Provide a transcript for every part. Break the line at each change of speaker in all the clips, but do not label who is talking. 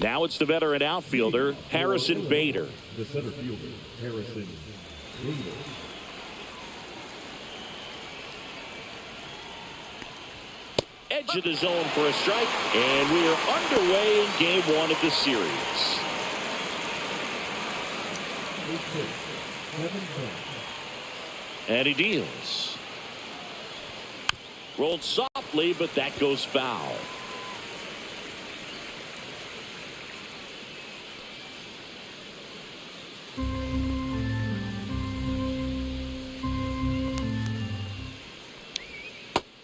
Now it's the veteran outfielder, Harrison Bader.
The center fielder, Harrison Bader.
Edge of the zone for a strike, and we are underway in game one of the series. And he deals. Rolled softly, but that goes foul.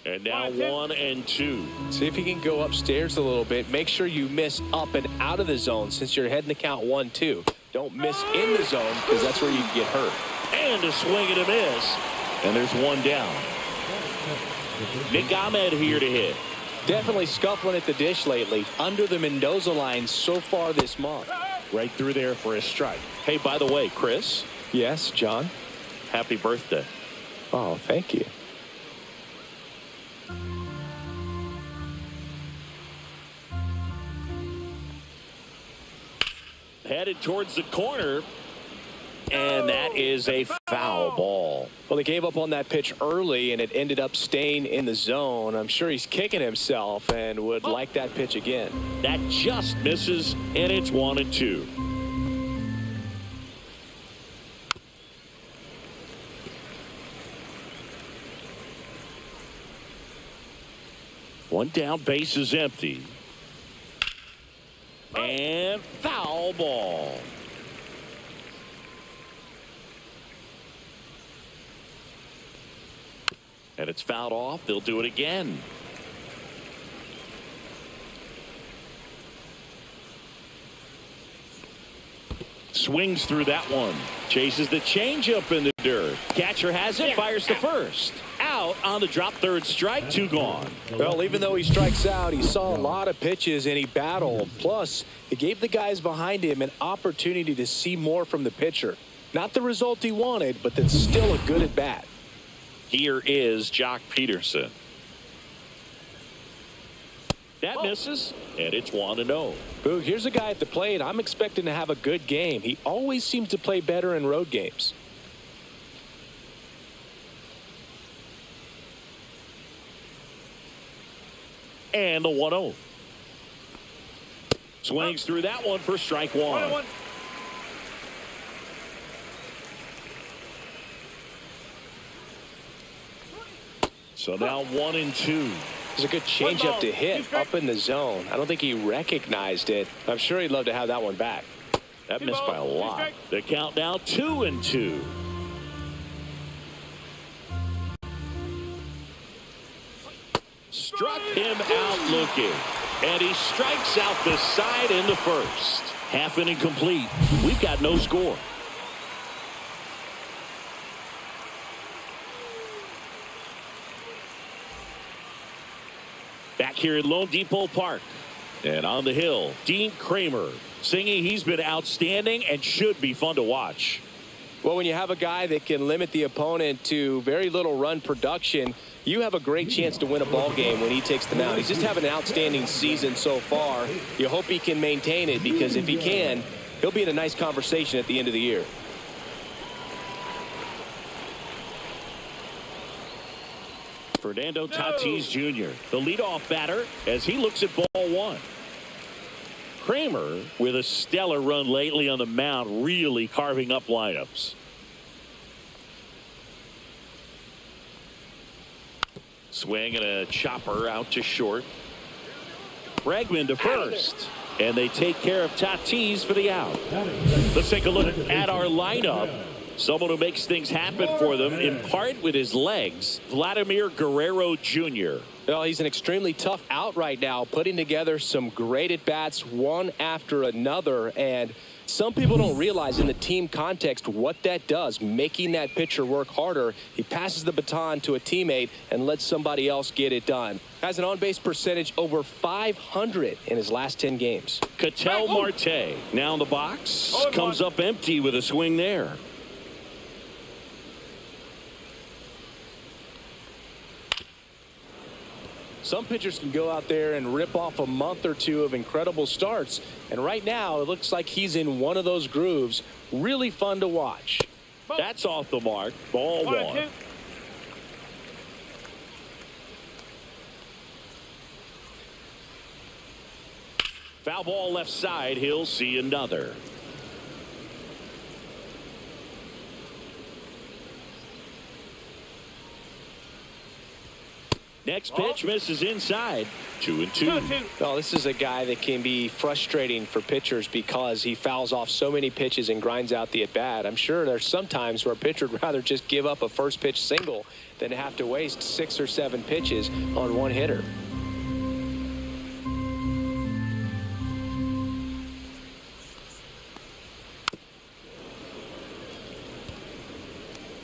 And now 1-2.
See if you can go upstairs a little bit. Make sure you miss up and out of the zone since you're heading to count 1-2. Don't miss in the zone because that's where you can get hurt.
And a swing and a miss. And there's one down. Nick Ahmed here to hit.
Definitely scuffling at the dish lately. Under the Mendoza line so far this month.
Right through there for a strike. Hey, by the way, Chris.
Yes, John.
Happy birthday.
Oh, thank you.
Headed towards the corner. And that is a foul ball.
Well, they gave up on that pitch early, and it ended up staying in the zone. I'm sure he's kicking himself and would like that pitch again.
That just misses, and it's 1-2. One down, base is empty. And foul ball. And it's fouled off. They'll do it again. Swings through that one. Chases the changeup in the dirt. Catcher has it. Fires to first. Out on the drop third strike. 2 gone.
Well, even though he strikes out, he saw a lot of pitches and he battled. Plus, it gave the guys behind him an opportunity to see more from the pitcher. Not the result he wanted, but that's still a good at bat.
Here is Jock Peterson. That misses, and it's 1-0.
Boo, here's a guy at the plate. I'm expecting to have a good game. He always seems to play better in road games.
And the 1-0. Swings through that one for strike 1. So now 1-2.
There's a good changeup to hit up in the zone. I don't think he recognized it. I'm sure he'd love to have that one back.
That missed by a lot. The count now 2-2. Struck him out looking. And he strikes out the side in the first. Half inning complete. We've got no score. Back here at Lone Depot Park. And on the hill, Dean Kramer singing he's been outstanding and should be fun to watch.
Well, when you have a guy that can limit the opponent to very little run production, you have a great chance to win a ball game when he takes the mound. He's just having an outstanding season so far. You hope he can maintain it, because if he can, he'll be in a nice conversation at the end of the year.
Fernando Tatis Jr., the leadoff batter, as he looks at ball 1. Kramer, with a stellar run lately on the mound, really carving up lineups. Swing and a chopper out to short. Bregman to first. And they take care of Tatis for the out. Let's take a look at our lineup. Someone who makes things happen for them, in part with his legs, Vladimir Guerrero Jr.
Well, he's an extremely tough out right now, putting together some great at-bats one after another. And some people don't realize in the team context what that does, making that pitcher work harder. He passes the baton to a teammate and lets somebody else get it done. Has an on-base percentage over 500 in his last 10 games.
Ketel Marte now in the box. Comes up empty with a swing there.
Some pitchers can go out there and rip off a month or two of incredible starts. And right now, it looks like he's in one of those grooves. Really fun to watch.
That's off the mark. Ball one. Foul ball left side. He'll see another. Next pitch misses inside. 2-2.
Well, this is a guy that can be frustrating for pitchers because he fouls off so many pitches and grinds out the at-bat. I'm sure there's some times where a pitcher would rather just give up a first pitch single than to have to waste 6 or 7 pitches on one hitter.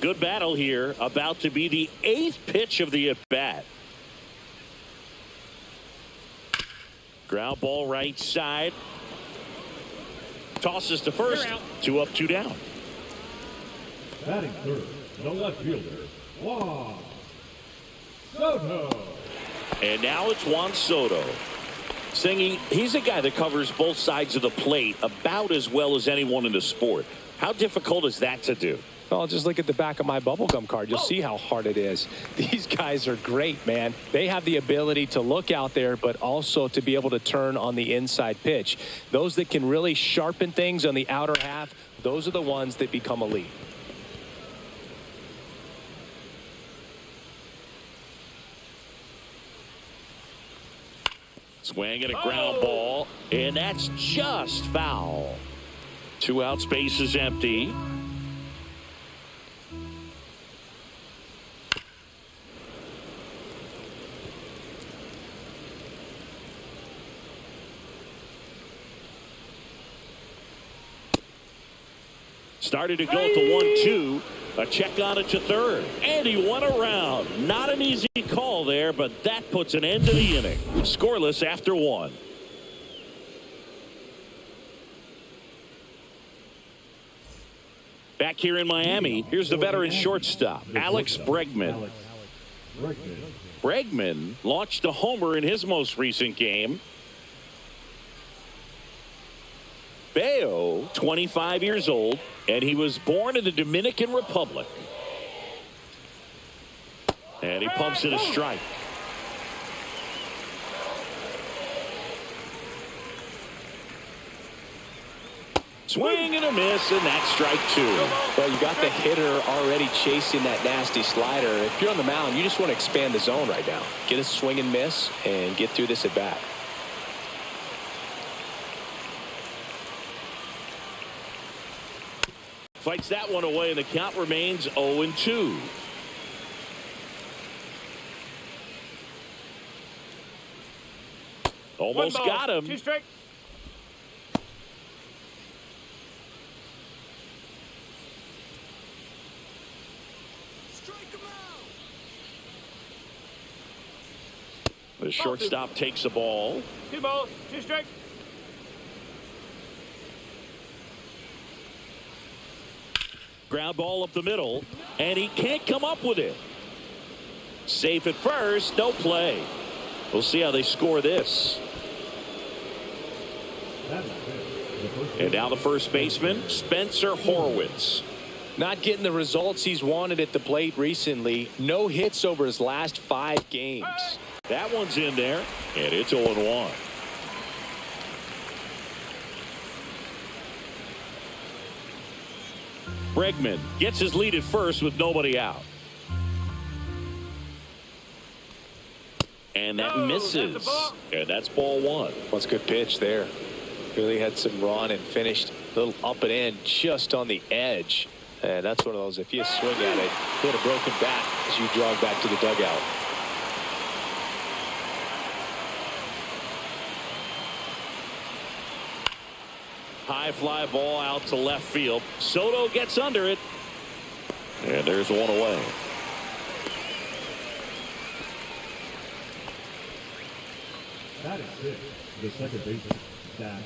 Good battle here. About to be the 8th pitch of the at-bat. Ground ball right side. Tosses to first. 2 up, 2 down.
Batting third, the left fielder, Juan Soto.
And now it's Juan Soto. Singy, he's a guy that covers both sides of the plate about as well as anyone in the sport. How difficult is that to do?
Well, just look at the back of my bubblegum card. You'll see how hard it is. These guys are great, man. They have the ability to look out there, but also to be able to turn on the inside pitch. Those that can really sharpen things on the outer half, those are the ones that become elite.
Swing and a ground ball, and that's just foul. 2 out, space is empty. Started to go to 1-2. A check on it to third. And he went around. Not an easy call there, but that puts an end to the inning. Scoreless after 1. Back here in Miami, here's the veteran shortstop, Alex Bregman. Bregman launched a homer in his most recent game. Bayo, 25 years old, and he was born in the Dominican Republic. And he pumps it a strike. Swing and a miss, and that's strike 2.
Well, you got the hitter already chasing that nasty slider. If you're on the mound, you just want to expand the zone right now. Get a swing and miss and get through this at bat.
Fights that one away, and the count remains 0-2. Almost got him.
2 strikes.
The shortstop takes the ball.
2 balls, 2 strikes.
Ground ball up the middle, and he can't come up with it. Safe at first, no play. We'll see how they score this. And now the first baseman, Spencer Horwitz.
Not getting the results he's wanted at the plate recently. No hits over his last 5 games.
That one's in there, and it's 0-1. Bregman gets his lead at first with nobody out. And that misses. And that's ball 1.
What's a good pitch there. Really had some run and finished a little up and in just on the edge. And that's one of those, if you swing at it, hit a broken bat as you jog back to the dugout.
High fly ball out to left field. Soto gets under it. And there's one away.
That is it. The second baseman, Zach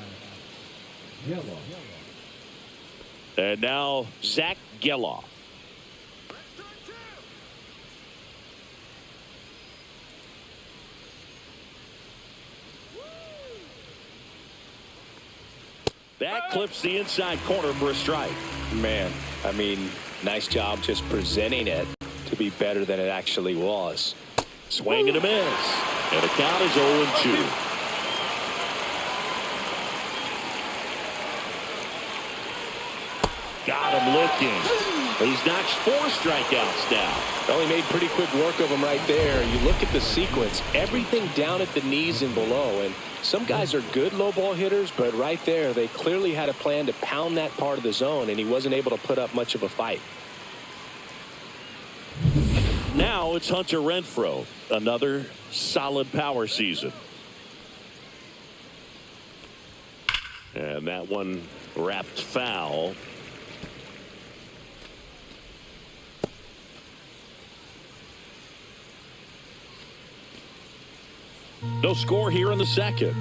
Geloff.
And now Zach Geloff. That clips the inside corner for a strike.
Man, I mean, nice job just presenting it to be better than it actually was.
Swing and a miss. And the count is 0-2. Got him looking. He's notched 4 strikeouts now.
Well, he made pretty quick work of him right there. You look at the sequence, everything down at the knees and below. And some guys are good low ball hitters, but right there, they clearly had a plan to pound that part of the zone, and he wasn't able to put up much of a fight.
Now it's Hunter Renfroe. Another solid power season. And that one wrapped foul. No score here in the second.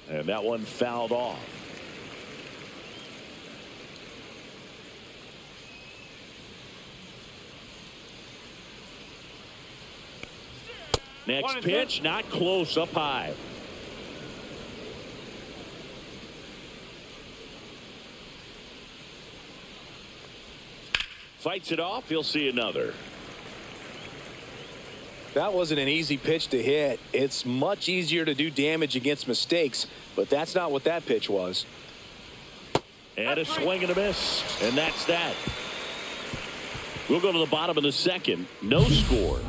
And that one fouled off. Next pitch, not close, up high. Fights it off, he'll see another.
That wasn't an easy pitch to hit. It's much easier to do damage against mistakes, but that's not what that pitch was.
And a swing and a miss, and that's that. We'll go to the bottom of the second. No score.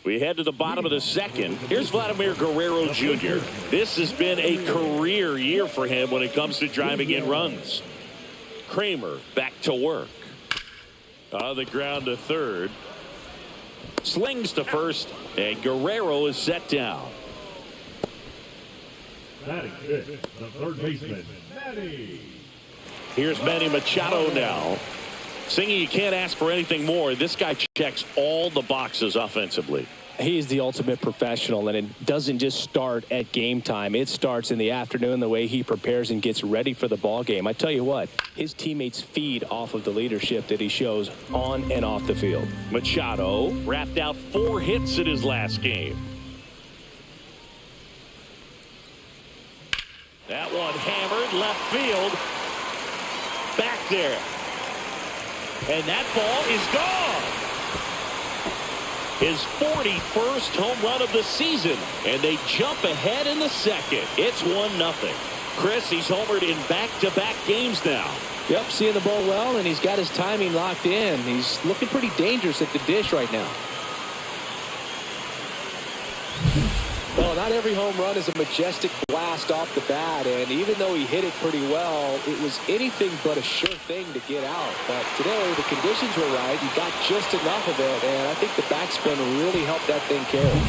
We head to the bottom of the second. Here's Vladimir Guerrero Jr. This has been a career year for him when it comes to driving in runs. Kramer back to work. On the ground to third. Slings to first, and Guerrero is set down.
Batting fifth, the third baseman, Manny.
Here's Manny Machado now. Singy, you can't ask for anything more. This guy checks all the boxes offensively.
He's the ultimate professional, and it doesn't just start at game time. It starts in the afternoon, the way he prepares and gets ready for the ball game. I tell you what, his teammates feed off of the leadership that he shows on and off the field.
Machado wrapped out 4 hits in his last game. That one hammered left field. Back there. And that ball is gone. His 41st home run of the season. And they jump ahead in the second. It's 1-0. Chris, he's homered in back-to-back games now.
Yep, seeing the ball well, and he's got his timing locked in. He's looking pretty dangerous at the dish right now. Well, not every home run is a majestic blast off the bat, and even though he hit it pretty well, it was anything but a sure thing to get out. But today, the conditions were right. He got just enough of it, and I think the backspin really helped that thing carry.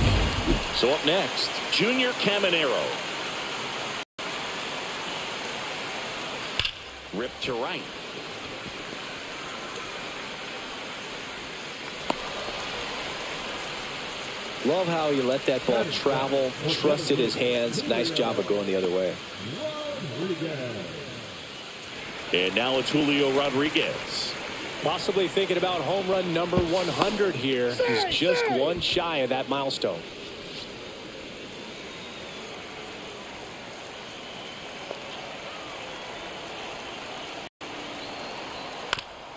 So up next, Junior Caminero. Ripped to right.
Love how he let that ball travel, trusted his hands. Nice job of going the other way.
And now it's Julio Rodriguez.
Possibly thinking about home run number 100 here. He's just one shy of that milestone.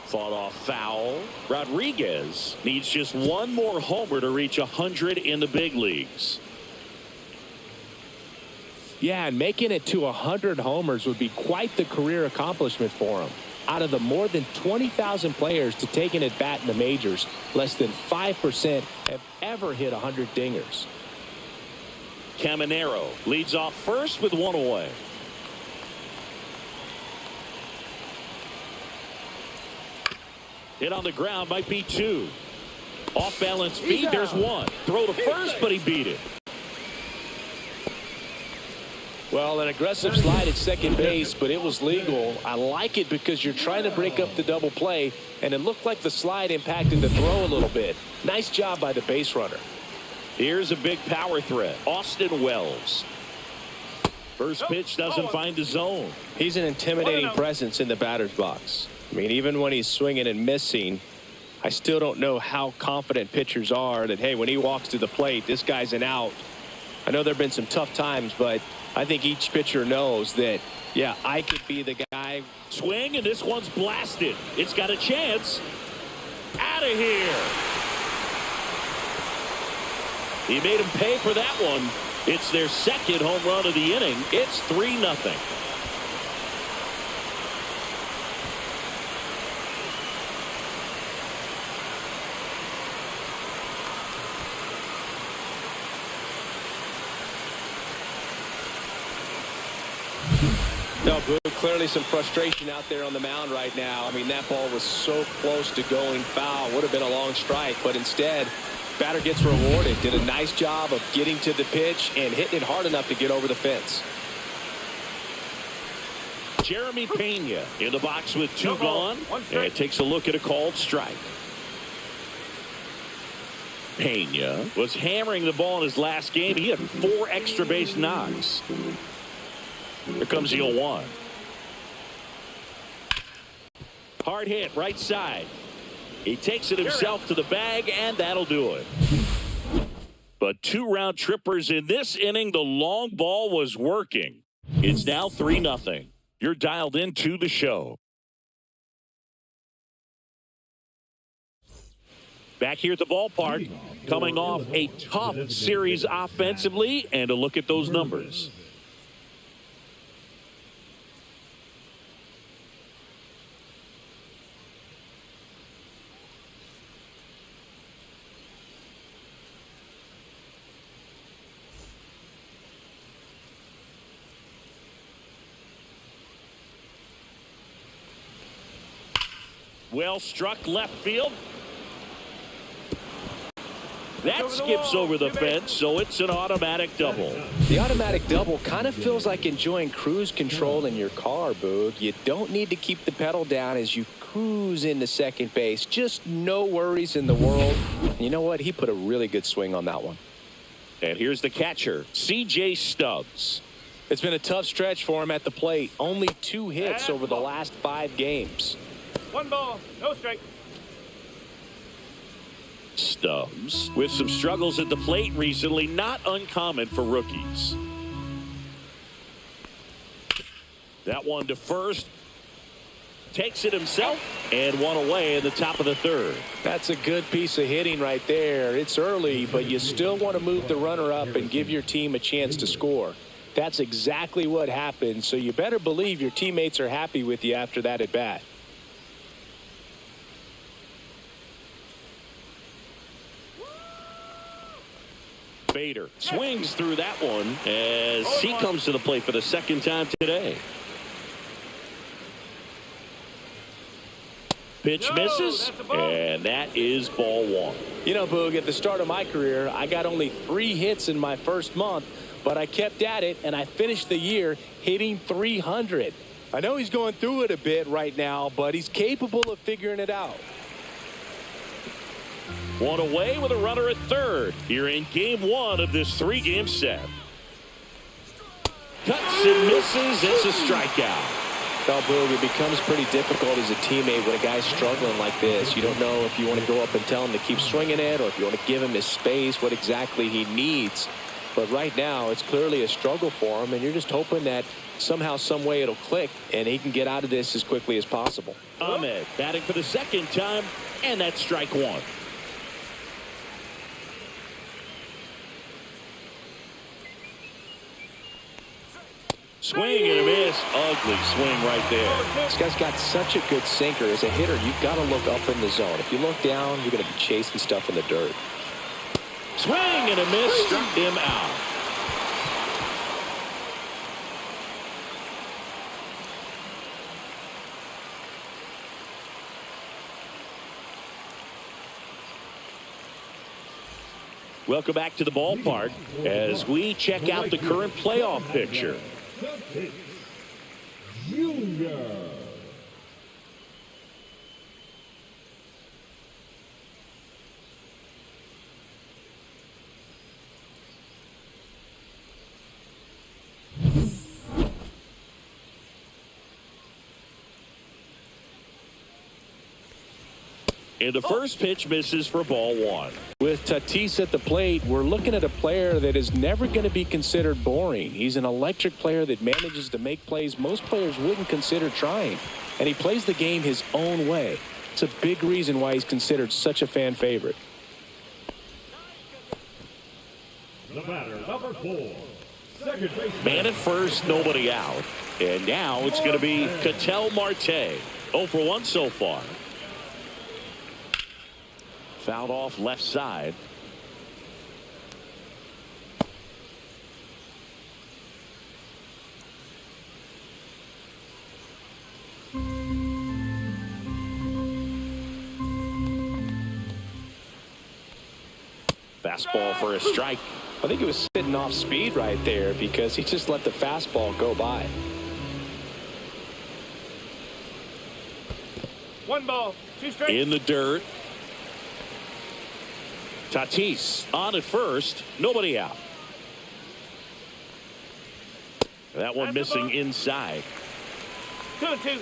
Fought off foul. Rodriguez needs just one more homer to reach 100 in the big leagues.
Yeah, and making it to 100 homers would be quite the career accomplishment for him. Out of the more than 20,000 players to take an at-bat in the majors, less than 5% have ever hit 100 dingers.
Caminero leads off first with 1 away. Hit on the ground, might be 2. Off balance speed, there's 1. Throw to first, but he beat it.
Well, an aggressive slide at second base, but it was legal. I like it because you're trying to break up the double play, and it looked like the slide impacted the throw a little bit. Nice job by the base runner.
Here's a big power threat. Austin Wells. First pitch doesn't find the zone.
He's an intimidating presence in the batter's box. I mean, even when he's swinging and missing, I still don't know how confident pitchers are that, hey, when he walks to the plate, this guy's an out. I know there have been some tough times, but I think each pitcher knows that, yeah, I could be the guy.
Swing, and this one's blasted. It's got a chance. Out of here. He made him pay for that one. It's their second home run of the inning. It's 3-0.
No, Boog, clearly some frustration out there on the mound right now. I mean, that ball was so close to going foul. Would have been a long strike, but instead, batter gets rewarded. Did a nice job of getting to the pitch and hitting it hard enough to get over the fence.
Jeremy Pena in the box with 2 gone, and takes a look at a called strike. Pena was hammering the ball in his last game. He had 4 extra base knocks. Here comes the 0-1. Hard hit, right side. He takes it himself to the bag, and that'll do it. But 2 round trippers in this inning. The long ball was working. It's now 3-0. You're dialed into the show. Back here at the ballpark, coming off a tough series offensively, and a look at those numbers. Well struck left field. That skips over the fence, so it's an automatic double.
The automatic double kind of feels like enjoying cruise control in your car, Boog. You don't need to keep the pedal down as you cruise into second base. Just no worries in the world. You know what? He put a really good swing on that one.
And here's the catcher, C.J. Stubbs.
It's been a tough stretch for him at the plate. Only 2 hits over the last 5 games.
1 ball, no strike.
Stubbs with some struggles at the plate recently, not uncommon for rookies. That one to first. Takes it himself, and 1 away in the top of the 3rd.
That's a good piece of hitting right there. It's early, but you still want to move the runner up and give your team a chance to score. That's exactly what happened, so you better believe your teammates are happy with you after that at bat.
Bader swings through that one as he comes to the plate for the 2nd time today. Pitch misses, and that is ball 1.
You know, Boog, at the start of my career, I got only 3 hits in my first month, but I kept at it, and I finished the year hitting 300. I know he's going through it a bit right now, but he's capable of figuring it out.
1 away with a runner at 3rd here in game 1 of this 3-game set. Cuts and misses. It's a strikeout.
Well, Boog, it becomes pretty difficult as a teammate when a guy's struggling like this. You don't know if you want to go up and tell him to keep swinging it, or if you want to give him his space, what exactly he needs. But right now, it's clearly a struggle for him, and you're just hoping that somehow, some way it'll click, and he can get out of this as quickly as possible.
Ahmed batting for the 2nd time, and that's strike 1. Swing and a miss. Ugly swing right there.
This guy's got such a good sinker. As a hitter, you've got to look up in the zone. If you look down, you're going to be chasing stuff in the dirt.
Swing and a miss. Struck him out. Welcome back to the ballpark as we check out the current playoff picture.
Junior.
And the first pitch misses for ball one.
With Tatis at the plate, we're looking at a player that is never going to be considered boring. He's an electric player that manages to make plays most players wouldn't consider trying. And he plays the game his own way. It's a big reason why he's considered such a fan favorite.
The batter, number 4. Second baseman.
Man at first, nobody out. And now it's going to be Ketel Marte. 0 for 1 so far. Fouled off left side. Fastball for a strike.
I think he was sitting off speed right there because he just let the fastball go by.
1 ball, 2 strikes.
In the dirt. Tatis on at first. Nobody out. That one missing inside.
2-2.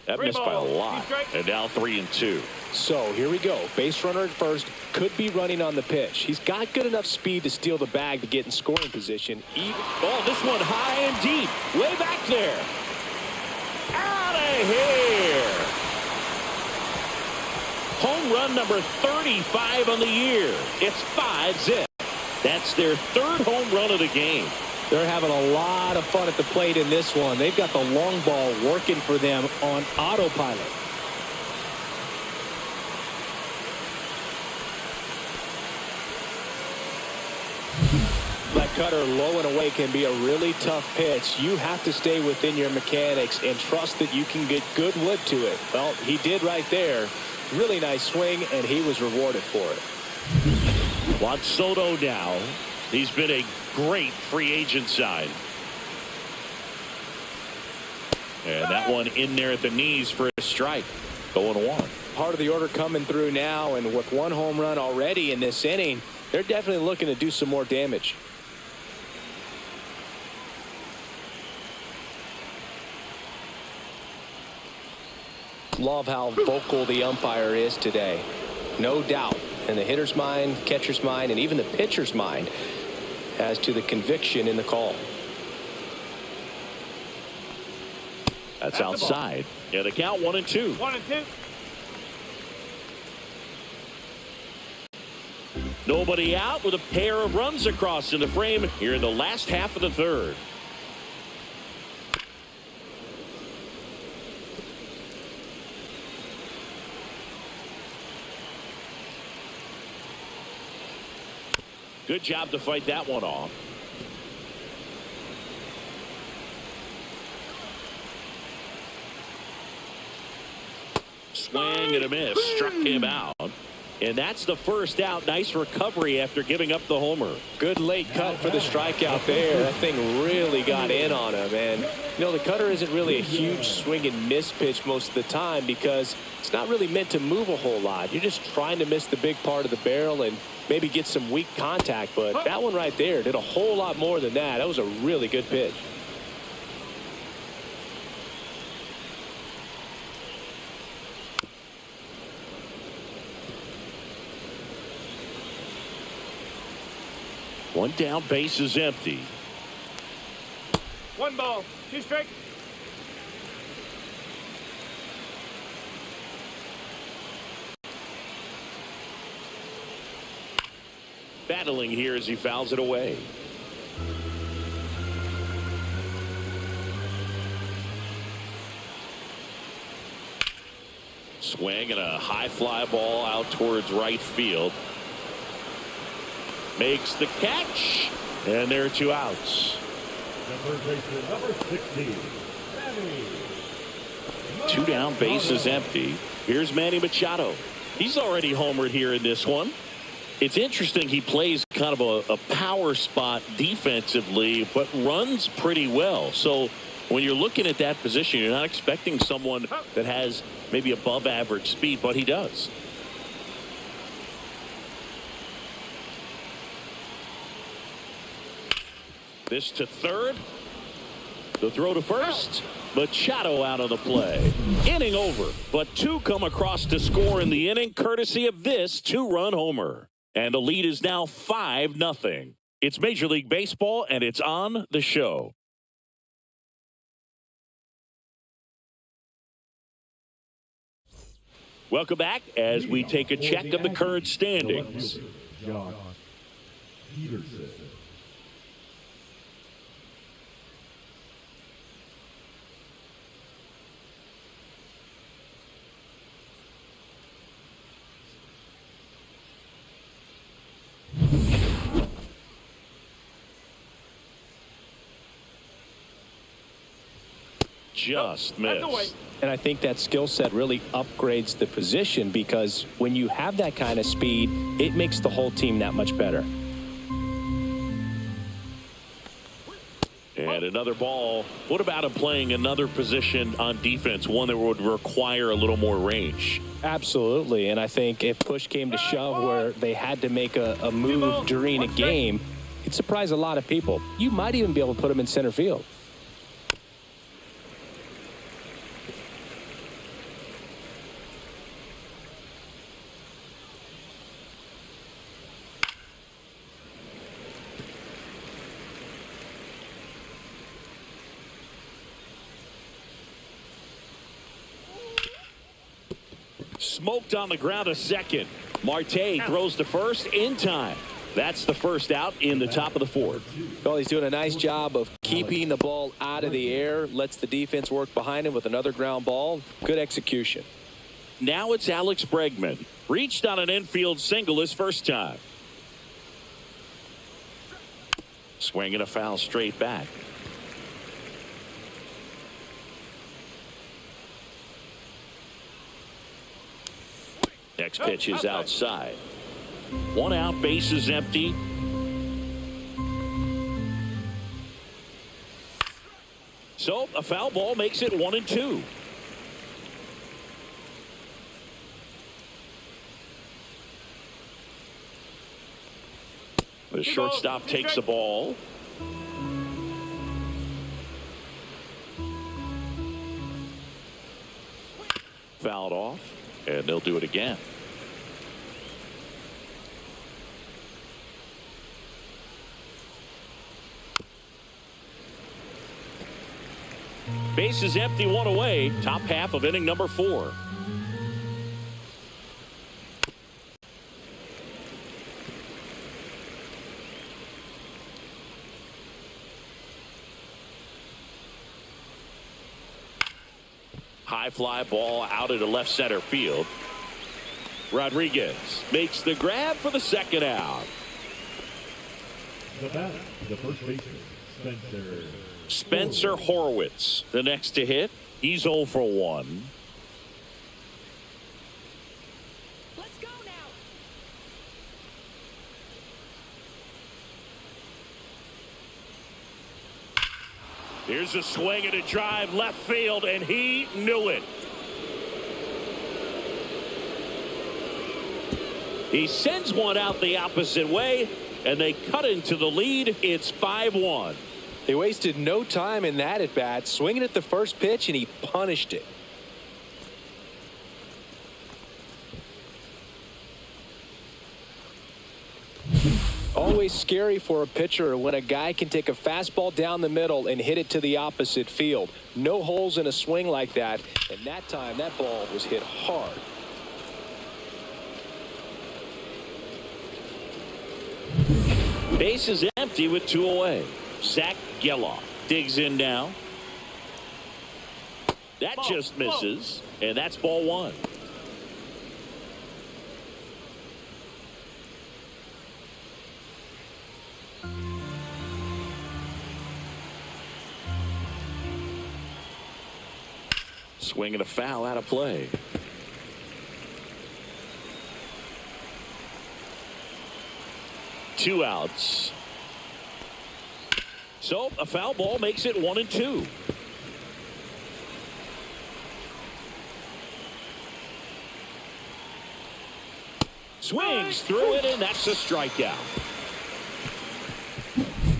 That missed by a lot. And now 3-2.
So here we go. Base runner at first, could be running on the pitch. He's got good enough speed to steal the bag to get in scoring position.
Oh, this one high and deep. Way back there. Out of here. Home run number 35 on the year. It's 5-zip. That's their 3rd home run of the game.
They're having a lot of fun at the plate in this one. They've got the long ball working for them on autopilot. That cutter low and away can be a really tough pitch. You have to stay within your mechanics and trust that you can get good wood to it. Well, he did right there. Really nice swing, and he was rewarded for it.
Juan Soto now. He's been a great free agent sign. And that one in there at the knees for a strike. 0-1.
Part of the order coming through now, and with 1 home run already in this inning, they're definitely looking to do some more damage. Love how vocal the umpire is today. No doubt in the hitter's mind, catcher's mind, and even the pitcher's mind as to the conviction in the call.
That's outside. Yeah, the count 1-2.
1-2.
Nobody out with a pair of runs across in the frame here in the last half of the 3rd. Good job to fight that one off. Swing and a miss. Struck him out. And that's the first out. Nice recovery after giving up the homer.
Good late cut for the strikeout there. That thing really got in on him. And, you know, the cutter isn't really a huge swing and miss pitch most of the time because it's not really meant to move a whole lot. You're just trying to miss the big part of the barrel and maybe get some weak contact. But that one right there did a whole lot more than that. That was a really good pitch.
One down, base is empty.
1 ball, 2 strikes.
Battling here as he fouls it away. Swing and a high fly ball out towards right field. Makes the catch, and there are 2 outs.
Number 16.
2 down, base is empty. Here's Manny Machado. He's already homered here in this one. It's interesting he plays kind of a power spot defensively, but runs pretty well. So when you're looking at that position, you're not expecting someone that has maybe above average speed, but he does. This to third. The throw to first. Machado out of the play. Inning over, but two come across to score in the inning courtesy of this two-run homer. And the lead is now 5-0. It's Major League Baseball, and it's on the show. Welcome back as we take a check of the current standings.
Josh Peterson.
Just missed.
And I think that skill set really upgrades the position, because when you have that kind of speed, it makes the whole team that much better.
And another ball. What about him playing another position on defense, one that would require a little more range?
Absolutely. And I think if push came to shove where they had to make a move during a game, it'd surprise a lot of people. You might even be able to put him in center field.
Smoked on the ground a second. Marte throws to first in time. That's the first out in the top of the fourth.
Well, he's doing a nice job of keeping the ball out of the air, lets the defense work behind him with another ground ball. Good execution.
Now it's Alex Bregman. Reached on an infield single his first time. Swinging a foul straight back. Next pitch is outside. One out, bases empty. So a foul ball makes it 1-2. The shortstop takes the ball. Fouled off, and they'll do it again. Base is empty, one away. Top half of inning number 4. High fly ball out into left center field. Rodriguez makes the grab for the second out.
The batter, the first baseman,
Spencer Horwitz, the next to hit. He's 0 for 1.
Let's go now.
Here's a swing and a drive left field, and he knew it. He sends one out the opposite way, and they cut into the lead. It's 5-1.
They wasted no time in that at bat, swinging at the first pitch, and he punished it. Always scary for a pitcher when a guy can take a fastball down the middle and hit it to the opposite field. No holes in a swing like that, and that time that ball was hit hard.
Base is empty with 2 away. Zach Geloff digs in now. That just misses, and that's ball 1. Swing and a foul out of play. Two outs. So a foul ball makes it 1-2. Swings through it, and that's a strikeout.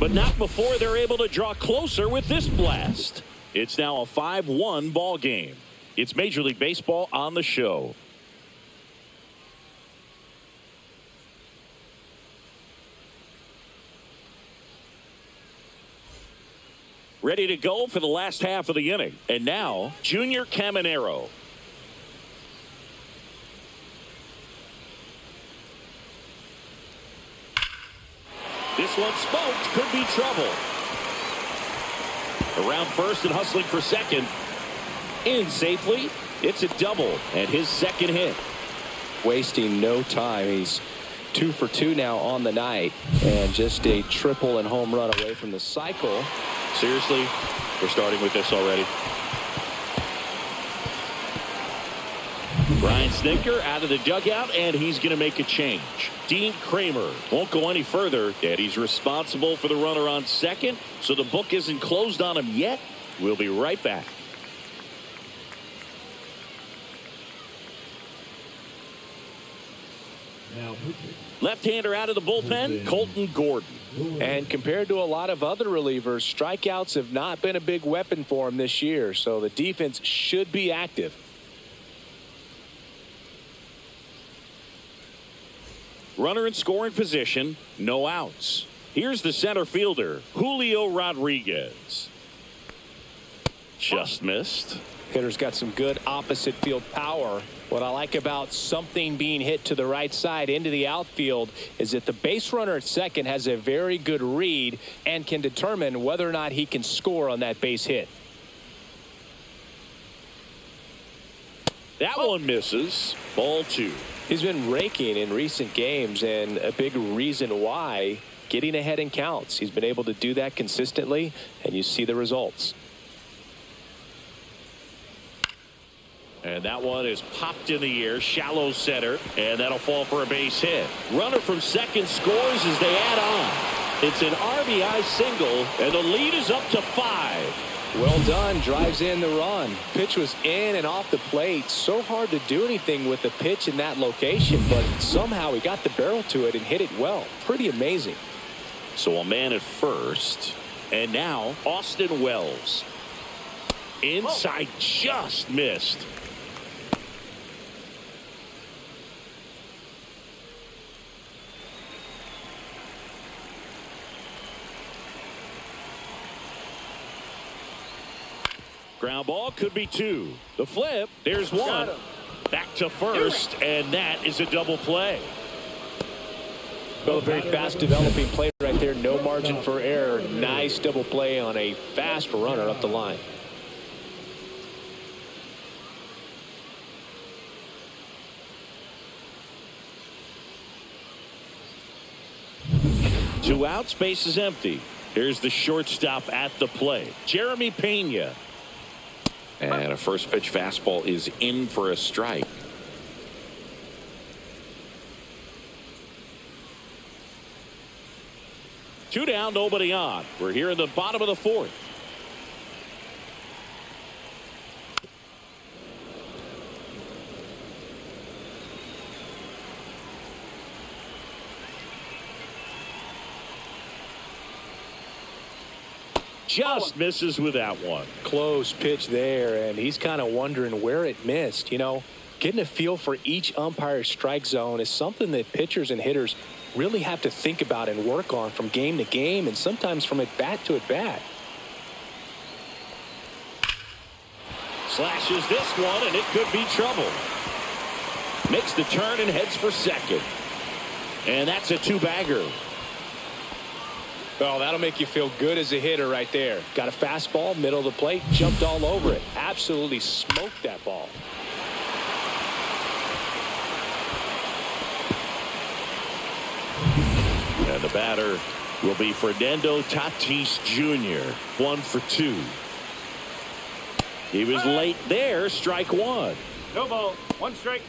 but not before they're able to draw closer with this blast. It's now a 5-1 ball game. It's Major League Baseball on the show. Ready to go for the last half of the inning. And now, Junior Caminero. This one smoked, could be trouble. Around first and hustling for second. In safely. It's a double and his second hit.
Wasting no time. He's 2 for 2 now on the night. And just a triple and home run away from the cycle.
Seriously, we're starting with this already. Brian Snitker out of the dugout, and he's going to make a change. Dean Kramer won't go any further, and he's responsible for the runner on second, so the book isn't closed on him yet. We'll be right back.
Now,
Left-hander out of the bullpen, Colton Gordon.
And compared to a lot of other relievers, strikeouts have not been a big weapon for him this year, so the defense should be active.
Runner in scoring position, no outs. Here's the center fielder, Julio Rodriguez. Just missed.
Hitter's got some good opposite field power. What I like about something being hit to the right side into the outfield is that the base runner at second has a very good read and can determine whether or not he can score on that base hit.
That one misses. Ball 2.
He's been raking in recent games, and a big reason why, getting ahead in counts. He's been able to do that consistently, and you see the results.
And that one is popped in the air, shallow center, and that'll fall for a base hit. Runner from second scores as they add on. It's an RBI single, and the lead is up to 5.
Well done, drives in the run. Pitch was in and off the plate. So hard to do anything with the pitch in that location, but somehow he got the barrel to it and hit it well. Pretty amazing.
So a man at first, and now Austin Wells. Inside, just missed. Ground ball could be 2. The flip, there's 1. Back to first, and that is a double play.
Well, a very fast developing play right there. No margin for error. Nice double play on a fast runner up the line.
Two outs, base is empty. Here's the shortstop at the plate, Jeremy Pena. And a first pitch fastball is in for a strike. Two down, nobody on. We're here in the bottom of the 4th. Just misses with that one.
Close pitch there, and he's kind of wondering where it missed. You know, getting a feel for each umpire's strike zone is something that pitchers and hitters really have to think about and work on from game to game, and sometimes from at bat to at bat.
Slashes this one, and it could be trouble. Makes the turn and heads for second. And that's a 2-bagger.
Well, that'll make you feel good as a hitter right there. Got a fastball, middle of the plate, jumped all over it. Absolutely smoked that ball.
And the batter will be Fernando Tatis Jr. 1 for 2. He was late there, strike 1.
No ball, 1 strike.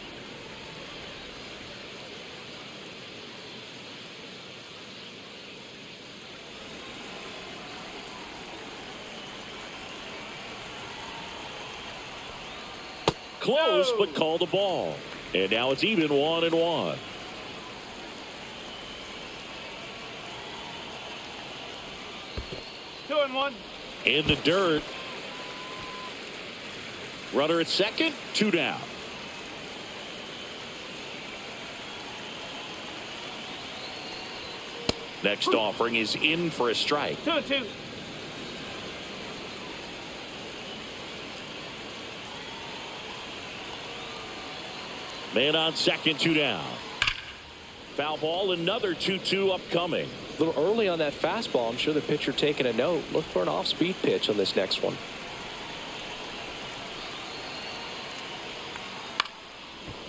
Close, but called the ball. And now it's even 1-1.
2-1.
In the dirt. Runner at second, 2 down. Next offering is in for a strike.
2-2.
Man on second, 2 down. Foul ball, another 2-2 upcoming.
A little early on that fastball. I'm sure the pitcher taking a note. Look for an off-speed pitch on this next one.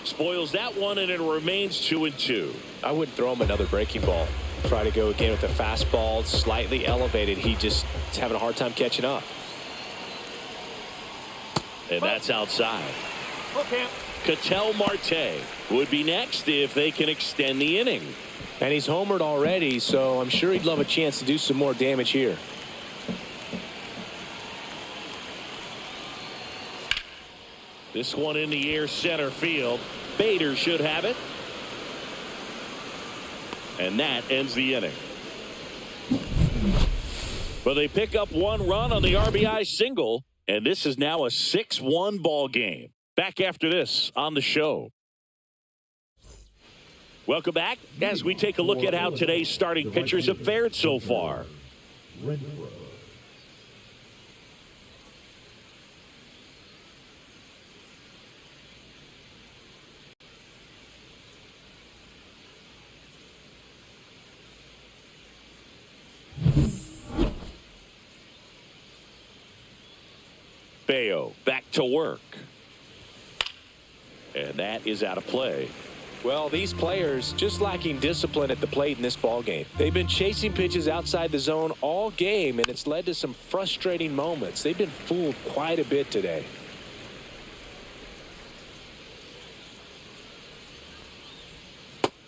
Spoils that one, and it remains 2-2.
I wouldn't throw him another breaking ball. Try to go again with the fastball, slightly elevated. He just is having a hard time catching up.
And that's outside.
Okay.
Ketel Marte would be next if they can extend the inning.
And he's homered already, so I'm sure he'd love a chance to do some more damage here.
This one in the air, center field. Bader should have it. And that ends the inning. But they pick up 1 run on the RBI single, and this is now a 6-1 ball game. Back after this on the show. Welcome back as we take a look at how today's starting pitchers have fared so far. Bayo back to work. And that is out of play.
Well, these players just lacking discipline at the plate in this ball game. They've been chasing pitches outside the zone all game, and it's led to some frustrating moments. They've been fooled quite a bit today.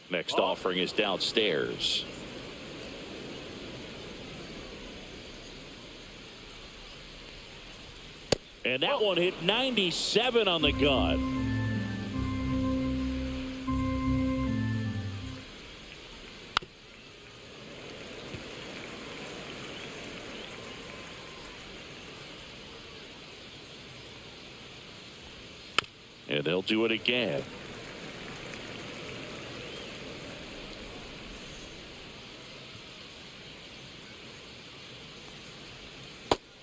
Next offering is downstairs. And that one hit 97 on the gun. And they'll do it again.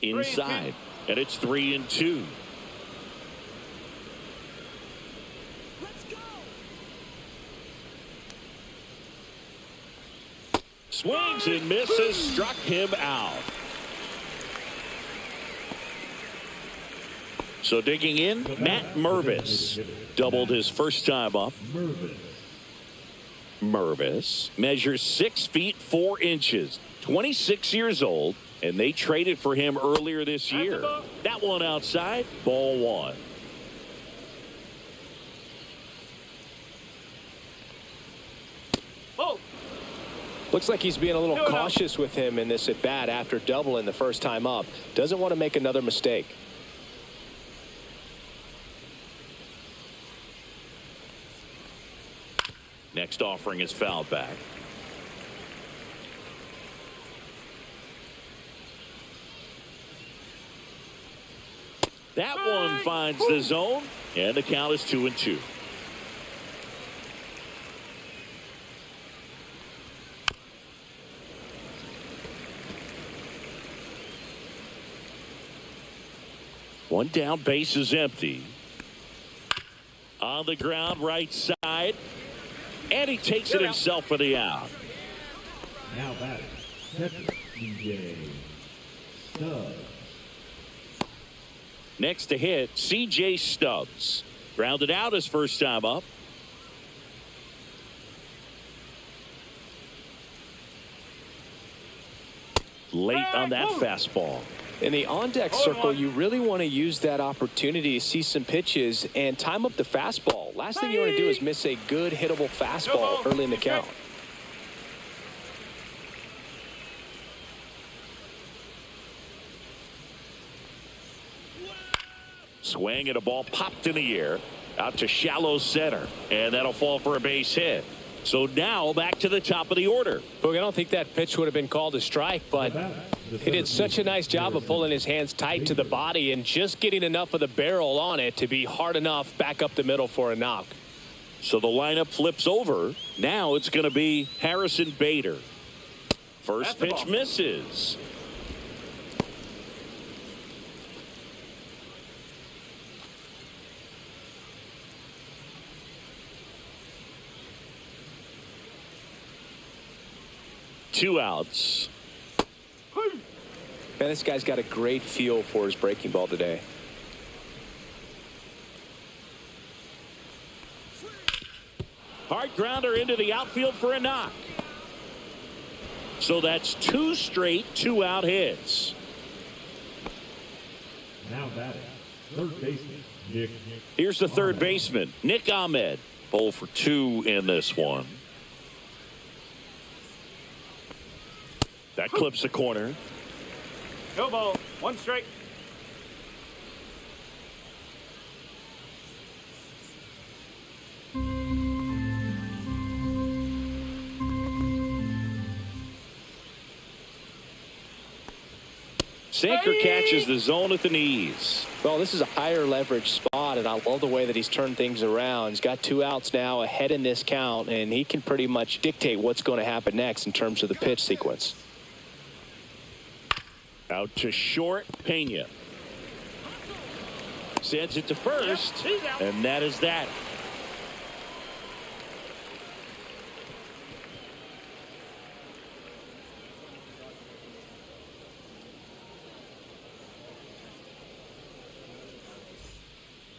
Inside. And it's 3-2.
Let's go.
Swings and misses, struck him out. So digging in, Matt Mervis doubled his first time up. Mervis measures 6 feet 4 inches, 26 years old, and they traded for him earlier this year. That one outside, ball 1.
Oh.
Looks like he's being a little cautious with him in this at bat after doubling the first time up. Doesn't want to make another mistake.
Next offering is fouled back. That one finds the zone, and the count is 2-2. One down, base is empty. On the ground, right side. And he takes it himself for the out.
Now batting, catcher, C.J. Stubbs.
Next to hit, C.J. Stubbs. Grounded out his first time up. Late on that fastball.
In the on-deck circle, you really want to use that opportunity to see some pitches and time up the fastball. Last thing you want to do is miss a good hittable fastball early in the count. Swing and a ball popped in the air out to shallow center, and that'll fall for a base hit.
So now back to the top of the order.
Look, I don't think that pitch would have been called a strike, but he did such a nice job of pulling his hands tight to the body and just getting enough of the barrel on it to be hard enough back up the middle for a knock.
So the lineup flips over. Now it's going to be Harrison Bader. First pitch misses. Two outs.
Man, this guy's got a great feel for his breaking ball today.
Hard grounder into the outfield for a knock. So that's two straight two-out hits.
Now batting, third baseman, Nick.
Here's the third baseman, Nick Ahmed. 0 for 2 in this one. That clips the corner.
No ball. One strike.
Sinker catches the zone at the knees.
Well, this is a higher leverage spot, and I love the way that he's turned things around. He's got 2 outs now ahead in this count, and he can pretty much dictate what's going to happen next in terms of the pitch sequence.
Out to short, Pena. Sends it to first, and that is that.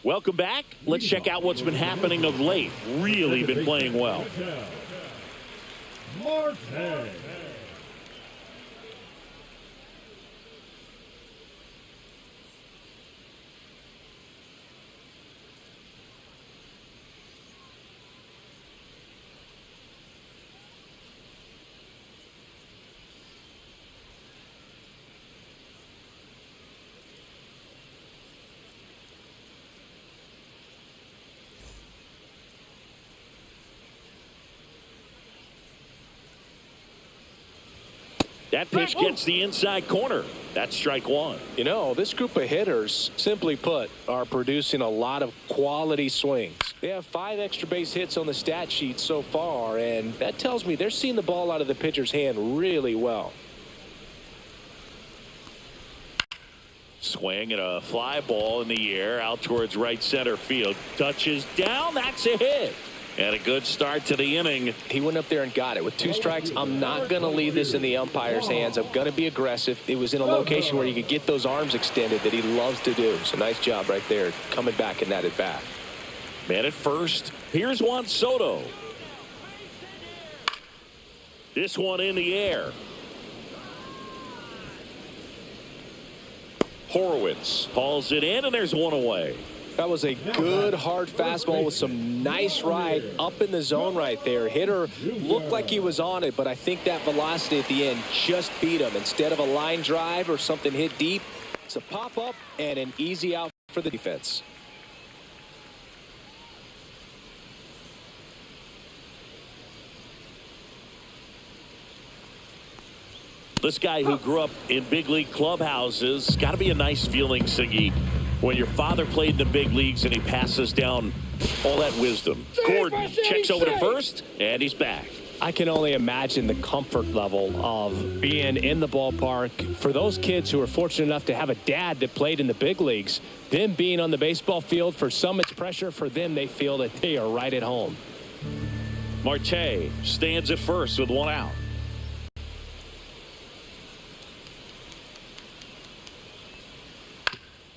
Welcome back. Let's check out what's been happening of late. Really been playing well.
Marte.
That pitch gets the inside corner. That's strike one.
You know, this group of hitters, simply put, are producing a lot of quality swings. They have 5 extra base hits on the stat sheet so far, and that tells me they're seeing the ball out of the pitcher's hand really well.
Swing and a fly ball in the air out towards right center field. Touches down. That's a hit. And a good start to the inning.
He went up there and got it. With 2 strikes, I'm not going to leave this in the umpire's hands. I'm going to be aggressive. It was in a location where you could get those arms extended that he loves to do. So nice job right there, coming back in that at bat.
Man at first. Here's Juan Soto. This one in the air. Horowitz hauls it in, and there's one away.
That was a good, hard fastball with some nice ride up in the zone right there. Hitter looked like he was on it, but I think that velocity at the end just beat him. Instead of a line drive or something hit deep, it's a pop-up and an easy out for the defense.
This guy who grew up in big league clubhouses, got to be a nice feeling, Siggy, when your father played in the big leagues and he passes down all that wisdom. Gordon checks over to first, and he's back.
I can only imagine the comfort level of being in the ballpark. For those kids who are fortunate enough to have a dad that played in the big leagues, them being on the baseball field, for some it's pressure. For them, they feel that they are right at home.
Marte stands at first with 1 out.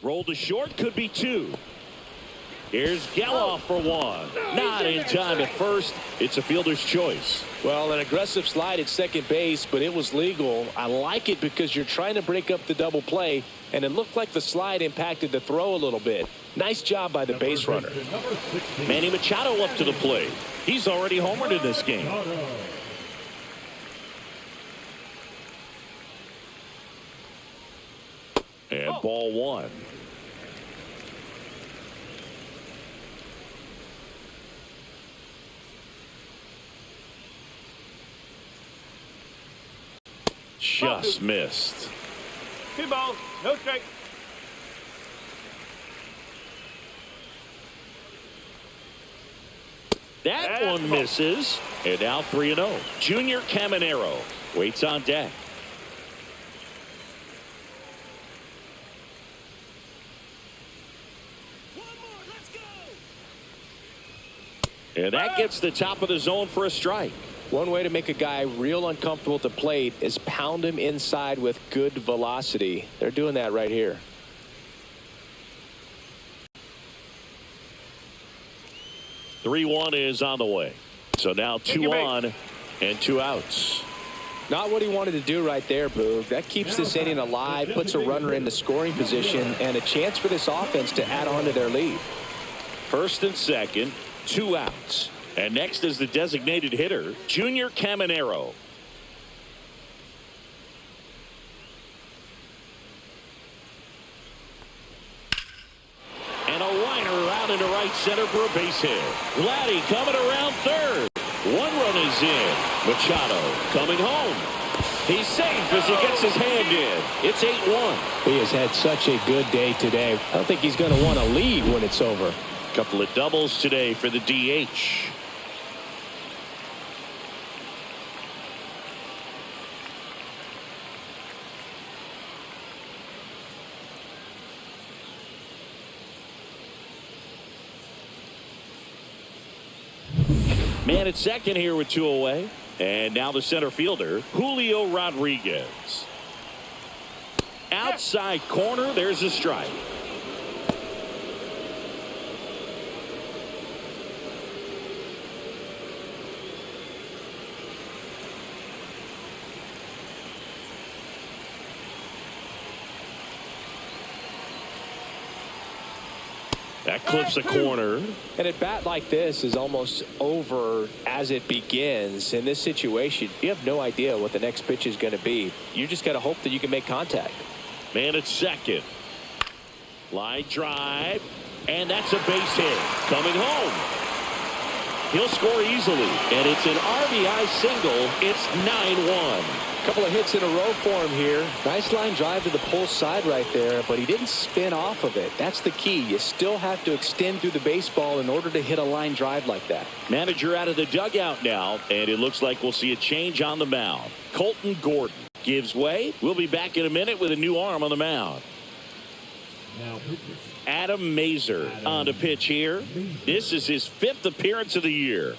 Roll to short, could be 2. Here's Geloff for 1. Not in time at first. It's a fielder's choice.
Well, an aggressive slide at second base, but it was legal. I like it because you're trying to break up the double play, and it looked like the slide impacted the throw a little bit. Nice job by the base runner.
Manny Machado up to the plate. He's already homered in this game. And ball 1. Just missed.
2 balls, no strike.
That one misses. And now 3-0. Junior Caminero waits on deck.
One more. Let's go.
And that gets the top of the zone for a strike.
One way to make a guy real uncomfortable at the plate is pound him inside with good velocity. They're doing that right here.
Three-1 is on the way. So now 2 on and 2 outs.
Not what he wanted to do right there, Boog. That keeps this inning alive, puts a runner in the scoring position, and a chance for this offense to add on to their lead.
First and second, 2 outs. And next is the designated hitter, Junior Caminero. And a liner out into right center for a base hit. Vladdy coming around third. 1 run is in. Machado coming home. He's safe as he gets his hand in. It's 8-1.
He has had such a good day today. I don't think he's going to want to lead when it's over.
Couple of doubles today for the DH. Man at second here with 2 away. And now the center fielder, Julio Rodriguez. Outside corner, there's a strike. That clips a corner.
And a bat like this is almost over as it begins. In this situation, you have no idea what the next pitch is going to be. You just got to hope that you can make contact.
Man at second. Line drive. And that's a base hit. Coming home. He'll score easily. And it's an RBI single. It's 9-1.
Couple of hits in a row for him here. Nice line drive to the pull side right there, but he didn't spin off of it. That's the key. You still have to extend through the baseball in order to hit a line drive like that.
Manager out of the dugout now, and it looks like we'll see a change on the mound. Colton Gordon gives way. We'll be back in a minute with a new arm on the mound.
Now pitchers.
Adam Mazer on to pitch here. This is his 5th appearance of the year.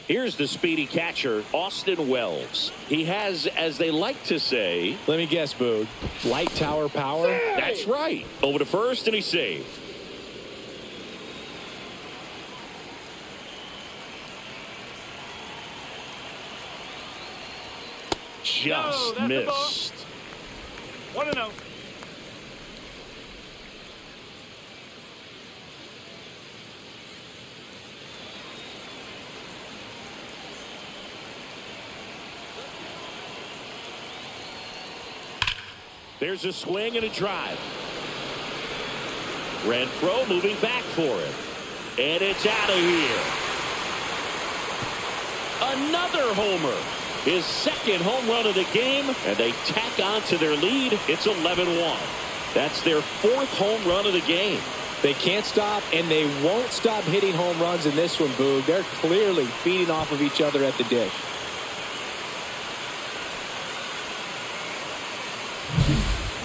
Here's the speedy catcher, Austin Wells. He has, as they like to say...
Let me guess, Boog. Light tower power?
That's right. Over to first, and he's safe. Just missed.
1-0.
There's a swing and a drive. Renfroe moving back for it. And it's out of here. Another homer. His 2nd home run of the game. And they tack on to their lead. It's 11-1. That's their 4th home run of the game.
They can't stop, and they won't stop hitting home runs in this one, Boog. They're clearly feeding off of each other at the dish.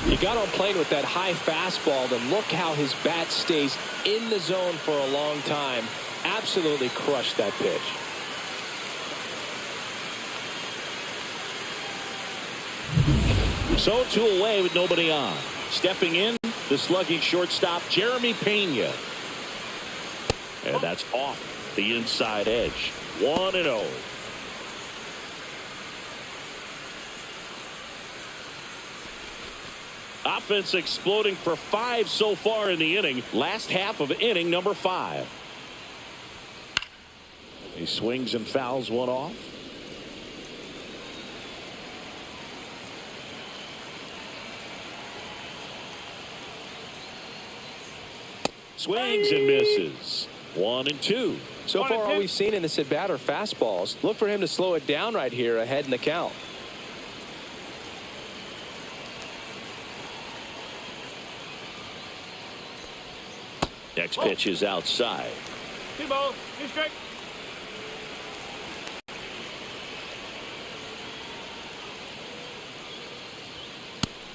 You got on playing with that high fastball, and look how his bat stays in the zone for a long time. Absolutely crushed that pitch.
So 2 away with nobody on. Stepping in, the slugging shortstop, Jeremy Pena. And that's off the inside edge. 1-0. Offense exploding for 5 so far in the inning. Last half of inning number 5. He swings and fouls one off. Swings and misses. 1-2.
So far, all we've seen in this at-bat are fastballs. Look for him to slow it down right here ahead in the count.
Next pitch is outside.
2 balls, 2 strikes.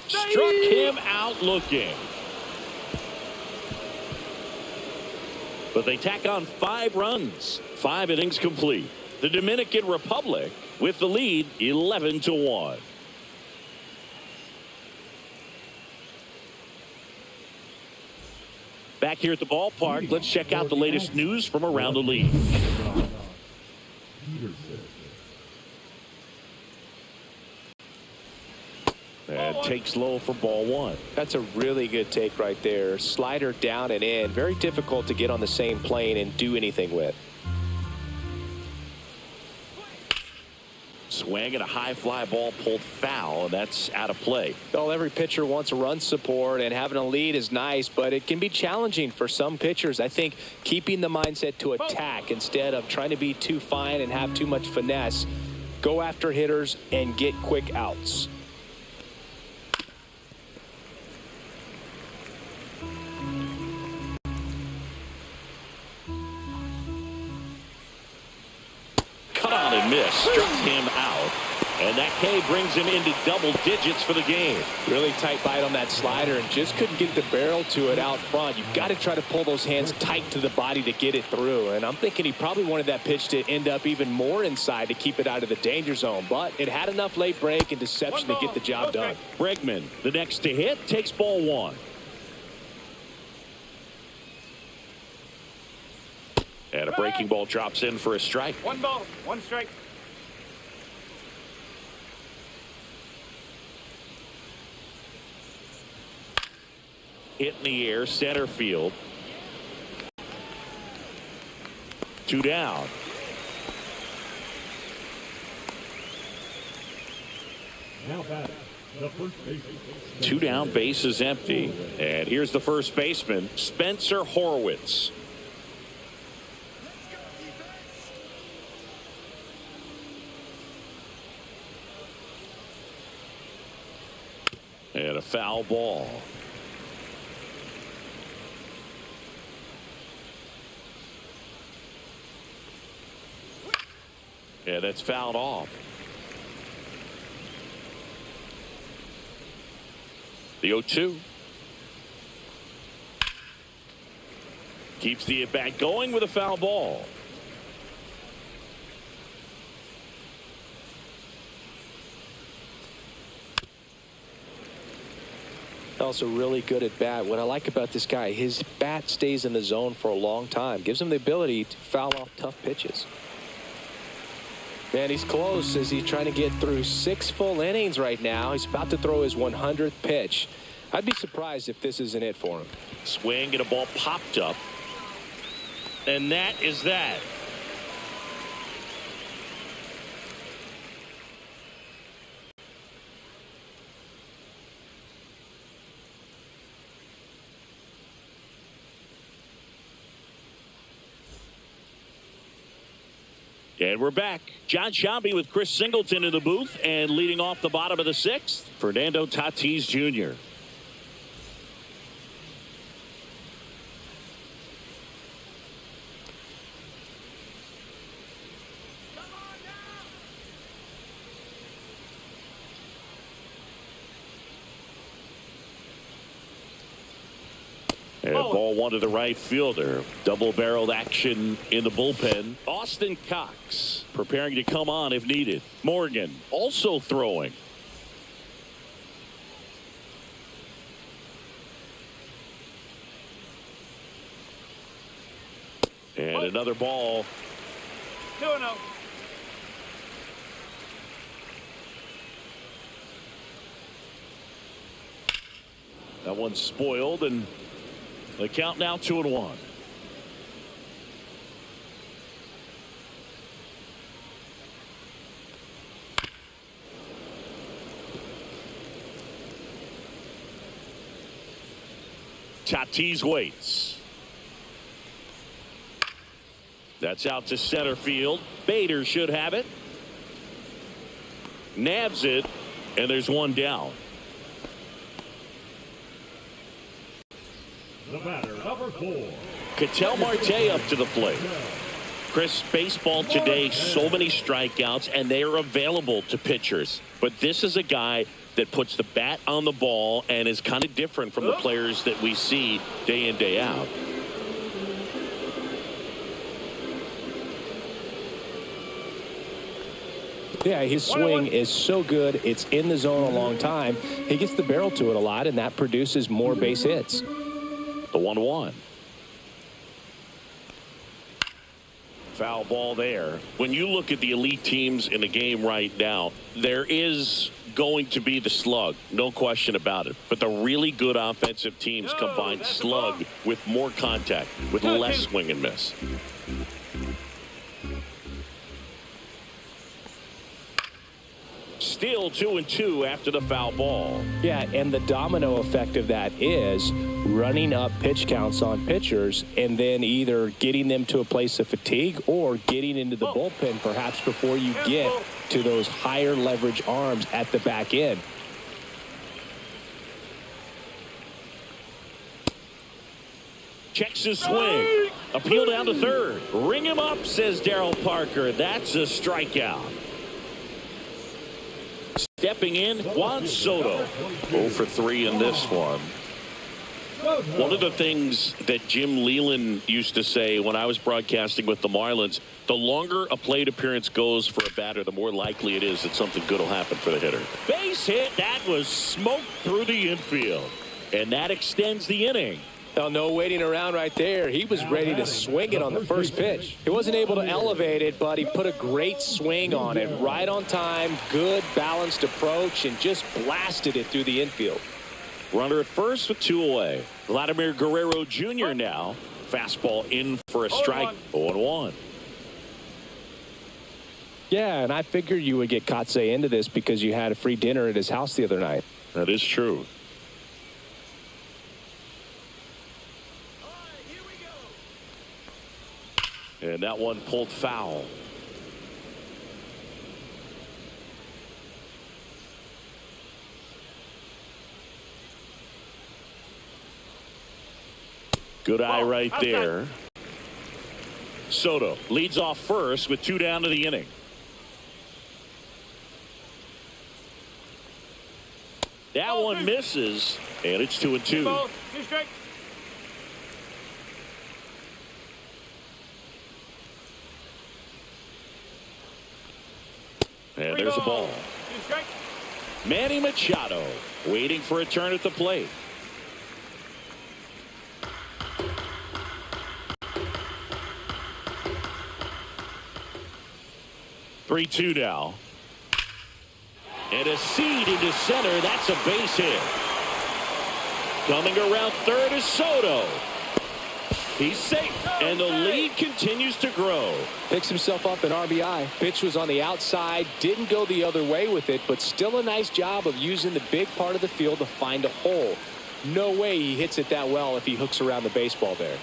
Struck him out looking. But they tack on 5 runs. 5 innings complete. The Dominican Republic with the lead 11-1. Back here at the ballpark, let's check out the latest news from around the league. And takes low for ball 1.
That's a really good take right there. Slider down and in. Very difficult to get on the same plane and do anything with.
Swing and a high fly ball pulled foul, and that's out of play.
Well, every pitcher wants run support, and having a lead is nice, but it can be challenging for some pitchers. I think keeping the mindset to attack instead of trying to be too fine and have too much finesse. Go after hitters and get quick outs.
Cut on and miss. Struck him out. And that K brings him into double digits for the game.
Really tight bite on that slider and just couldn't get the barrel to it out front. You've got to try to pull those hands tight to the body to get it through. And I'm thinking he probably wanted that pitch to end up even more inside to keep it out of the danger zone. But it had enough late break and deception to get the job done.
Bregman, the next to hit, takes ball 1. And a breaking ball drops in for a strike.
1 ball, 1 strike.
Hit in the air, center field. 2 down.
Now batting, the first baseman.
2 down, base is empty. And here's the first baseman, Spencer Horwitz. And a foul ball. Yeah, that's fouled off. The 0-2. Keeps the at-bat going with a foul ball.
Also really good at bat. What I like about this guy, his bat stays in the zone for a long time. Gives him the ability to foul off tough pitches. Man, he's close as he's trying to get through 6 full innings right now. He's about to throw his 100th pitch. I'd be surprised if this isn't it for him.
Swing and a ball popped up. And that is that. And we're back. John Sciambi with Chris Singleton in the booth, and leading off the bottom of the 6th, Fernando Tatis Jr. And ball 1 to the right fielder. Double-barreled action in the bullpen. Austin Cox preparing to come on if needed. Morgan also throwing. And another ball.
2-0.
That one's spoiled, and the count now 2-1. Tatis waits. That's out to center field. Bader should have it. Nabs it, and there's one down.
The batter, number 4.
Ketel Marte up to the plate. Chris, baseball today, so many strikeouts, and they are available to pitchers. But this is a guy that puts the bat on the ball and is kind of different from the players that we see day in, day out.
Yeah, his swing is so good. It's in the zone a long time. He gets the barrel to it a lot, and that produces more base hits.
The 1-1. Foul ball there. When you look at the elite teams in the game right now, there is going to be the slug, no question about it. But the really good offensive teams combine slug with more contact, with less swing and miss. Still 2-2 after the foul ball.
Yeah, and the domino effect of that is running up pitch counts on pitchers and then either getting them to a place of fatigue or getting into the bullpen perhaps before you get to those higher leverage arms at the back end.
Checks his swing. Appeal down to third. Ring him up, says Darryl Parker. That's a strikeout. Stepping in, Juan Soto. 0 for 3 in this one. One of the things that Jim Leland used to say when I was broadcasting with the Marlins, the longer a plate appearance goes for a batter, the more likely it is that something good will happen for the hitter. Base hit. That was smoked through the infield. And that extends the inning.
Oh, no waiting around right there. He was ready to swing it on the first pitch. He wasn't able to elevate it, but he put a great swing on it. Right on time, good balanced approach, and just blasted it through the infield.
Runner at first with 2 away. Vladimir Guerrero Jr. now. Fastball in for a strike. 0-1.
Yeah, and I figured you would get Kotsay into this because you had a free dinner at his house the other night.
That is true. And that one pulled foul. Good eye right there. Soto leads off first with 2 down to the inning. That one misses, and it's 2-2.
2 strikes.
And there's a ball.
2 strikes.
Manny Machado waiting for a turn at the plate. Three-2 now. And a seed into center. That's a base hit. Coming around third is Soto. He's safe, and the lead continues to grow.
Picks himself up an RBI. Pitch was on the outside, didn't go the other way with it, but still a nice job of using the big part of the field to find a hole. No way he hits it that well if he hooks around the baseball there.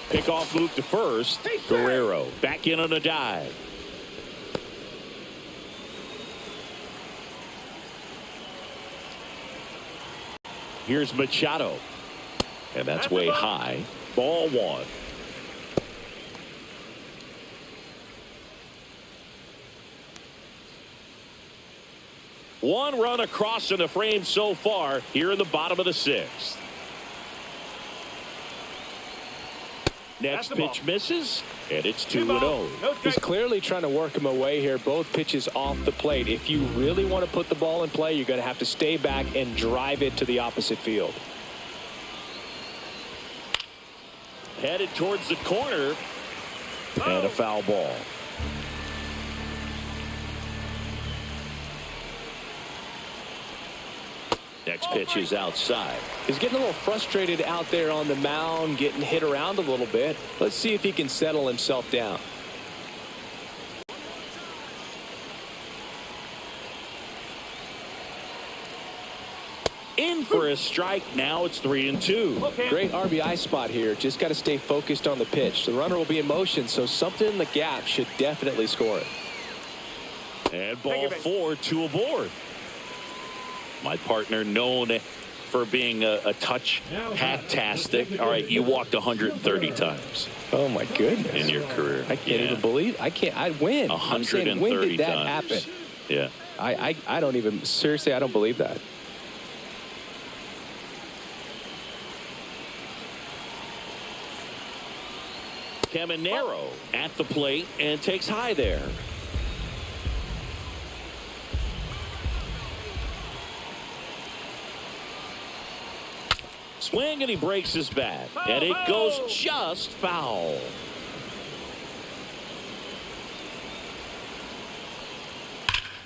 Pickoff move to first. Guerrero back in on a dive. Here's Machado. And that's way high. Ball 1. One run across in the frame so far here in the bottom of the 6th. Next pitch misses, and it's 2-0.
He's clearly trying to work him away here. Both pitches off the plate. If you really want to put the ball in play, you're going to have to stay back and drive it to the opposite field.
Headed towards the corner, and a foul ball. Next pitch is outside.
He's getting a little frustrated out there on the mound, getting hit around a little bit. Let's see if he can settle himself down.
In for a strike. Now it's 3-2.
Okay.
Great RBI spot here. Just got to stay focused on the pitch. The runner will be in motion, so something in the gap should definitely score it.
And ball 4, 2 aboard. My partner known for being a touch fantastic. All right, you walked 130 times.
Oh my goodness.
In your career.
I can't even believe. I win.
130
when did that
times.
happen?
Yeah.
I don't even, seriously, I don't believe that.
Caminero at the plate and takes high there. Swing, and he breaks his bat. And it goes just foul.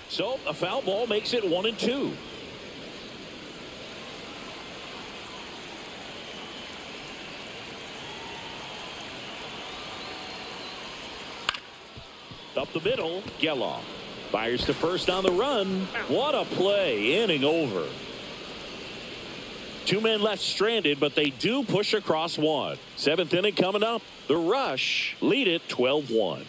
So a foul ball makes it 1-2. Up the middle, Geloff fires to first on the run. What a play, inning over. 2 men left stranded, but they do push across one. 7th inning coming up. The Rush lead it 12-1.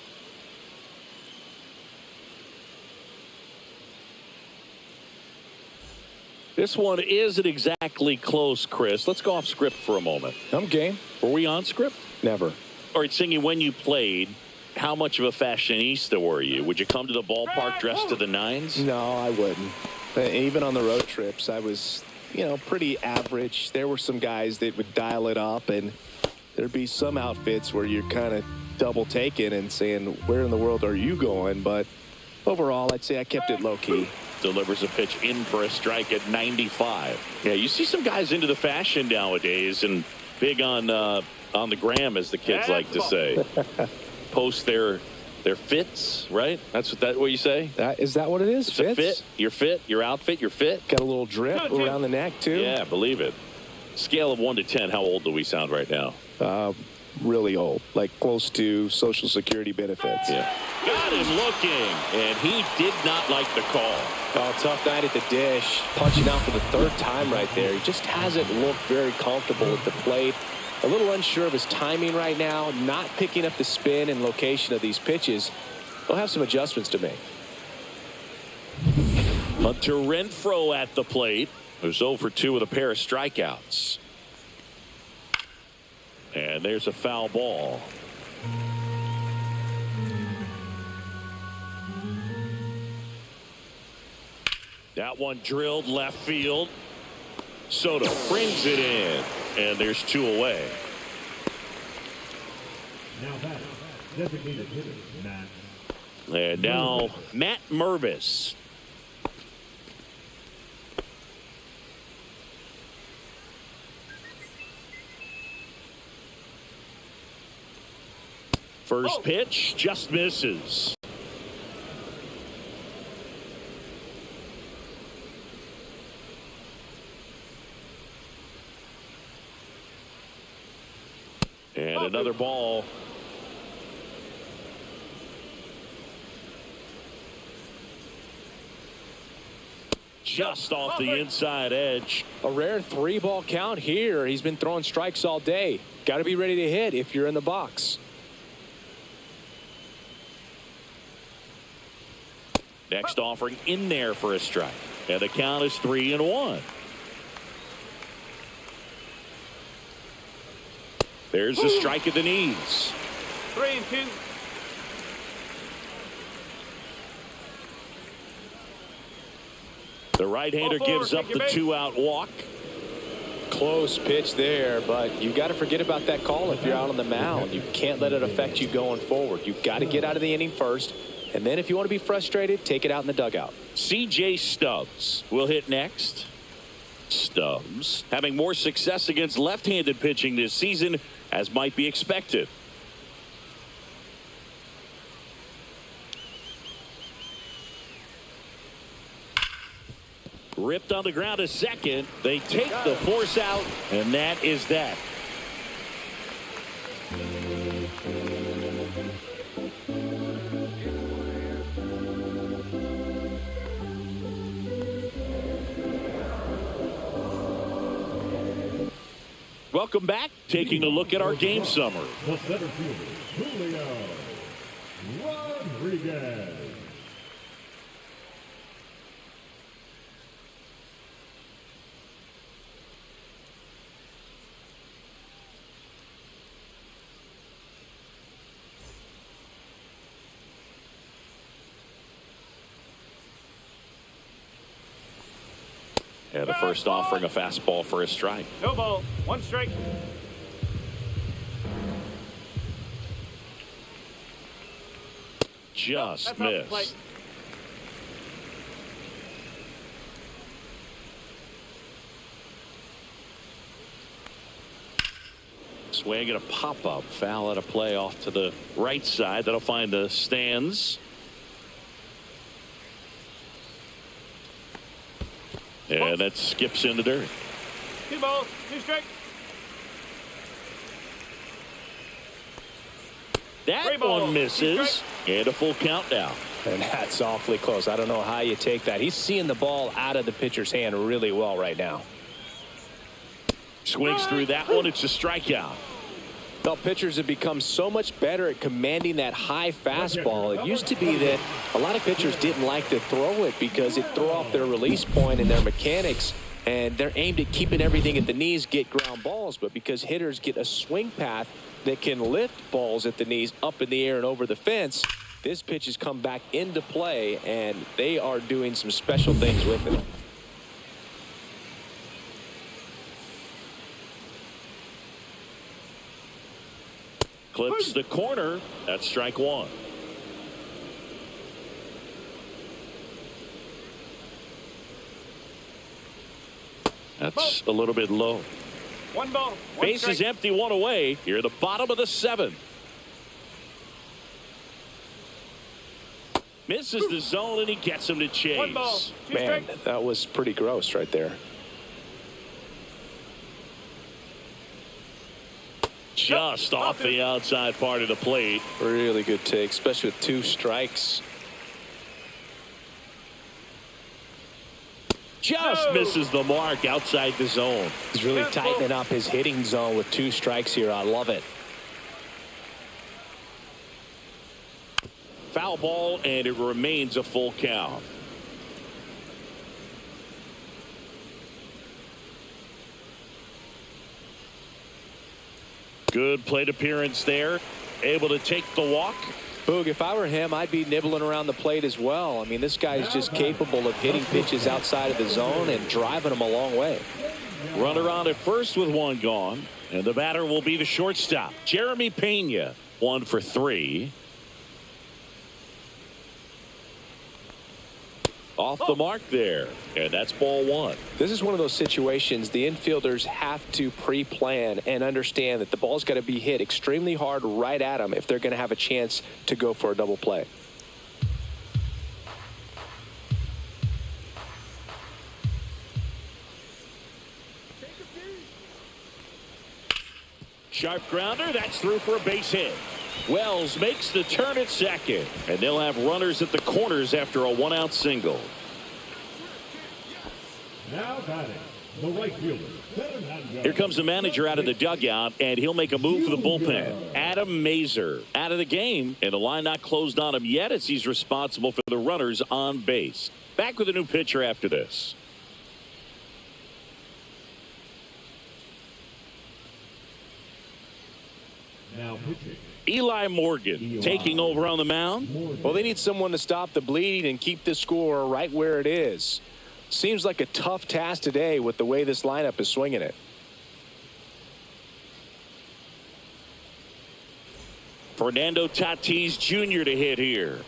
This one isn't exactly close, Chris. Let's go off script for a moment.
I'm game.
Were we on script?
Never.
All right, singing, when you played, how much of a fashionista were you? Would you come to the ballpark dressed to the nines?
No, I wouldn't. Even on the road trips, I was, pretty average. There were some guys that would dial it up, and there'd be some outfits where you're kind of double taking and saying, where in the world are you going? But overall, I'd say I kept it low key.
Delivers a pitch in for a strike at 95. Yeah, you see some guys into the fashion nowadays and big on the gram, as the kids like to say. Post their fits, right? That's what you say?
Is that what it is?
It's a fit. Your fit, your outfit, your fit.
Got a little drip around the neck, too.
Yeah, believe it. Scale of 1 to 10, how old do we sound right now?
Really old, like close to Social Security benefits.
Yeah. Got him looking, and he did not like the call.
Oh, tough night at the dish. Punching out for the 3rd time right there. He just hasn't looked very comfortable at the plate. A little unsure of his timing right now, not picking up the spin and location of these pitches. He'll have some adjustments to make.
Hunter Renfroe at the plate. There's 0 for 2 with a pair of strikeouts. And there's a foul ball. That one drilled left field. Soto brings it in, and there's 2 away.
Now that designated hitter, Matt.
And now Matt Mervis. First pitch just misses. And another ball. Just off the inside edge.
A rare 3-ball count here. He's been throwing strikes all day. Got to be ready to hit if you're in the box.
Next offering in there for a strike. And the count is 3-1. There's a strike at the knees.
3-2.
The right-hander gives up the 2-out walk.
Close pitch there, but you got to forget about that call if you're out on the mound. You can't let it affect you going forward. You've got to get out of the inning first, and then if you want to be frustrated, take it out in the dugout.
C.J. Stubbs will hit next. Stubbs having more success against left-handed pitching this season, as might be expected. Ripped on the ground to second. They take the force out, and that is that. Welcome back. Taking a look at our game summary.
The center fielder, Julio Rodriguez.
And the first offering, a fastball for a strike.
No ball. 1 strike.
Just
That's off the plate.
missed. Swing and a pop-up. Foul at a play off to the right side. That'll find the stands. And that skips in the dirt.
2 balls. 2 strikes.
That
Three balls,
one misses.
strike.
And a full count now.
And that's awfully close. I don't know how you take that. He's seeing the ball out of the pitcher's hand really well right now.
Swings through that one. It's a strikeout.
Well, pitchers have become so much better at commanding that high fastball. It used to be that a lot of pitchers didn't like to throw it because it threw off their release point and their mechanics, and they're aimed at keeping everything at the knees, get ground balls. But because hitters get a swing path that can lift balls at the knees up in the air and over the fence, this pitch has come back into play, and they are doing some special things with it.
Clips the corner. That's strike one. That's a little bit low.
1 ball. 1
Base is
strike.
empty, 1 away. Here at the bottom of the 7th. Misses the zone, and he gets him to
1 ball.
chase.
2
Man,
strikes.
that was pretty gross right there.
Just off the outside part of the plate.
Really good take, especially with 2 strikes.
Just misses the mark outside the zone.
He's really tightening up his hitting zone with 2 strikes here. I love it.
Foul ball, and it remains a full count. Good plate appearance there. Able to take the walk.
Boog, if I were him, I'd be nibbling around the plate as well. I mean, this guy is just capable of hitting pitches outside of the zone and driving them a long way.
Runner on at first with 1 gone. And the batter will be the shortstop, Jeremy Pena. 1 for 3. Off the mark there. And that's ball 1.
This is one of those situations the infielders have to pre-plan and understand that the ball's got to be hit extremely hard right at them if they're going to have a chance to go for a double play.
Sharp grounder. That's through for a base hit. Wells makes the turn at second. And they'll have runners at the corners after a 1-out single.
Now batting, the right fielder,
Here comes the manager out of the dugout, and he'll make a move for the bullpen. Adam Mazer out of the game, and the line not closed on him yet as he's responsible for the runners on base. Back with a new pitcher after this.
Now pitching.
Eli Morgan taking over on the mound.
Well, they need someone to stop the bleeding and keep the score right where it is. Seems like a tough task today with the way this lineup is swinging it.
Fernando Tatis Jr. to hit here.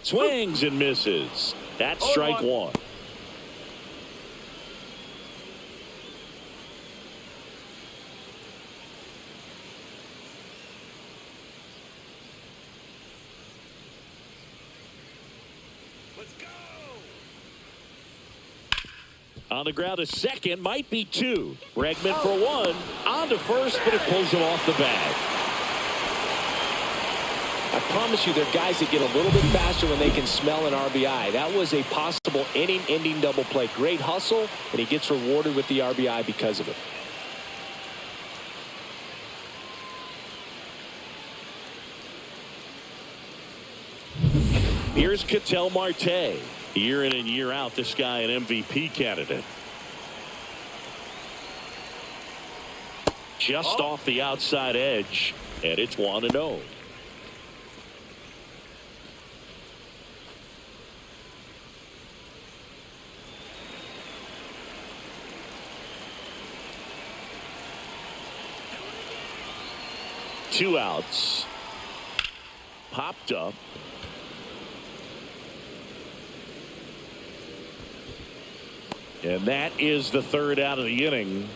Swings and misses. That's strike 1. On the ground, a second, might be 2. Bregman for 1. On to first, but it pulls him off the bag.
I promise you, there are guys that get a little bit faster when they can smell an RBI. That was a possible inning-ending double play. Great hustle, and he gets rewarded with the RBI because of it.
Here's Ketel Marte. Year in and year out, this guy an MVP candidate. Just off the outside edge, and it's 1-0. Two outs. Popped up. And that is the third out of the inning.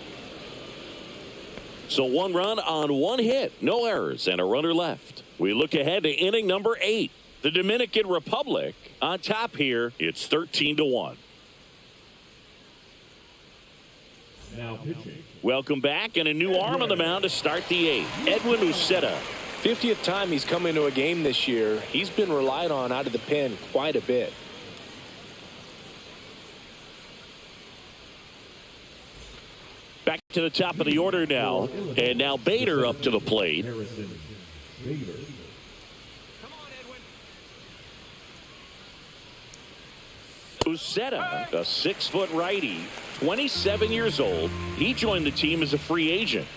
So 1 run on 1 hit, no errors, and a runner left. We look ahead to inning number 8. The Dominican Republic on top here. It's 13-1.
Now pitching.
Welcome back, and a new arm on the mound to start the 8th. Edwin Uceta.
50th time he's come into a game this year. He's been relied on out of the pen quite a bit.
Back to the top of the order now. And now Bader up to the plate.
Harrison Bader.
Uceta, a 6-foot righty, 27 years old. He joined the team as a free agent.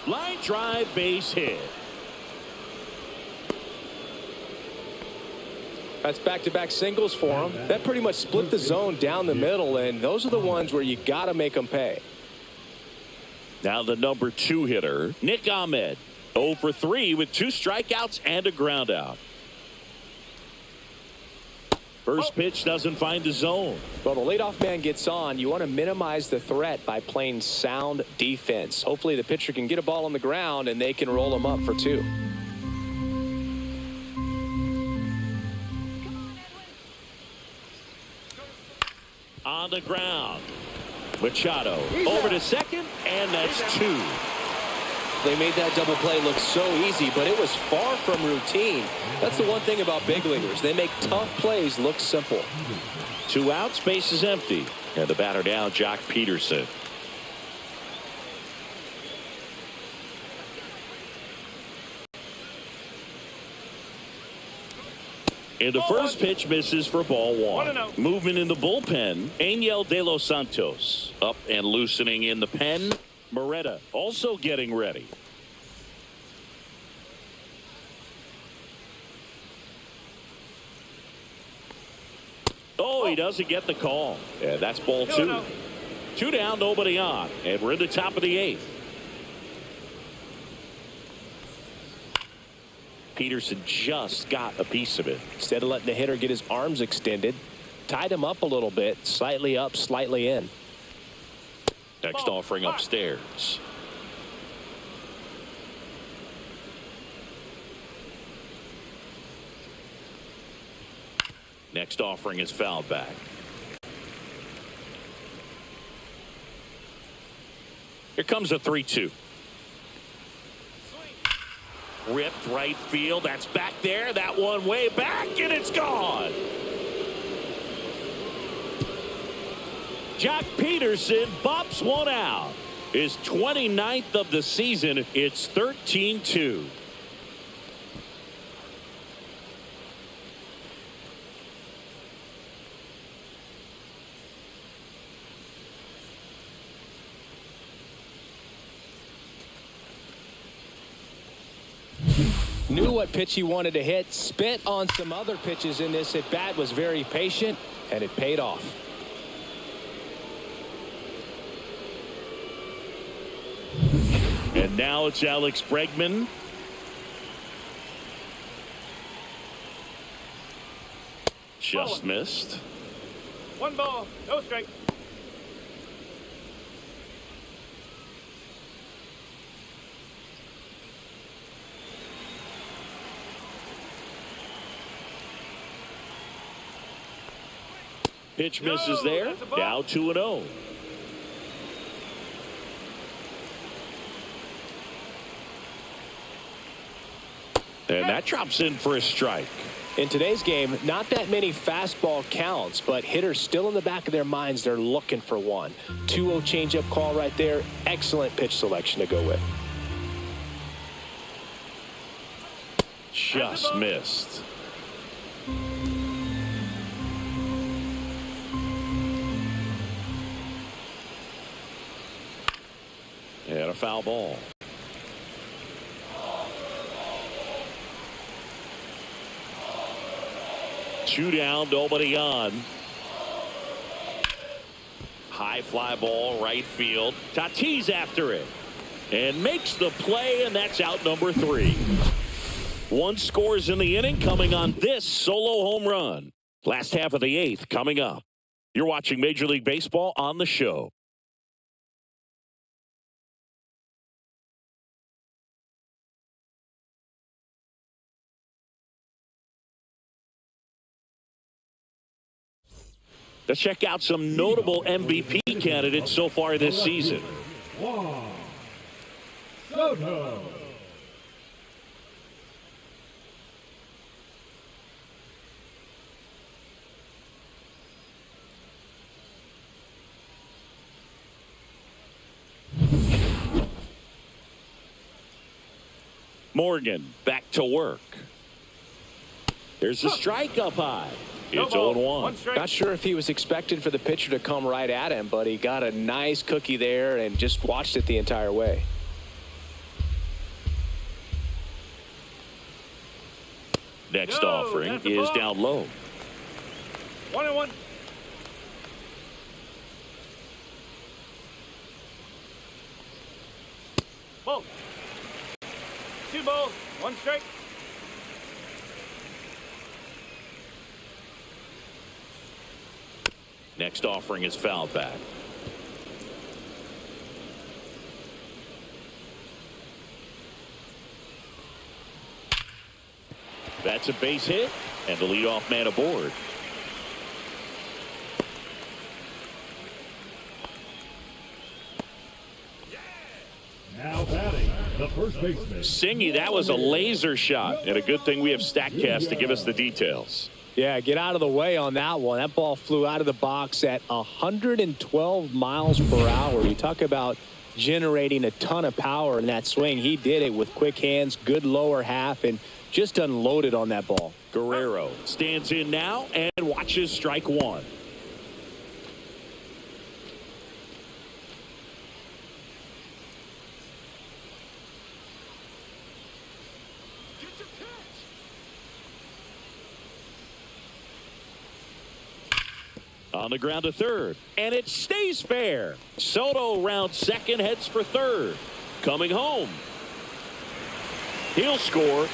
Line drive, base hit.
That's back-to-back singles for him. That pretty much split the zone down the middle, and those are the ones where you got to make them pay.
Now the number 2 hitter, Nick Ahmed. 0 for 3 with 2 strikeouts and a ground out. First pitch doesn't find the zone.
Well, the leadoff man gets on. You want to minimize the threat by playing sound defense. Hopefully the pitcher can get a ball on the ground and they can roll him up for 2.
On the ground. Machado over to second, and that's 2.
They made that double play look so easy, but it was far from routine. That's the one thing about big leaguers. They make tough plays look simple.
2 outs, base is empty. And the batter now, Jock Peterson. And the first pitch misses for ball 1. Movement in the bullpen. Angel De Los Santos up and loosening in the pen. Moretta also getting ready. Oh, he doesn't get the call. Yeah, that's ball 2. 2 down, nobody on. And we're in the top of the 8th. Peterson just got a piece of it.
Instead of letting the hitter get his arms extended, tied him up a little bit, slightly up, slightly in.
Next offering upstairs. Next offering is fouled back. Here comes a 3-2. Ripped right field. That's back there. That one way back, and it's gone. Jock Peterson bops one out. His 29th of the season. It's 13-2.
Knew what pitch he wanted to hit, spit on some other pitches in this at bat, was very patient, and it paid off.
And now it's Alex Bregman. Just missed.
1 ball, no strike.
Pitch misses there. Now 2-0. And that drops in for a strike.
In today's game, not that many fastball counts, but hitters still in the back of their minds, they're looking for one. 2-0 changeup call right there. Excellent pitch selection to go with.
Just missed. And a foul ball. Two down, nobody on. High fly ball, right field. Tatis after it. And makes the play, and that's out number 3. 1 scores in the inning coming on this solo home run. Last half of the 8th coming up. You're watching Major League Baseball on the show. Let's check out some notable MVP candidates so far this season.
Juan Soto.
Morgan back to work. There's a strike up high. It's 0-1.
Not sure if he was expecting for the pitcher to come right at him, but he got a nice cookie there and just watched it the entire way.
Next offering is down low.
1-1. Ball. 2 balls, 1 strike.
Next offering is fouled back. That's a base hit, and the leadoff man aboard.
Now batting, the first baseman.
Singy, that was a laser shot, and a good thing we have StatCast to give us the details.
Yeah, get out of the way on that one. That ball flew out of the box at 112 miles per hour. You talk about generating a ton of power in that swing. He did it with quick hands, good lower half, and just unloaded on that ball.
Guerrero stands in now and watches strike 1. On the ground to third, and it stays fair. Soto rounds second, heads for third. Coming home. He'll score.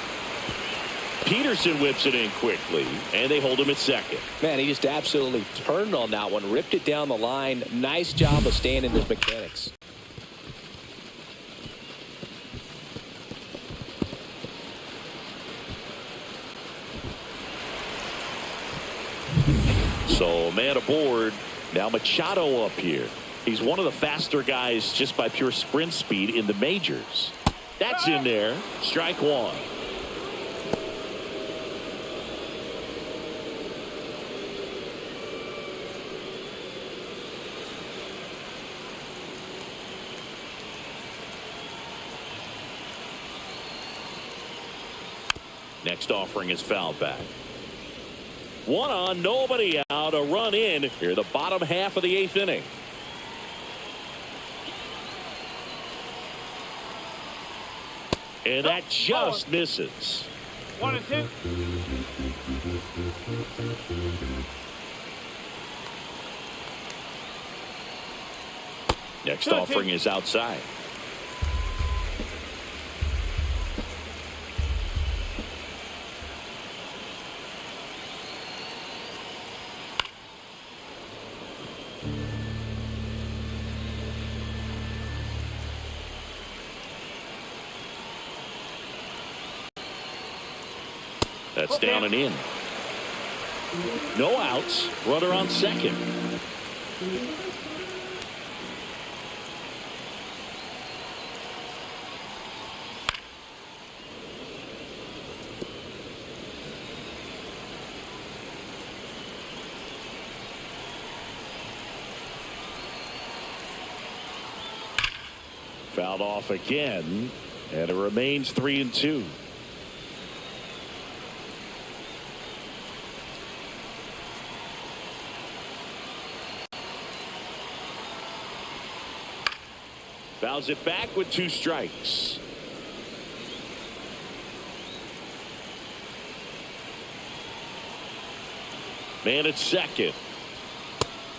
Peterson whips it in quickly, and they hold him at second.
Man, he just absolutely turned on that one, ripped it down the line. Nice job of staying in his mechanics.
So man aboard. Now Machado up here. He's one of the faster guys just by pure sprint speed in the majors. That's in there. Strike 1. Next offering is fouled back. 1 on, nobody out, a run in here, the bottom half of the 8th inning. And that just misses.
1 and 2.
Next offering is outside. That's down and in. No outs. Runner on second. Fouled off again, and it remains 3-2. Fouls it back with 2 strikes. Man at second.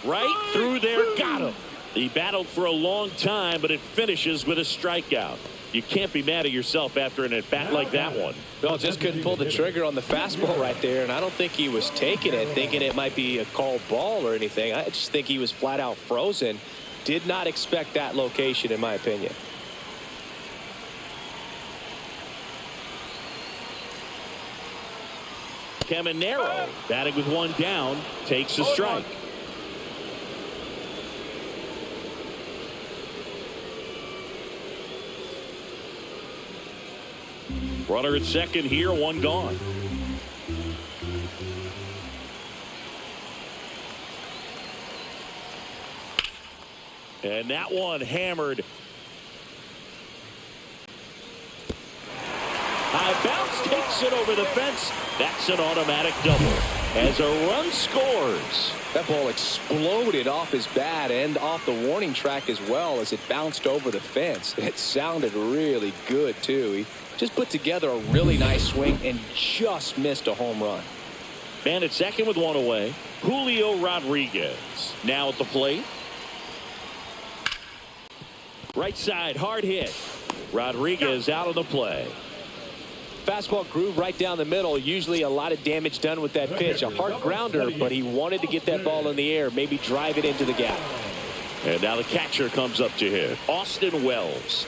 Right through there, got him. He battled for a long time, but it finishes with a strikeout. You can't be mad at yourself after an at-bat like that one.
Well, just couldn't pull the trigger on the fastball right there, and I don't think he was taking it, thinking it might be a called ball or anything. I just think he was flat out frozen. Did not expect that location, in my opinion.
Caminero batting with 1 down, takes a strike. Runner at second here, 1 gone. And that one hammered. High bounce, takes it over the fence. That's an automatic double as a run scores.
That ball exploded off his bat and off the warning track as well as it bounced over the fence. It sounded really good, too. He just put together a really nice swing and just missed a home run.
Man at second with 1 away. Julio Rodriguez now at the plate. Right side, hard hit. Rodriguez out of the play.
Fastball groove right down the middle. Usually a lot of damage done with that pitch. A hard grounder, but he wanted to get that ball in the air, maybe drive it into the gap.
And now the catcher comes up to hit. Austin Wells.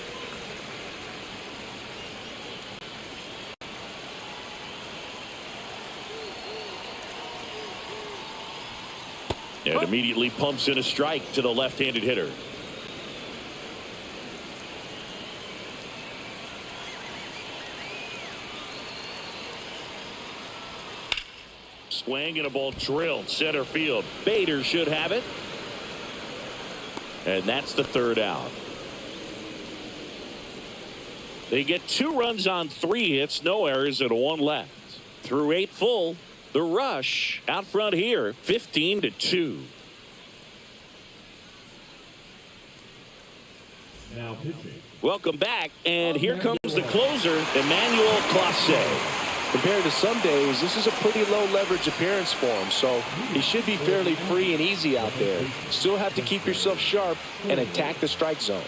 And immediately pumps in a strike to the left-handed hitter. Swing and a ball drilled center field. Bader should have it. And that's the 3rd out. They get 2 runs on 3 hits, no errors, and 1 left. Through 8 full, the Rush out front here, 15-2.
Now pitching.
Welcome back, and here comes the closer, Emmanuel Clase.
Compared to some days, this is a pretty low leverage appearance for him, so he should be fairly free and easy out there. Still have to keep yourself sharp and attack the strike zone.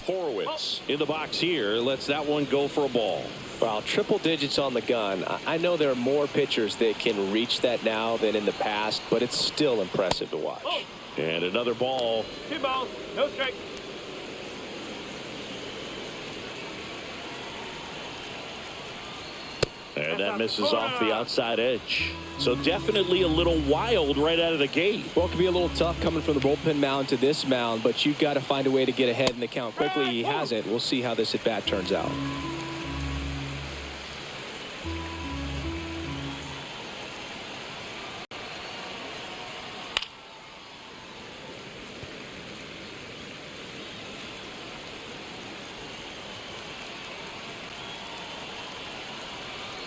Horowitz in the box here, lets that one go for a ball.
Well, triple digits on the gun. I know there are more pitchers that can reach that now than in the past, but it's still impressive to watch.
And another ball.
2 balls, no strike.
And that misses off the outside edge. So definitely a little wild right out of the gate.
Well, it can be a little tough coming from the bullpen mound to this mound, but you've got to find a way to get ahead in the count quickly. He hasn't. We'll see how this at-bat turns out.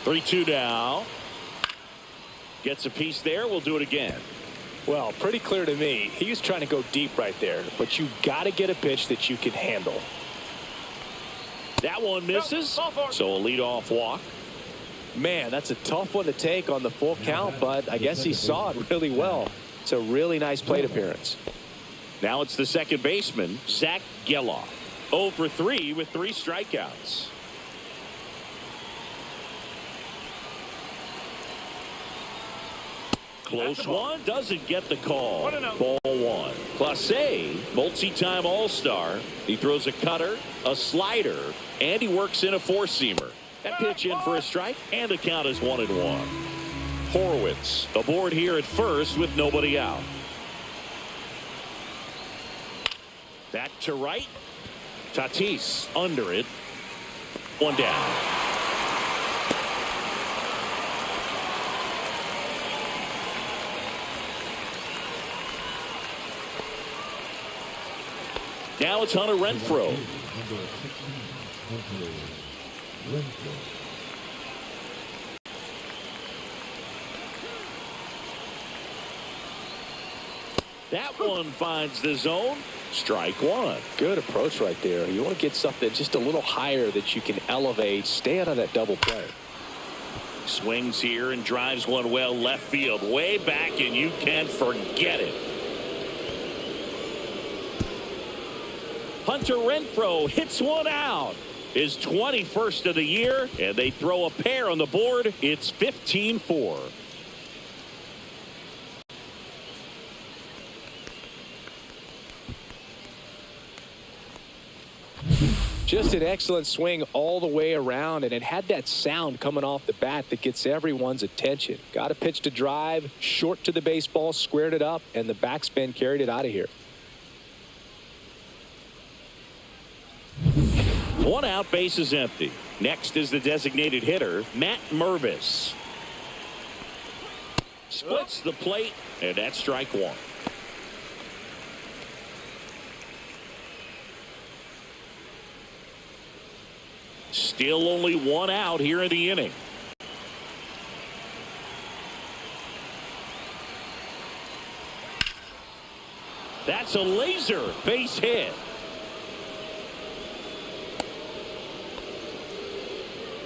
Three-two now. Gets a piece there. We'll do it again.
Well, pretty clear to me. He was trying to go deep right there, but you got to get a pitch that you can handle.
That one misses. So a leadoff walk.
Man, that's a tough one to take on the full count, but I guess he saw it really well. It's a really nice plate appearance.
Now it's the second baseman, Zach Geloff. 0 for 3 with 3 strikeouts. Close one, doesn't get the call. Ball 1. Clase, multi-time All-Star. He throws a cutter, a slider, and he works in a four-seamer. That pitch in for a strike, and the count is 1-1. Horowitz aboard here at first with nobody out. Back to right. Tatis under it. One down. Now it's Hunter Renfroe.
Number 16, Hunter Renfroe.
That one finds the zone. Strike one.
Good approach right there. You want to get something just a little higher that you can elevate. Stay out of that double play.
Swings here and drives one well left field. Way back, and you can forget it. Hunter Renfroe hits one out. His 21st of the year, and they throw a pair on the board. It's 15-4.
Just an excellent swing all the way around, and it had that sound coming off the bat that gets everyone's attention. Got a pitch to drive, short to the baseball, squared it up, and the backspin carried it out of here.
One out, base is empty. Next is the designated hitter, Matt Mervis. Splits the plate, and that's strike one. Still only one out here in the inning. That's a laser base hit.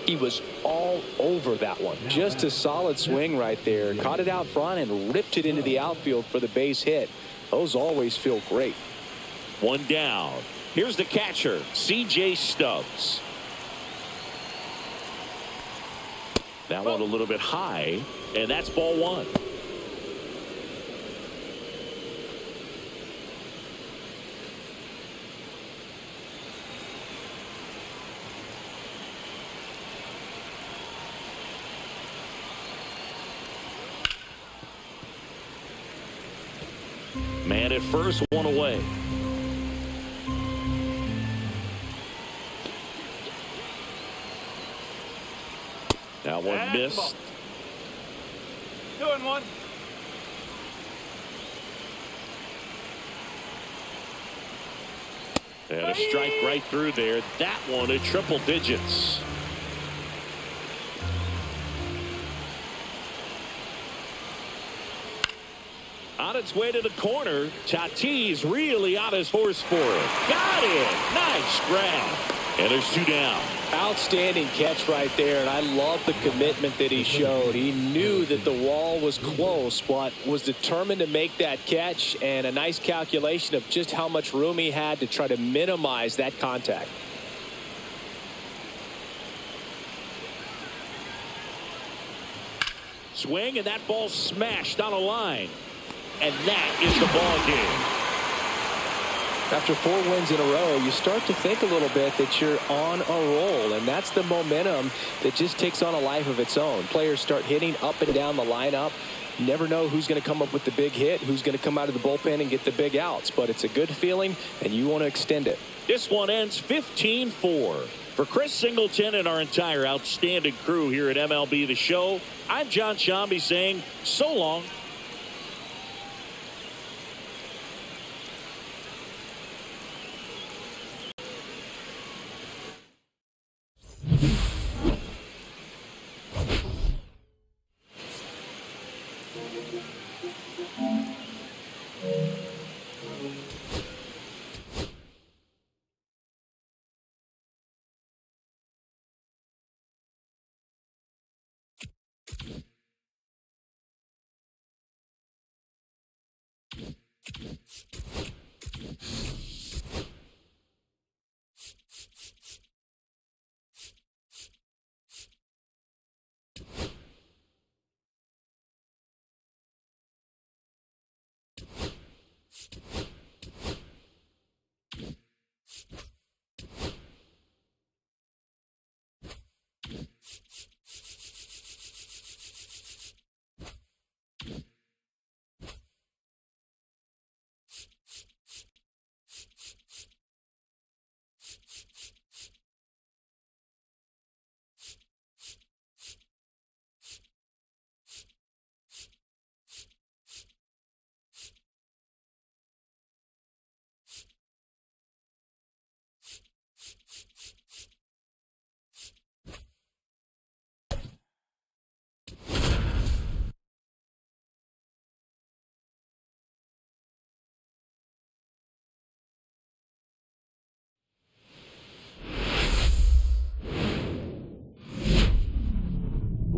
He was all over that one. Just a solid swing right there. Caught it out front and ripped it into the outfield for the base hit. Those always feel great.
One down. Here's the catcher, C.J. Stubbs. That one a little bit high, and that's ball one. Man at first, one away. That one
And
missed.
2-1.
And a strike right through there. That one at triple digits. On its way to the corner. Tatis really on his horse for it. Got it. Nice grab. And there's two down.
Outstanding catch right there, and I love the commitment that he showed. He knew that the wall was close, but was determined to make that catch, and a nice calculation of just how much room he had to try to minimize that contact.
Swing, and that ball smashed on a line. And that is the ball game.
After 4 wins in a row, you start to think a little bit that you're on a roll, and that's the momentum that just takes on a life of its own. Players start hitting up and down the lineup. You never know who's going to come up with the big hit, who's going to come out of the bullpen and get the big outs, but it's a good feeling, and you want to extend it.
This one ends 15-4. For Chris Singleton and our entire outstanding crew here at MLB The Show, I'm John Shambi saying so long.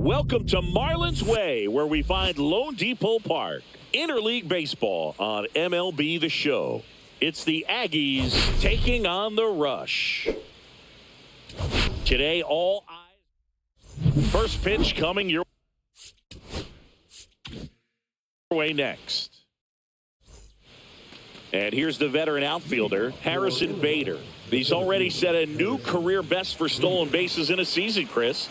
Welcome to Marlins Way, where we find Lone Depot Park. Interleague baseball on MLB The Show. It's the Aggies taking on the Rush. Today, all eyes. First pitch coming your way next. And here's the veteran outfielder, Harrison Bader. He's already set a new career best for stolen bases in a season, Chris.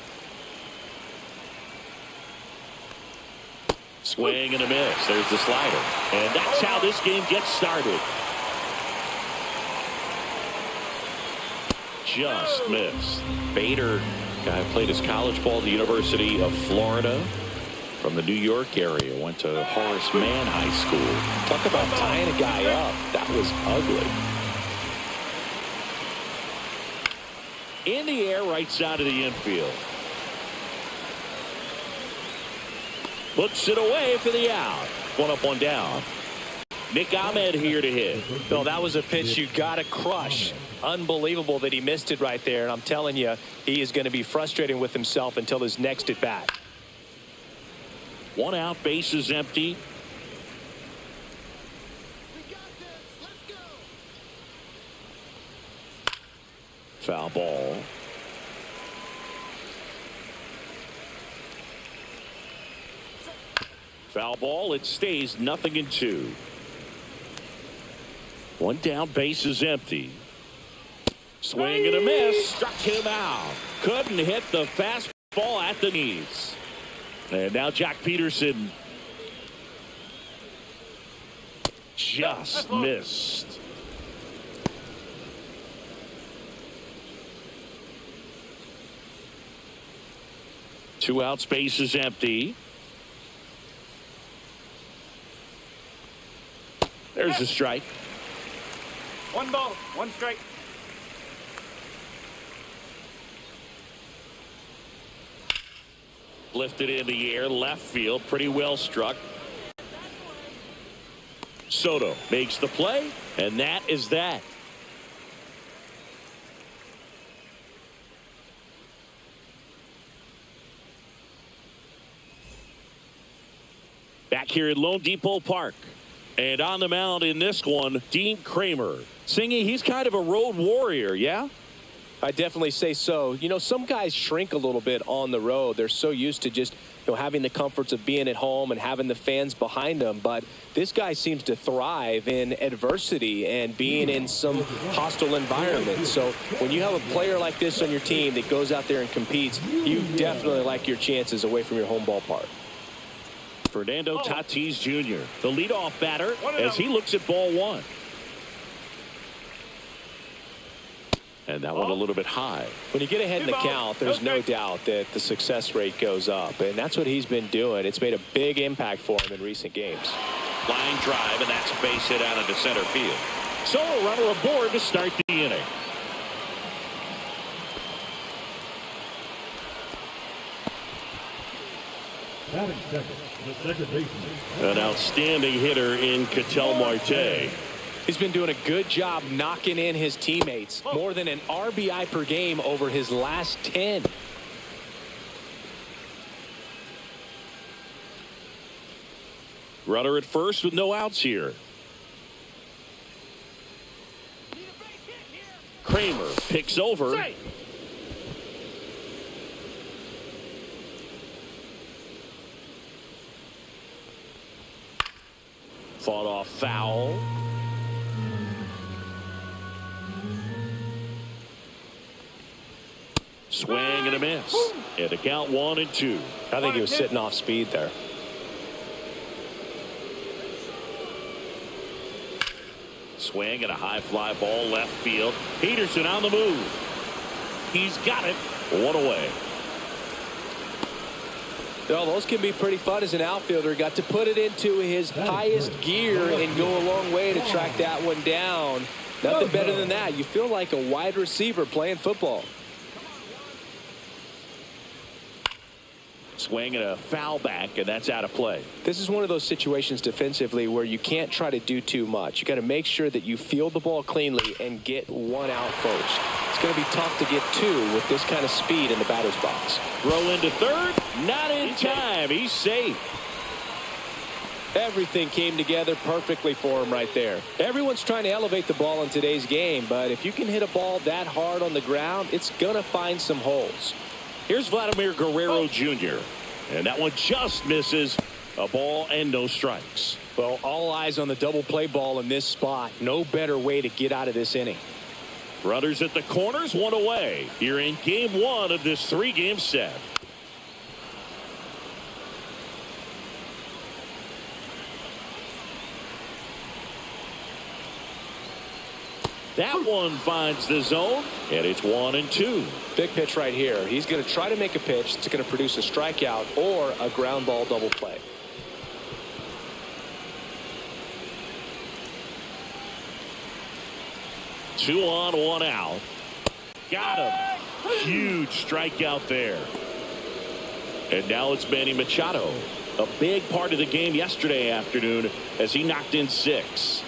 Swing and a miss. There's the slider. And that's how this game gets started. Just missed. Bader, guy played his college ball at the University of Florida from the New York area. Went to Horace Mann High School.
Talk about tying a guy up. That was ugly.
In the air, right side of the infield. Puts it away for the out. One up, one down. Nick Ahmed here to hit.
No, that was a pitch you got to crush. Unbelievable that he missed it right there. And I'm telling you, he is going to be frustrated with himself until his next at bat.
One out, base is empty.
We got this. Let's go.
Foul ball. Foul ball. It stays 0-2. One down, base is empty. Swing and a miss. Struck him out. Couldn't hit the fastball at the knees. And now Jack Peterson just missed. Two outs, base is empty. There's a strike.
One ball, one strike.
Lifted in the air, left field, pretty well struck. Soto makes the play, and that is that. Back here at Lone Depot Park. And on the mound in this one, Dean Kramer. Singy, he's kind of a road warrior, yeah?
I definitely say so. You know, some guys shrink a little bit on the road. They're so used to just, having the comforts of being at home and having the fans behind them. But this guy seems to thrive in adversity and being in some hostile environment. So when you have a player like this on your team that goes out there and competes, you definitely like your chances away from your home ballpark.
Fernando Tatis Jr., the leadoff batter, as he looks at ball one. And that one a little bit high.
When you get ahead in the count, there's no doubt that the success rate goes up. And that's what he's been doing. It's made a big impact for him in recent games.
Line drive, and that's a base hit out into center field. So a runner aboard to start the inning.
Batting second, the second baseman.
An outstanding hitter in Ketel Marte.
He's been doing a good job knocking in his teammates. More than an RBI per game over his last 10.
Runner at first with no outs here. Kramer picks over. Fought off foul. Swing and a miss. And the count 1-2.
I think he was sitting off speed there.
Swing and a high fly ball left field. Peterson on the move. He's got it. One away.
Well, those can be pretty fun as an outfielder. Got to put it into his highest gear and go a long way to track that one down. Nothing better than that. You feel like a wide receiver playing football.
Swing and a foul back, and that's out of play.
This is one of those situations defensively where you can't try to do too much. You got to make sure that you field the ball cleanly and get one out first. It's going to be tough to get two with this kind of speed in the batter's box.
Throw into third, not in time. He's safe.
Everything came together perfectly for him right there. Everyone's trying to elevate the ball in today's game, but if you can hit a ball that hard on the ground, it's going to find some holes.
Here's Vladimir Guerrero Jr., and that one just misses. A ball and no strikes.
Well, all eyes on the double play ball in this spot. No better way to get out of this inning.
Runners at the corners, one away. You're in game one of this three-game set. That one finds the zone, and it's 1-2.
Big pitch right here. He's going to try to make a pitch that's going to produce a strikeout or a ground ball double play.
Two on, one out. Got him. Huge strikeout there. And now it's Manny Machado. A big part of the game yesterday afternoon as he knocked in 6.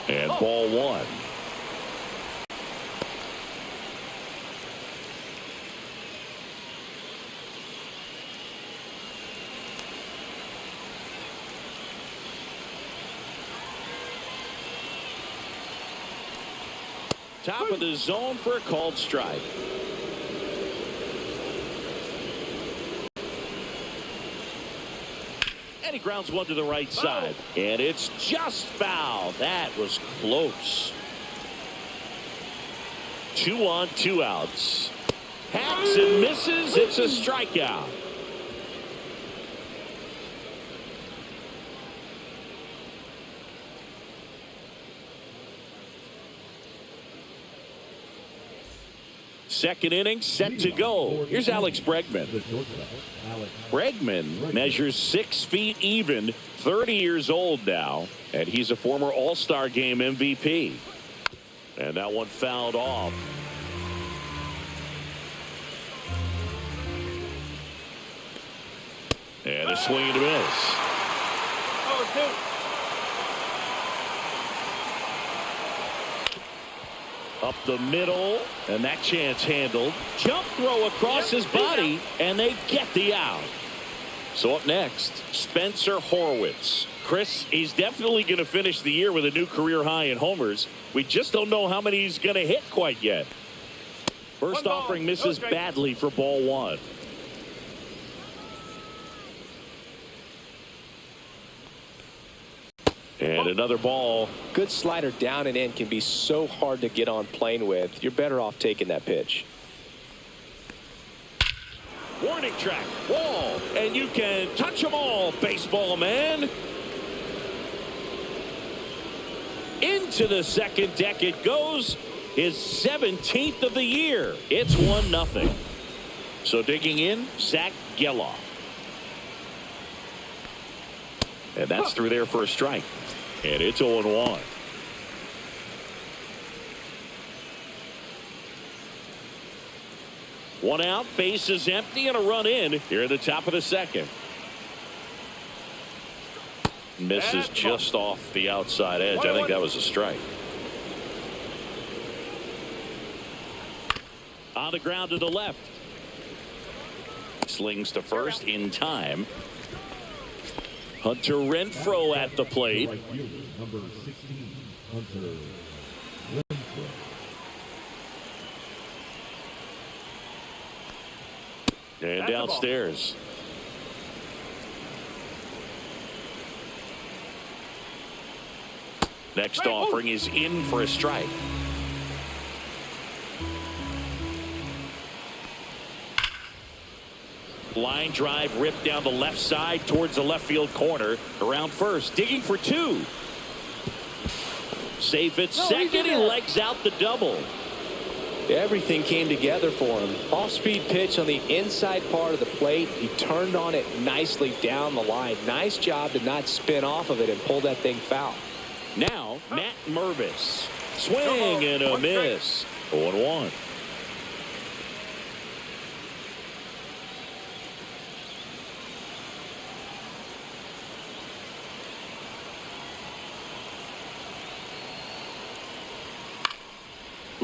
And ball one. Top of the zone for a called strike. And he grounds one to the right side. And it's just foul. That was close. 2 on, 2 outs. Hacks and misses. It's a strikeout. Second inning set to go. Here's Alex Bregman. Bregman measures 6 feet even, 30 years old now, and he's a former All-Star Game MVP. And that one fouled off. And a swing and a miss. Up the middle, and that chance handled. Jump throw across his body, and they get the out. So up next, Spencer Horwitz. Chris, he's definitely going to finish the year with a new career high in homers. We just don't know how many he's going to hit quite yet. First offering misses badly for ball one. And another ball.
Good slider down and in can be so hard to get on plane with. You're better off taking that pitch.
Warning track, ball, and you can touch them all, baseball man. Into the second deck it goes. His 17th of the year. It's 1-0. So digging in, Zach Geloff. And that's through there for a strike. And it's 0-1. One out, base is empty, and a run in here at the top of the second. Misses just off the outside edge. I think that was a strike. On the ground to the left. Slings to first in time. Hunter Renfroe at the plate.
Number 16, Hunter Renfroe.
And downstairs. Next offering is in for a strike. Line drive ripped down the left side towards the left field corner. Around first, digging for 2. Safe at second. He legs out the double.
Everything came together for him. Off-speed pitch on the inside part of the plate. He turned on it nicely down the line. Nice job to not spin off of it and pull that thing foul.
Now, Matt Mervis. Swing and a miss. 0-1.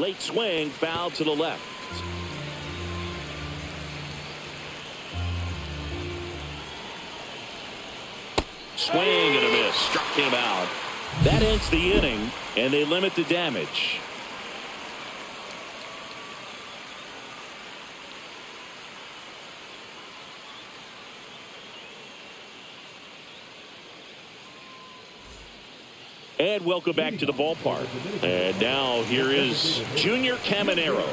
Late swing, foul to the left. Swing and a miss. Struck him out. That ends the inning, and they limit the damage. And welcome back to the ballpark. And now here is Junior Caminero.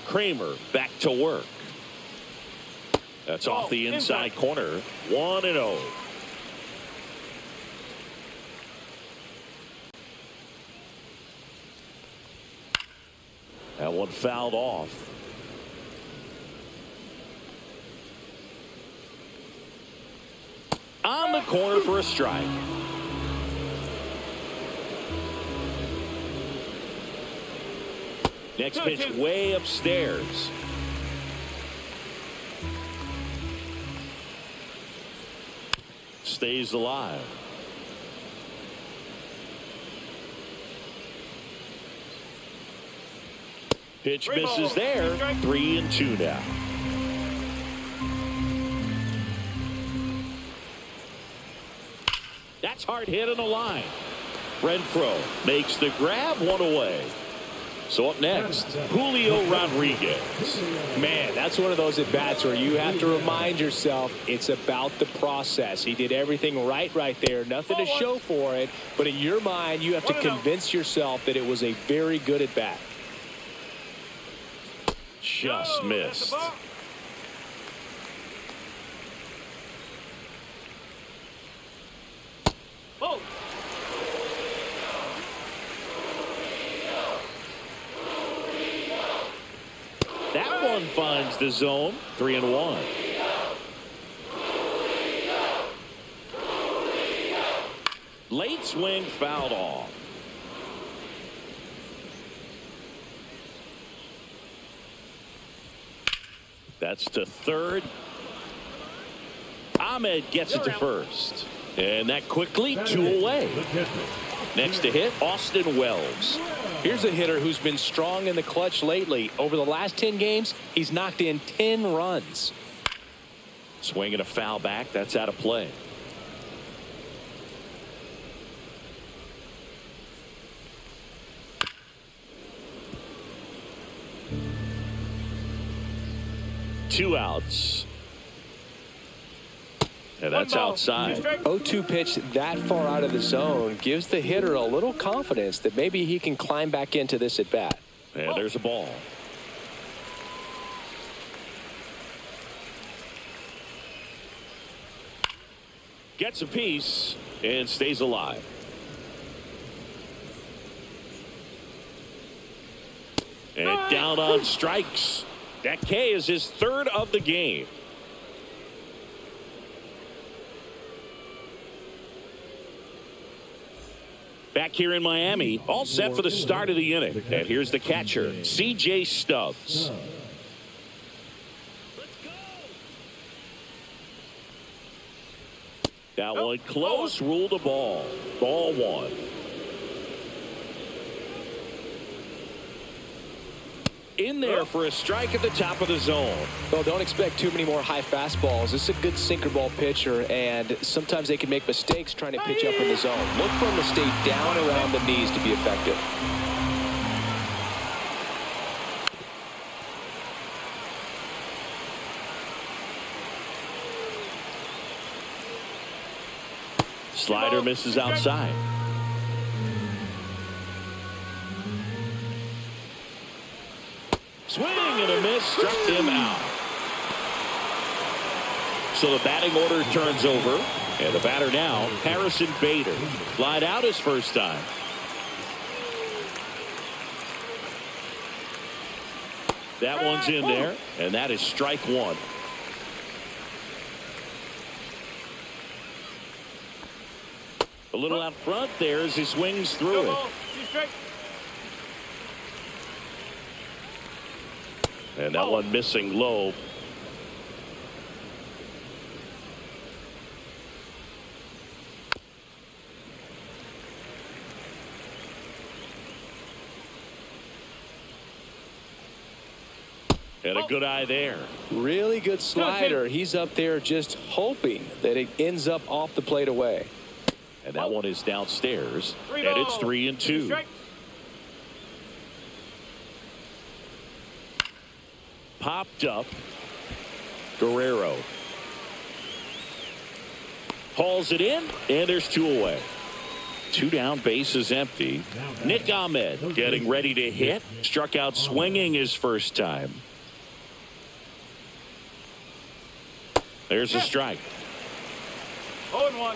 Kramer back to work. That's off the inside corner. 1-0. That one fouled off. On the corner for a strike. Next pitch way upstairs. Stays alive. Pitch misses there. 3-2 now. That's hard hit on the line. Renfroe makes the grab, one away. So up next, Julio Rodriguez.
Man, that's one of those at-bats where you have to remind yourself it's about the process. He did everything right there. Nothing to show for it. But in your mind, you have to convince yourself that it was a very good at-bat.
Just missed. That one finds the zone. 3-1. Late swing fouled off. That's to third. Ahmed gets it to first. And that quickly, 2 away. Next to hit, Austin Wells.
Here's a hitter who's been strong in the clutch lately. Over the last 10 games, he's knocked in 10 runs.
Swinging a foul back. That's out of play. Two outs. And that's outside.
0-2 pitch that far out of the zone gives the hitter a little confidence that maybe he can climb back into this at bat.
And there's a ball. Gets a piece and stays alive. And down on strikes. That K is his third of the game. Back here in Miami, all set for the start of the inning. And here's the catcher, C.J. Stubbs. That one close, ruled a ball. Ball one. In there for a strike at the top of the zone.
Well, don't expect too many more high fastballs. This is a good sinker ball pitcher, and sometimes they can make mistakes trying to pitch up in the zone. Look for him to stay down around the knees to be effective.
Slider misses outside. Swing and a miss, struck him out. So the batting order turns over, and the batter now, Harrison Bader. Flied out his first time. That one's in there, and that is strike one. A little out front there as he swings through it. And that one missing low. And a good eye there.
Really good slider. He's up there just hoping that it ends up off the plate away.
And that one is downstairs.
Three
And it's
balls.
3-2.
Strike.
Popped up. Guerrero. Hauls it in, and there's 2 away. 2 down, base is empty. Nick Ahmed getting ready to hit. Struck out swinging his first time. There's a strike.
0-1.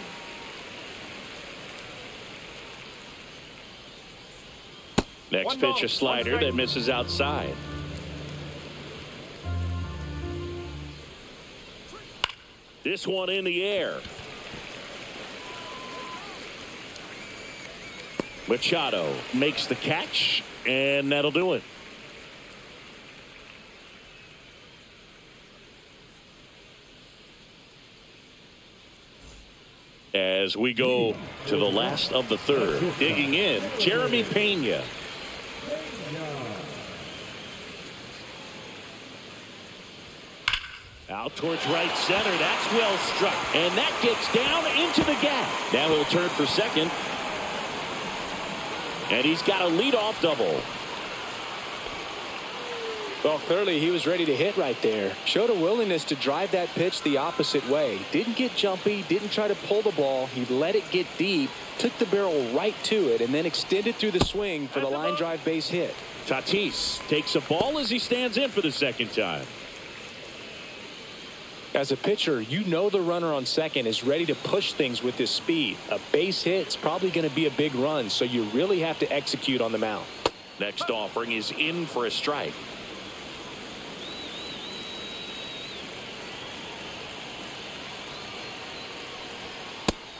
Next
One ball,
pitch, a
one
slider
strike.
that misses outside. This one in the air. Machado makes the catch, and that'll do it. As we go to the last of the third, digging in, Jeremy Pena. Out towards right center. That's well struck. And that gets down into the gap. Now he'll turn for second. And he's got a leadoff double.
Well, clearly he was ready to hit right there. Showed a willingness to drive that pitch the opposite way. Didn't get jumpy, didn't try to pull the ball. He let it get deep, took the barrel right to it, and then extended through the swing for the line drive base hit.
Tatis takes a ball as he stands in for the second time.
As a pitcher, you know the runner on second is ready to push things with his speed. A base hit's probably going to be a big run, so you really have to execute on the mound.
Next offering is in for a strike.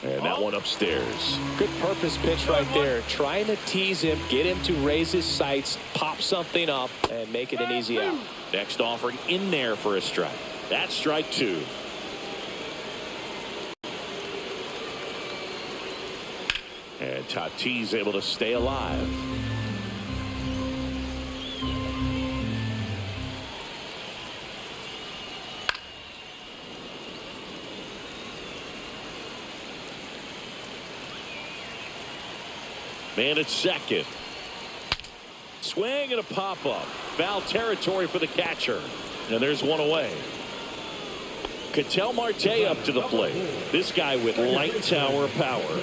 And that one upstairs.
Good purpose pitch right there. Trying to tease him, get him to raise his sights, pop something up, and make it an easy out.
Next offering in there for a strike. That's strike 2. And Tatis able to stay alive. Man at second. Swing and a pop-up. Foul territory for the catcher. And there's one away. Ketel Marte up to the plate. This guy with light tower power.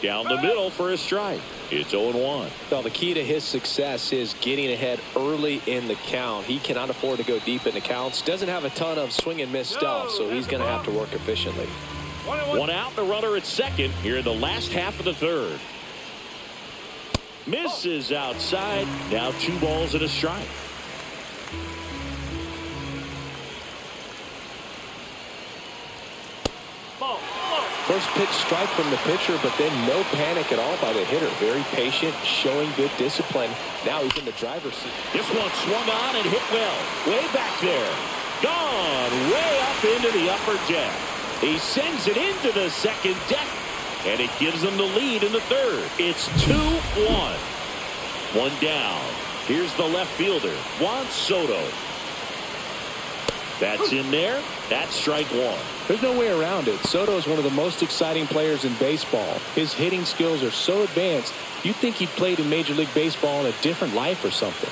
Down the middle for a strike. It's 0-1.
Well, the key to his success is getting ahead early in the count. He cannot afford to go deep in the counts. Doesn't have a ton of swing and miss stuff, so he's going to have to work efficiently.
1 out, the runner at second here in the last half of the third. Misses outside. Now 2 balls and a strike.
First pitch strike from the pitcher, but then no panic at all by the hitter. Very patient, showing good discipline. Now he's in the driver's seat.
This one swung on and hit well. Way back there. Gone way up into the upper deck. He sends it into the second deck, and it gives them the lead in the third. It's 2-1. 1 down. Here's the left fielder, Juan Soto. That's in there. That's strike 1.
There's no way around it. Soto is one of the most exciting players in baseball. His hitting skills are so advanced, you'd think he played in Major League Baseball in a different life or something.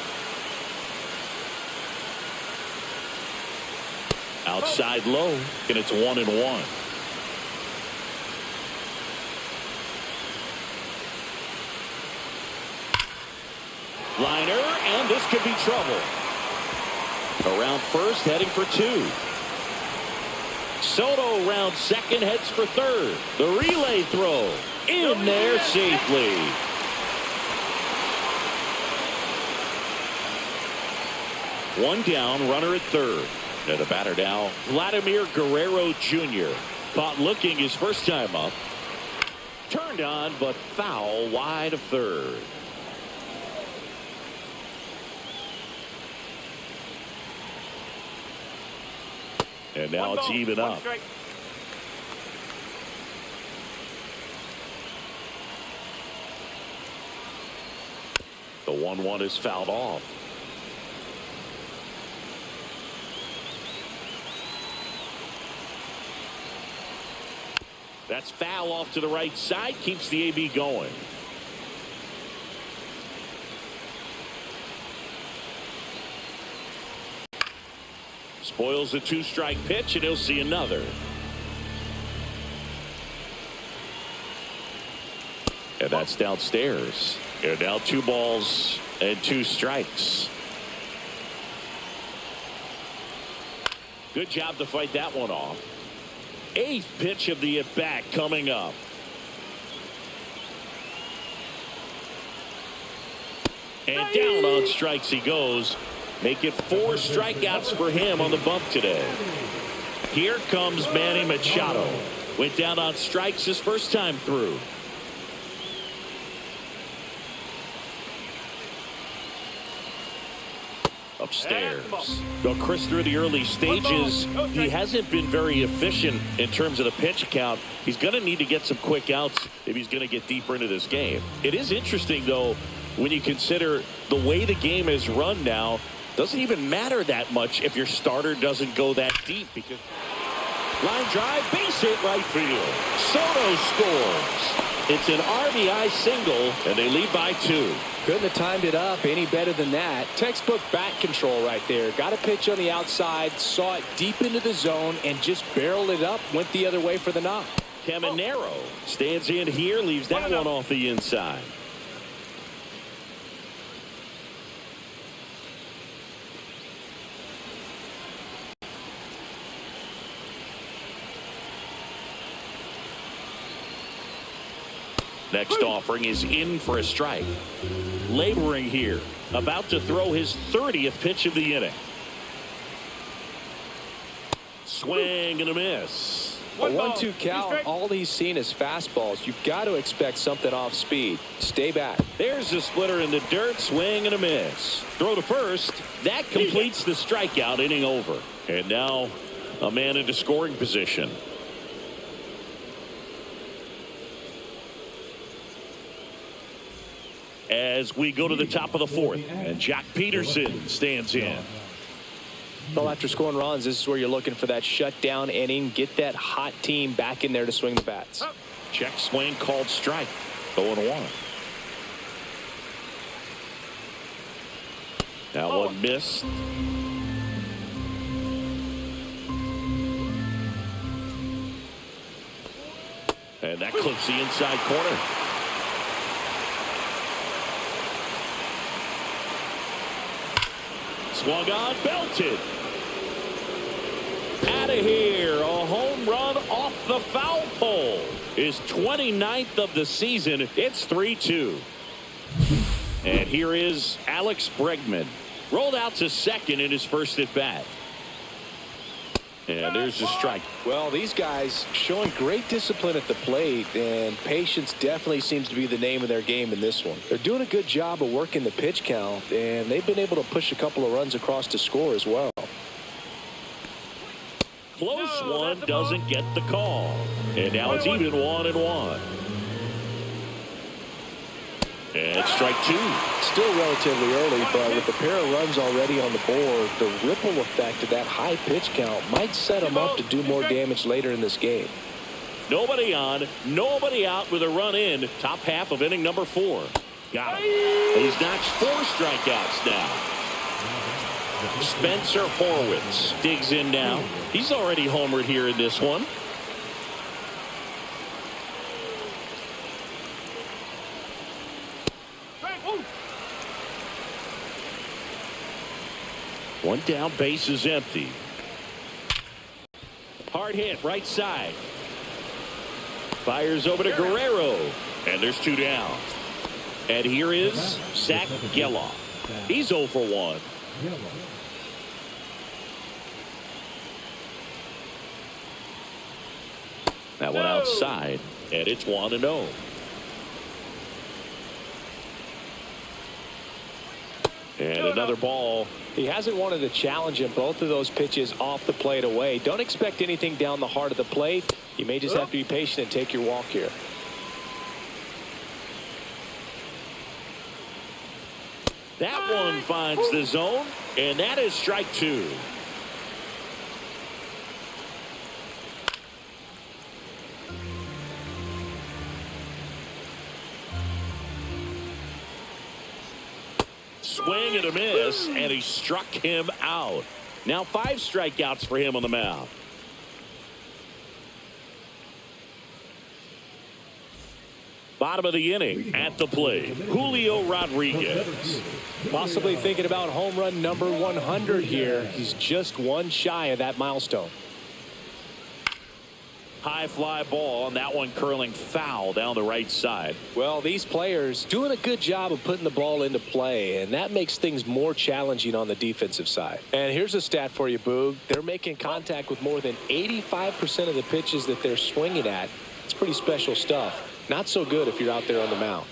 Outside low, and it's 1-1. Liner, and this could be trouble. Around first, heading for 2. Soto round second, heads for third. The relay throw in there safely. One down, runner at third. And the batter now, Vladimir Guerrero Jr. Caught looking his first time up. Turned on, but foul wide of third. And now it's even up. The 1-1 is fouled off. That's foul off to the right side. Keeps the AB going. Spoils the 2-strike pitch, and he'll see another. And that's downstairs. And now 2 balls and 2 strikes. Good job to fight that one off. 8th pitch of the at-bat coming up. And down on strikes he goes. Make it 4 strikeouts for him on the bump today. Here comes Manny Machado. Went down on strikes his first time through. Upstairs. Though Chris, through the early stages, he hasn't been very efficient in terms of the pitch count. He's going to need to get some quick outs if he's going to get deeper into this game. It is interesting, though, when you consider the way the game is run now. Doesn't even matter that much if your starter doesn't go that deep, because line drive, base hit right field. Soto scores. It's an RBI single, and they lead by 2.
Couldn't have timed it up any better than that. Textbook bat control right there. Got a pitch on the outside, saw it deep into the zone, and just barreled it up, went the other way for the knock.
Caminero stands in here, leaves that one off the inside. Next offering is in for a strike. Laboring here. About to throw his 30th pitch of the inning. Swing and a miss.
A 1-2 count. All he's seen is fastballs. You've got to expect something off speed. Stay back.
There's a splitter in the dirt. Swing and a miss. Throw to first. That completes the strikeout. Inning over. And now a man into scoring position. As we go to the top of the 4th, and Jack Peterson stands in.
Well, after scoring runs, this is where you're looking for that shutdown inning. Get that hot team back in there to swing the bats.
Check swing, called strike. 0-1. Now one missed. And that clips the inside corner. Swung on, belted. Out of here. A home run off the foul pole. His 29th of the season. It's 3-2. And here is Alex Bregman. Rolled out to second in his first at bat. And there's the strike.
Well, these guys showing great discipline at the plate, and patience definitely seems to be the name of their game in this one. They're doing a good job of working the pitch count, and they've been able to push a couple of runs across to score as well.
Close one, doesn't get the call. And now it's even 1-1. And strike 2.
Still relatively early, but with the pair of runs already on the board, the ripple effect of that high pitch count might set them up to do more damage later in this game.
Nobody on, nobody out with a run in. Top half of inning number 4. Got him. He's notched 4 strikeouts now. Spencer Horwitz digs in now. He's already homered here in this one. One down, base is empty. Hard hit, right side. Fires over to Guerrero. And there's 2 down. And here is Zach Geloff. He's 0 for 1. That one outside, and it's 1-0. And another ball.
He hasn't wanted to challenge him. Both of those pitches off the plate away. Don't expect anything down the heart of the plate. You may just have to be patient and take your walk here.
That one finds the zone, and that is strike two. Swing and a miss, and he struck him out. Now 5 strikeouts for him on the mound. Bottom of the inning, at the plate, Julio Rodriguez.
Possibly thinking about home run number 100 here. He's just one shy of that milestone.
High fly ball, and that one curling foul down the right side.
Well, these players doing a good job of putting the ball into play, and that makes things more challenging on the defensive side. And here's a stat for you, Boog. They're making contact with more than 85% of the pitches that they're swinging at. It's pretty special stuff. Not so good if you're out there on the mound.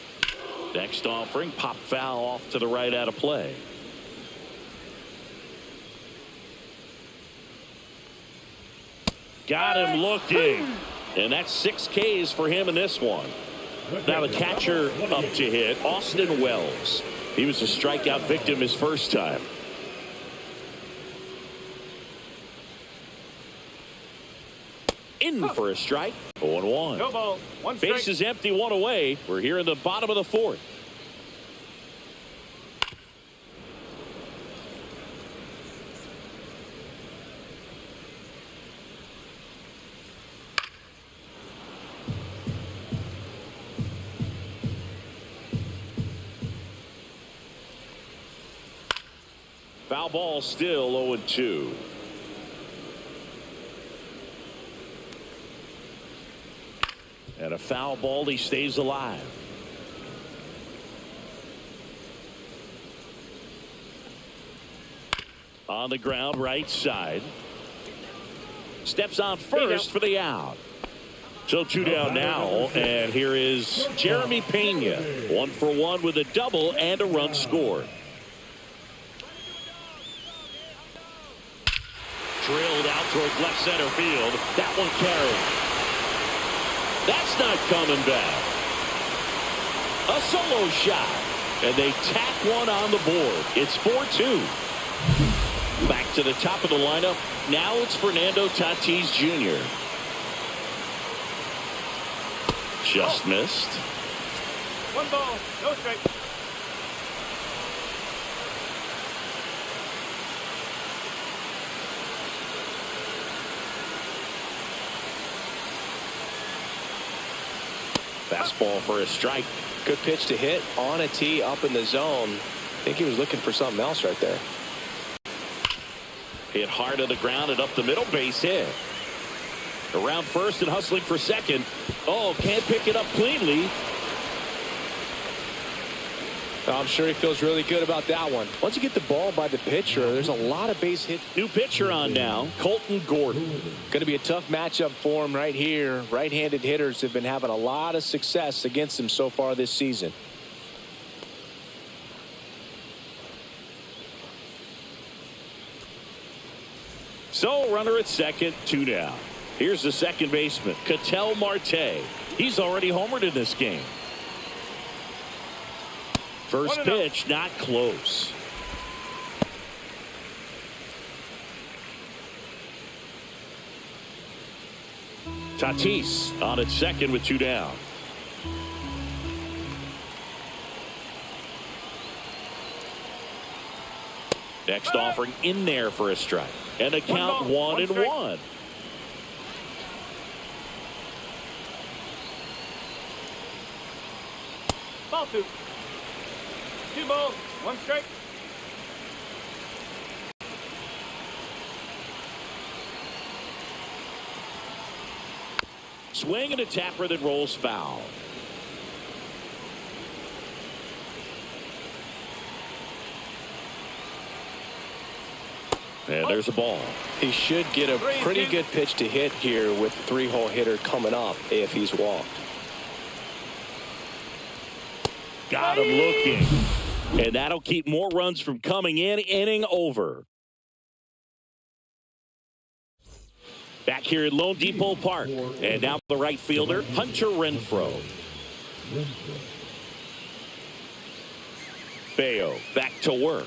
Next offering, pop foul off to the right out of play. Got him looking. And that's 6 Ks for him in this one. Now the catcher up to hit, Austin Wells. He was a strikeout victim his first time. In for a strike. 0-1.
No ball. One strike.
Base is empty, 1 away. We're here in the bottom of the 4th. Foul ball, still 0-2. And a foul ball, he stays alive. On the ground, right side. Steps on first for the out. So 2 down now, and here is Jeremy Pena. 1 for 1 with a double and a run scored. Drilled out towards left center field. That one carried. That's not coming back. A solo shot. And they tack one on the board. It's 4-2. Back to the top of the lineup. Now it's Fernando Tatis Jr. Just missed.
1 ball. No strike.
Fastball for a strike.
Good pitch to hit on a tee up in the zone. I think he was looking for something else right there.
Hit hard to the ground and up the middle, base hit. Around first and hustling for second. Oh, can't pick it up cleanly.
I'm sure he feels really good about that one. Once you get the ball by the pitcher, there's a lot of base hits.
New pitcher on now, Colton Gordon.
Going to be a tough matchup for him right here. Right-handed hitters have been having a lot of success against him so far this season.
So runner at second, 2 down. Here's the second baseman, Ketel Marte. He's already homered in this game. First pitch, not close. Tatis on at second with 2 down. Next offering in there for a strike. And a count 1-1.
Ball 2. 2 balls. 1 strike.
Swing and a tapper that rolls foul. And there's a ball.
He should get a pretty good pitch to hit here with the 3-hole hitter coming up if he's walked.
Got him looking. And that'll keep more runs from coming in. Inning over. Back here at Lone Depot Park. And now the right fielder, Hunter Renfroe. Bayo back to work.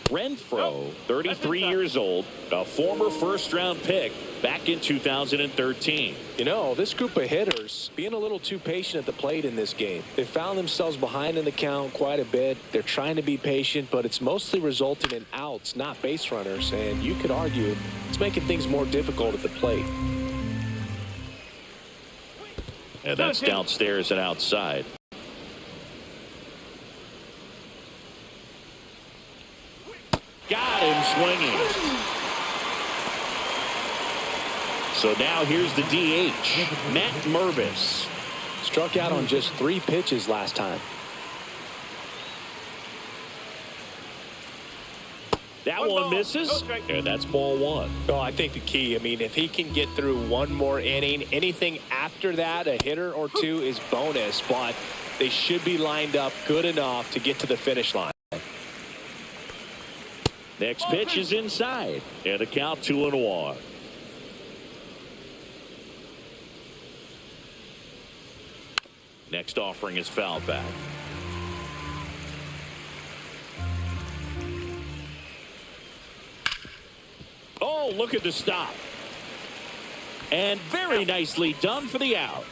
Renfro, 33 years old, a former first-round pick back in 2013.
You know, this group of hitters being a little too patient at the plate in this game. They found themselves behind in the count quite a bit. They're trying to be patient, but it's mostly resulting in outs, not base runners. And you could argue it's making things more difficult at the plate.
And that's downstairs and outside. Got him swinging. So now here's the DH, Matt Mervis.
Struck out on just 3 pitches last time.
That one misses, and that's ball 1.
Oh, I think the key, I mean, if he can get through one more inning, anything after that, a hitter or 2 is bonus, but they should be lined up good enough to get to the finish line.
Next pitch is inside, and a count 2-1. Next offering is fouled back. Oh, look at the stop. And very nicely done for the out.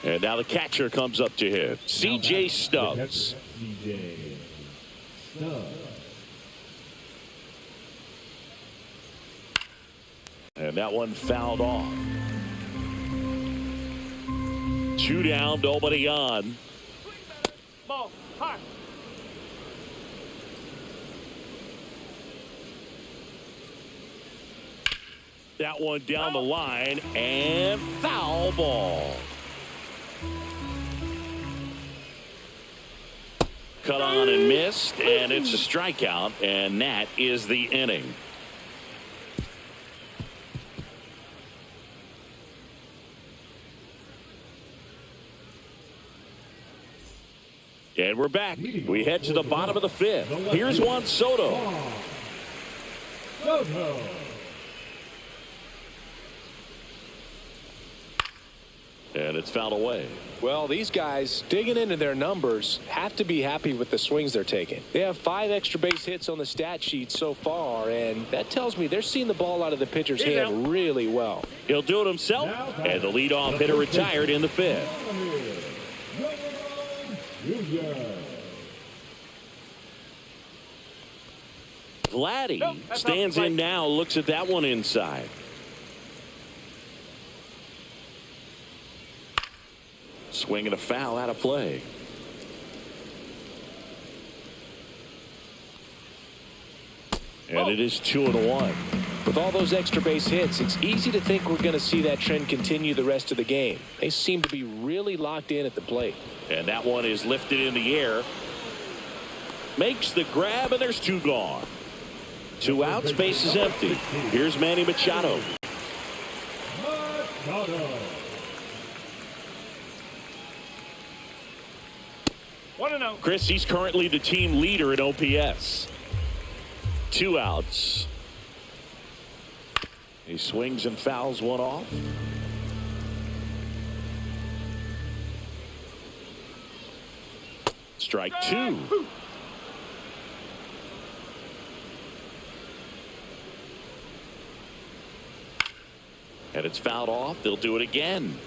And now the catcher comes up to him, C.J. Stubbs.
C.J. Stubbs.
And that one fouled off. 2 down, nobody on.
Ball, high.
That one down the line, and foul ball. Cut on and missed, and it's a strikeout, and that is the inning. And we're back. We head to the bottom of the 5th. Here's Juan Soto.
Soto.
And it's fouled away.
Well, these guys digging into their numbers have to be happy with the swings they're taking. They have 5 extra base hits on the stat sheet so far, and that tells me they're seeing the ball out of the pitcher's hand really well.
He'll do it himself, and the leadoff hitter retired in the 5th. Vladdy stands in now, looks at that one inside. Swing and a foul out of play. And it is 2-1.
With all those extra base hits, it's easy to think we're going to see that trend continue the rest of the game. They seem to be really locked in at the plate.
And that one is lifted in the air. Makes the grab, and there's 2 gone. 2 out, space is empty. Here's Manny Machado.
Machado.
1-0.
Chris, he's currently the team leader in OPS. 2 outs. He swings and fouls one off. Strike 2. And it's fouled off. They'll do it again.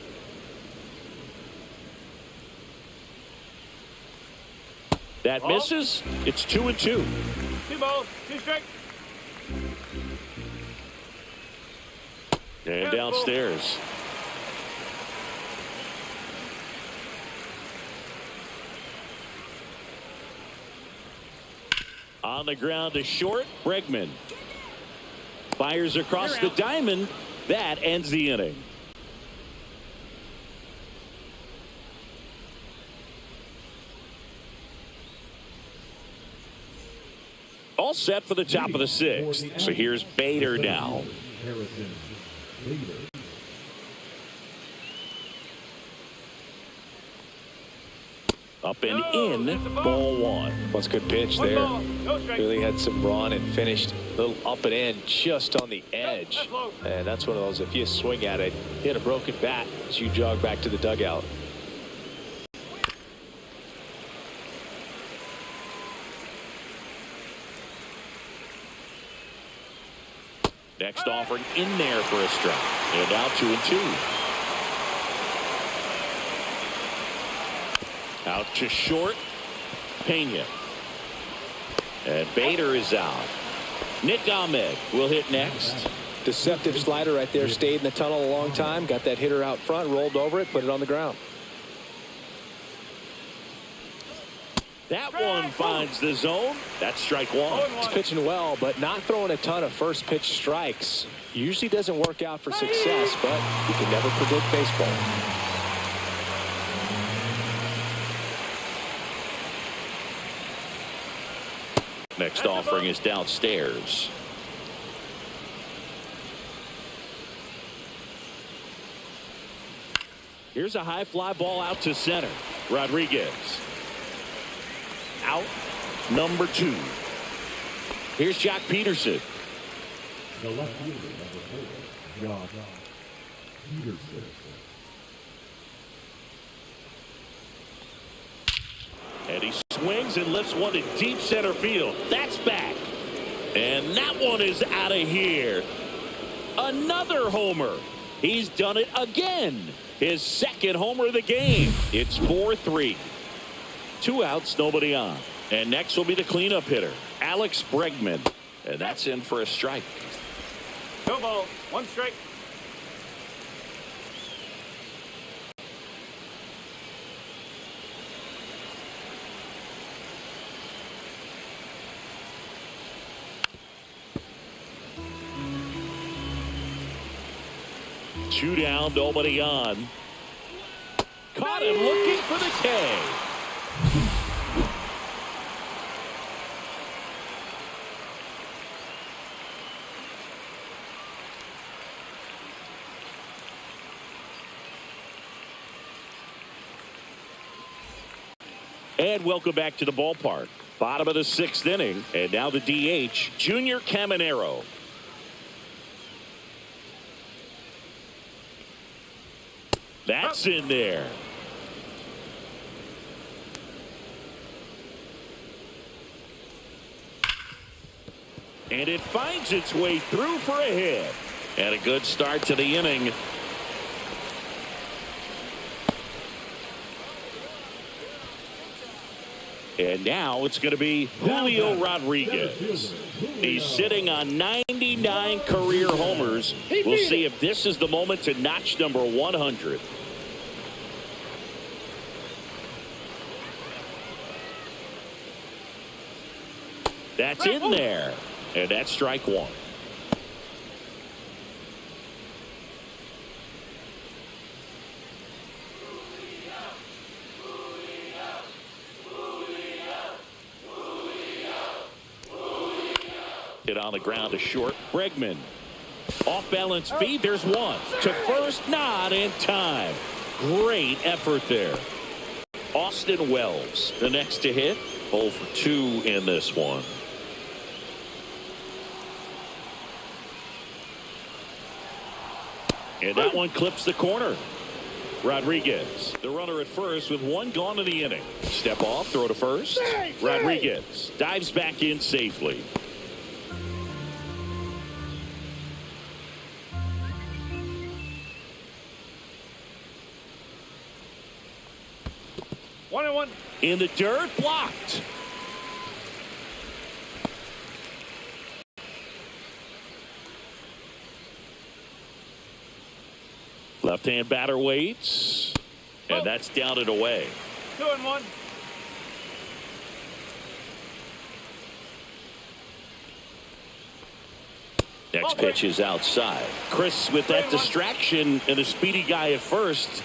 That misses. It's 2-2.
2 balls, 2 strikes.
And downstairs. On the ground to short, Bregman. Fires across the diamond. That ends the inning. All set for the top of the 6th. So here's Bader now.
Harrison Bader.
Up and in, ball 1.
That's a good pitch there. Really had some run and finished a little up and in just on the edge. And that's one of those, if you swing at it, hit a broken bat as you jog back to the dugout.
Next offering in there for a strike. And now 2-2. Out to short. Pena. And Bader is out. Nick Ahmed will hit next.
Deceptive slider right there. Stayed in the tunnel a long time. Got that hitter out front. Rolled over it. Put it on the ground.
That one finds the zone. That's strike one.
He's pitching well, but not throwing a ton of first pitch strikes. Usually doesn't work out for success, but you can never predict baseball.
Next offering is downstairs. Here's a high fly ball out to center. Rodriguez. Out. Number 2. Here's Jock Peterson.
The left fielder, number 4, Jock Peterson.
And he swings and lifts one to deep center field. That's back. And that one is out of here. Another homer. He's done it again. His second homer of the game. It's 4-3. 2 outs, nobody on. And next will be the cleanup hitter, Alex Bregman. And that's in for a strike.
No ball. 1 strike.
Two down, nobody on. Caught him looking for the K. And welcome back to the ballpark. Bottom of the 6th inning. And now the DH, Junior Caminero. That's in there. And it finds its way through for a hit. And a good start to the inning. And now it's going to be Julio Rodriguez. He's sitting on 99 career homers. We'll see if this is the moment to notch number 100. That's in there. And that's strike one. Hit on the ground to short. Bregman. Off balance feed. There's one. To first, not in time. Great effort there. Austin Wells, the next to hit. 0 for 2 in this one. And that one clips the corner. Rodriguez, the runner at first with 1 gone in the inning. Step off, throw to first. Rodriguez dives back in safely.
One
In the dirt, blocked. Left-hand batter waits. And that's down and away.
2-1.
Next pitch is outside. Chris with that distraction and a speedy guy at first.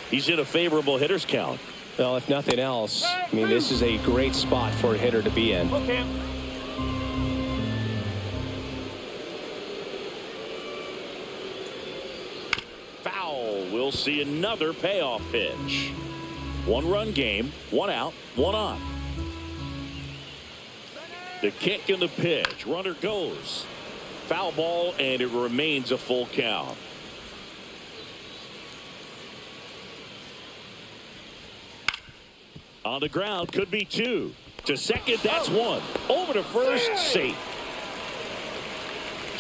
He's in a favorable hitter's count.
Well, if nothing else, I mean, this is a great spot for a hitter to be in.
Okay.
Foul. We'll see another payoff pitch. 1-run game, 1 out, 1 on. The kick and the pitch. Runner goes. Foul ball, and it remains a full count. On the ground, could be 2. To second, that's 1. Over to first, safe.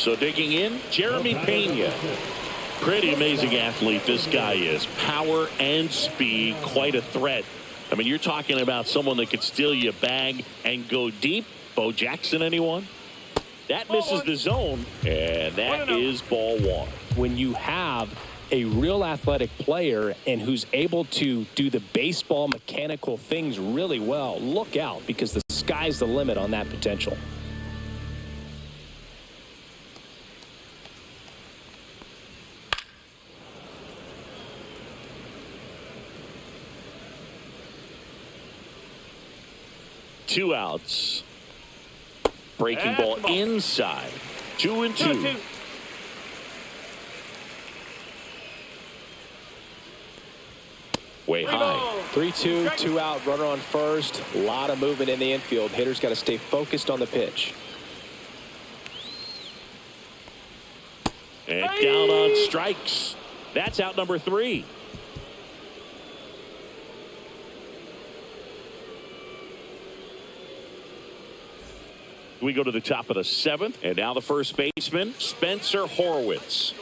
So digging in, Jeremy Pena. Pretty amazing athlete this guy is. Power and speed, quite a threat. I mean, you're talking about someone that could steal your bag and go deep. Bo Jackson, anyone? That misses the zone, and that is ball one.
When you have a real athletic player and who's able to do the baseball mechanical things really well, look out, because the sky's the limit on that potential.
Two outs. Breaking ball inside. 2-2. Way high.
3-2, 2 out, runner on first. A lot of movement in the infield. Hitter's got to stay focused on the pitch.
And down on strikes. That's out number 3. We go to the top of the 7th, and now the first baseman, Spencer Horwitz.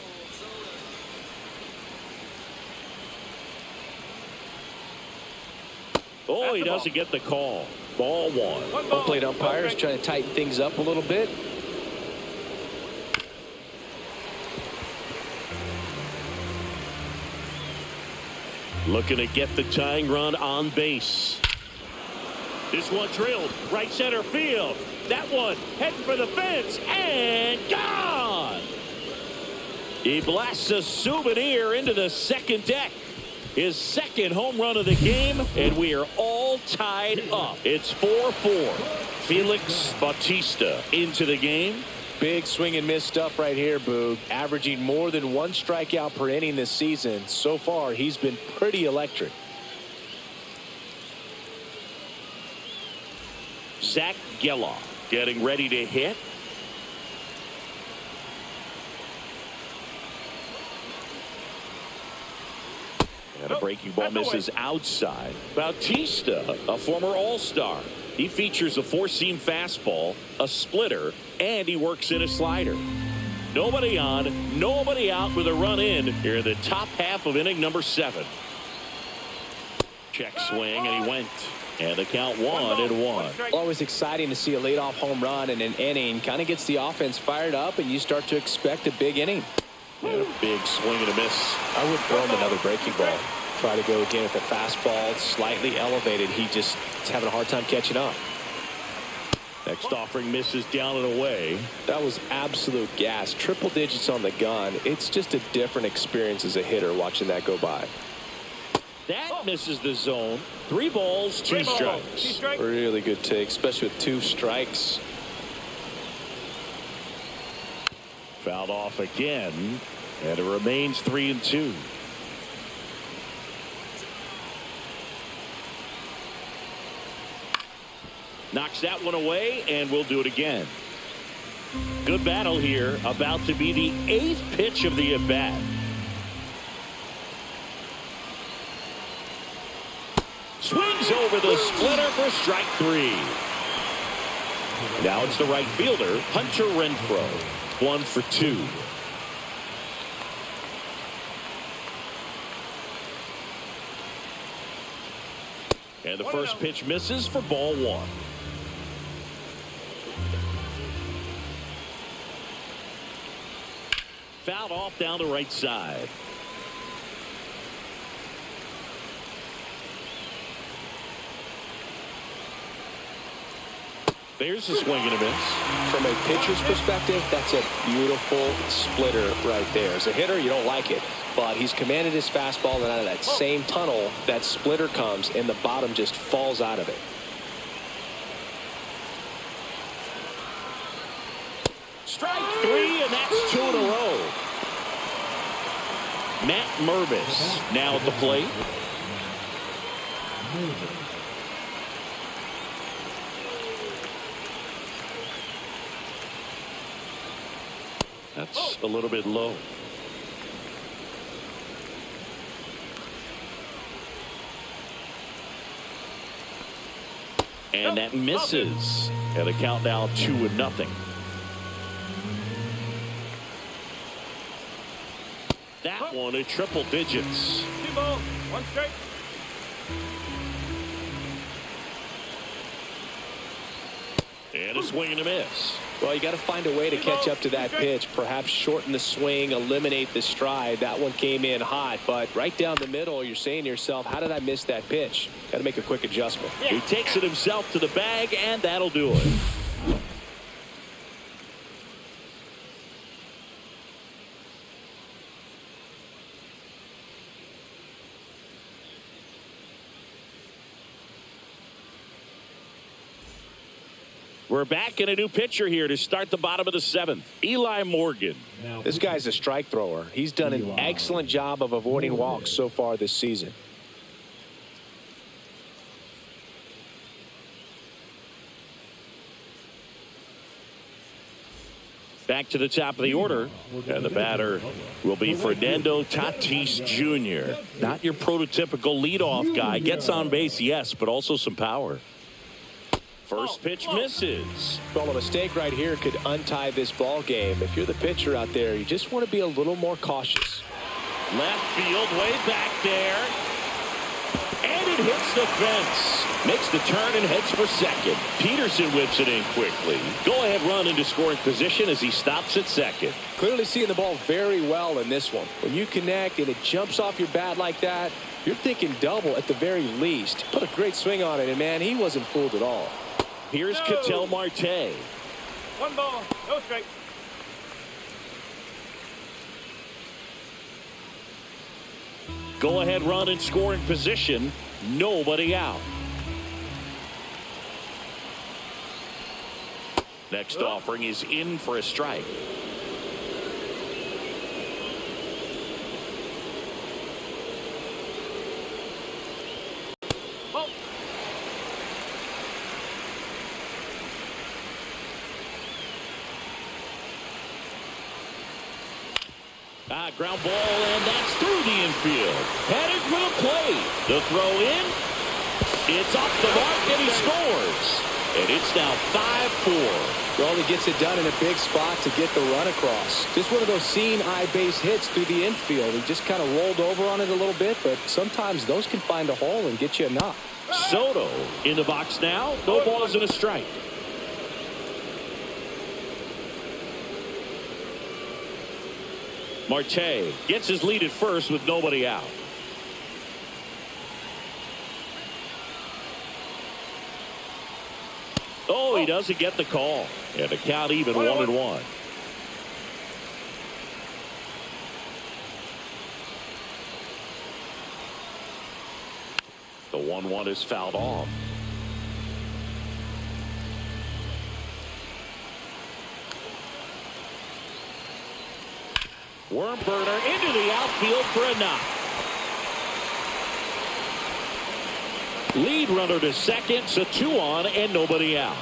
Oh, he doesn't get the call. Ball one.
Home plate umpires trying to tighten things up a little bit.
Looking to get the tying run on base. This one drilled right center field. That one heading for the fence and gone. He blasts a souvenir into the second deck. His second home run of the game, and we are all tied up. It's 4-4. Felix Bautista into the game.
Big swing and miss stuff right here, Boog. Averaging more than 1 strikeout per inning this season. So far, he's been pretty electric.
Zach Geloff getting ready to hit. And a breaking ball misses outside. Bautista, a former All-Star. He features a 4-seam fastball, a splitter, and he works in a slider. Nobody on, nobody out with a run in here in the top half of inning number 7. Check swing, and he went. And the count 1-1.
Always exciting to see a leadoff home run in an inning. Kind of gets the offense fired up, and you start to expect a big inning.
And a big swing and a miss.
I would throw him another breaking ball. Try to go again with the fastball, slightly elevated. He just is having a hard time catching up.
Next offering misses down and away.
That was absolute gas. Triple digits on the gun. It's just a different experience as a hitter watching that go by.
That misses the zone. 3 balls, 2 strikes.
Really good take, especially with 2 strikes.
Fouled off again, and it remains 3-2. Knocks that one away, and we'll do it again. Good battle here. About to be the 8th pitch of the at-bat. Swings over the splitter for strike 3. Now it's the right fielder, Hunter Renfroe. 1 for 2. And the first pitch misses for ball 1. Fouled off down the right side. There's a swing and a miss.
From a pitcher's perspective, that's a beautiful splitter right there. As a hitter, you don't like it, but he's commanded his fastball, and out of that same tunnel, that splitter comes, and the bottom just falls out of it.
Strike 3, and that's 2 in a row. Matt Mervis now at the plate. That's a little bit low. And that misses. And a count now 2-0. That one at triple digits.
2 balls, 1 strike.
And a swing and a miss.
Well, you got to find a way to catch up to that pitch. Perhaps shorten the swing, eliminate the stride. That one came in hot, but right down the middle, you're saying to yourself, how did I miss that pitch? Got to make a quick adjustment.
He takes it himself to the bag, and that'll do it. We're back in a new pitcher here to start the bottom of the 7th. Eli Morgan.
This guy's a strike thrower. He's done an excellent job of avoiding walks so far this season.
Back to the top of the order, and the batter will be Fernando Tatis Jr. Not your prototypical leadoff guy. Gets on base, yes, but also some power. First pitch misses.
Well, a mistake right here could untie this ball game. If you're the pitcher out there, you just want to be a little more cautious.
Left field, way back there. And it hits the fence. Makes the turn and heads for second. Peterson whips it in quickly. Go-ahead run into scoring position as he stops at second.
Clearly seeing the ball very well in this one. When you connect and it jumps off your bat like that, you're thinking double at the very least. Put a great swing on it, and, man, he wasn't fooled at all.
Here's Ketel Marte.
1 ball, no strike.
Go-ahead run in scoring position. Nobody out. Next offering is in for a strike. Ground ball, and that's through the infield. Headed for the plate. The throw in. It's off the mark, and he scores. And it's now 5-4.
Well, he gets it done in a big spot to get the run across. Just one of those seeing eye base hits through the infield. He just kind of rolled over on it a little bit, but sometimes those can find a hole and get you a knock.
Soto in the box now. No balls and a strike. Marte gets his lead at first with nobody out. Oh, he doesn't get the call. And the count even 1-1. The 1-1 is fouled off. Worm burner into the outfield for a knock. Lead runner to second, so 2 on and nobody out.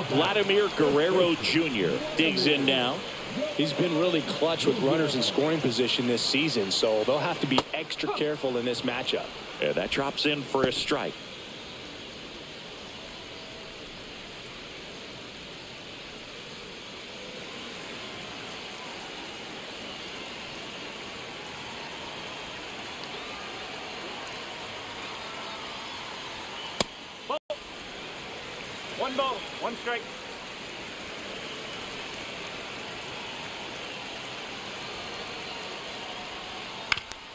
Vladimir Guerrero Jr. digs in now.
He's been really clutch with runners in scoring position this season, so they'll have to be extra careful in this matchup.
And that drops in for a strike.
One ball, 1 strike.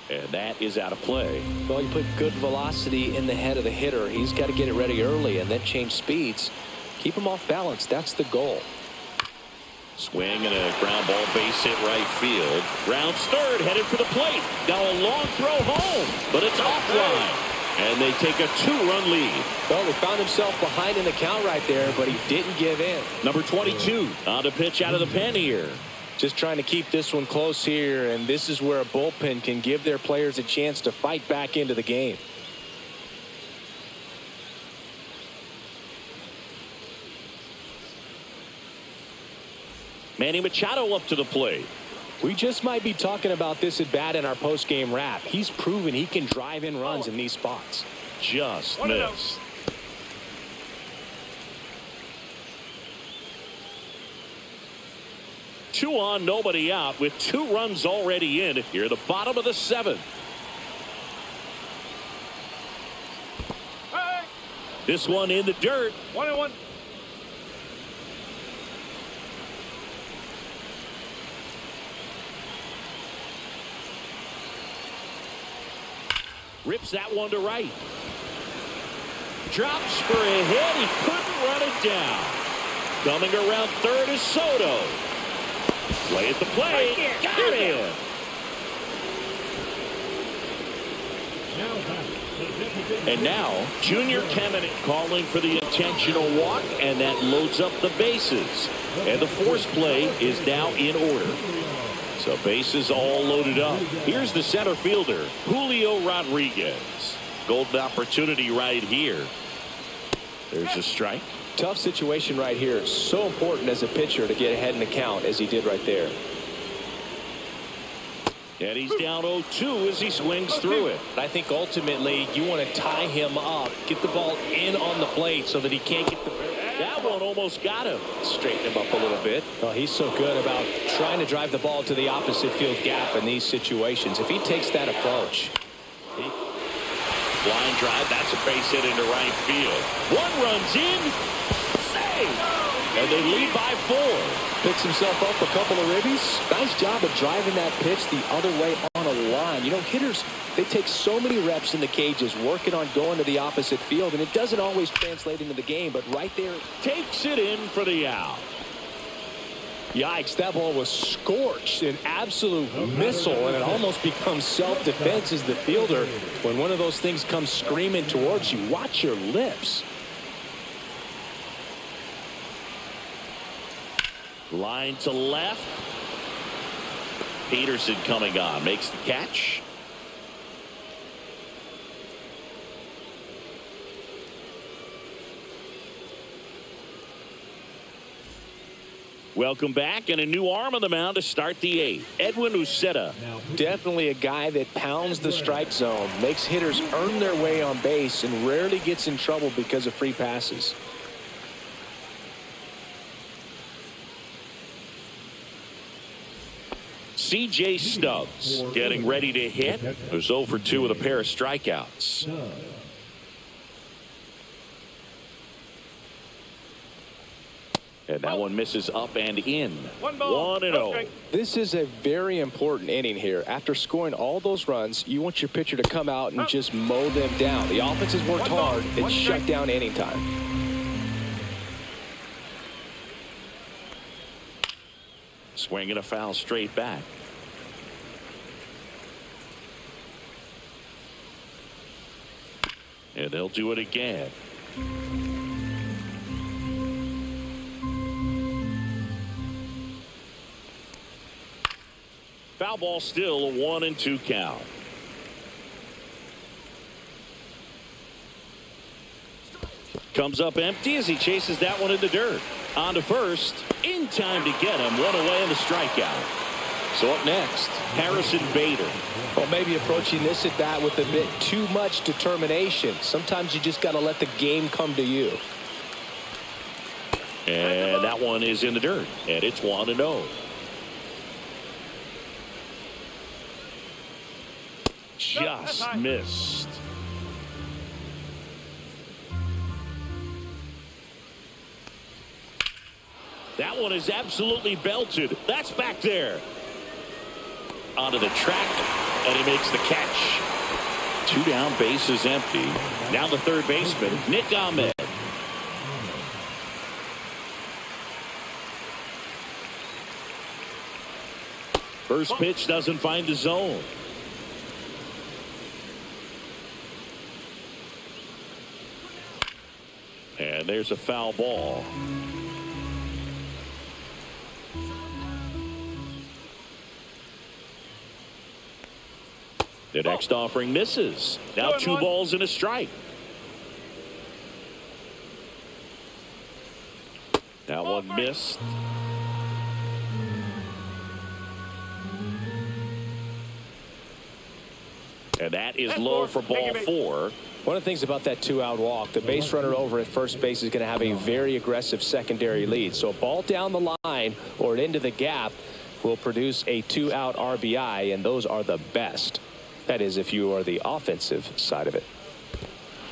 And that is out of play.
Well, you put good velocity in the head of the hitter. He's got to get it ready early and then change speeds. Keep him off balance. That's the goal.
Swing and a ground ball, base hit right field. Rounds third, headed for the plate. Now a long throw home, but it's offline. And they take a 2-run lead.
Well, they found himself behind in the count right there, but he didn't give in.
Number 22 on the pitch out of the pen here.
Just trying to keep this one close here, and this is where a bullpen can give their players a chance to fight back into the game.
Manny Machado up to the plate.
We just might be talking about this at bat in our post-game wrap. He's proven he can drive in runs in these spots.
Just missed. 2 on, nobody out with 2 runs already in here at the bottom of the 7th.
Hey,
This one in the dirt.
1-1.
Rips that one to right. Drops for a hit. He couldn't run it down. Coming around third is Soto. Play at the plate. Got him. And now, Junior Kemenit calling for the intentional walk, and that loads up the bases. And the force play is now in order. So bases all loaded up. Here's the center fielder, Julio Rodriguez. Golden opportunity right here. There's a strike.
Tough situation right here. So important as a pitcher to get ahead in the count as he did right there.
And he's down 0-2 as he swings through it.
I think ultimately you want to tie him up, get the ball in on the plate so that he can't get the...
That one almost got him.
Straighten him up a little bit. Oh, he's so good about trying to drive the ball to the opposite field gap in these situations. If he takes that approach.
Line drive, that's a base hit into right field. One runs in. Save. And they lead by 4.
Picks himself up a couple of ribbies. Nice job of driving that pitch the other way on a line. You know, hitters, they take so many reps in the cages working on going to the opposite field, and it doesn't always translate into the game, but right there.
Takes it in for the out.
Yikes, that ball was scorched, an absolute missile, and it almost becomes self-defense as the fielder. When one of those things comes screaming towards you, watch your lips.
Line to left. Peterson coming on, makes the catch. Welcome back, and a new arm on the mound to start the 8th. Edwin Uceta.
Definitely a guy that pounds the strike zone, makes hitters earn their way on base, and rarely gets in trouble because of free passes.
C.J. Stubbs getting ready to hit. There's 0 for 2 with a pair of strikeouts. And that one misses up and in. 1-0.
This is a very important inning here. After scoring all those runs, you want your pitcher to come out and just mow them down. The offense has worked hard. It's shut down inning time.
Swinging a foul straight back. And they'll do it again. Foul ball, still a 1-2 count. Comes up empty as he chases that one in the dirt. On to first. In time to get him. One away and the strikeout. So up next, Harrison Bader.
Well, maybe approaching this at bat with a bit too much determination. Sometimes you just got to let the game come to you.
And that one is in the dirt. And it's 1-0. Just missed. That one is absolutely belted. That's back there. Onto the track, and he makes the catch. 2 down, bases empty. Now the third baseman, Nick Ahmed. First pitch doesn't find the zone. And there's a foul ball. The next offering misses. Now 2 balls and a strike. That one missed. And that is low for ball 4.
One of the things about that 2-out walk, the base runner over at first base is going to have a very aggressive secondary lead. So a ball down the line or into the gap will produce a 2-out RBI, and those are the best. That is, if you are the offensive side of it.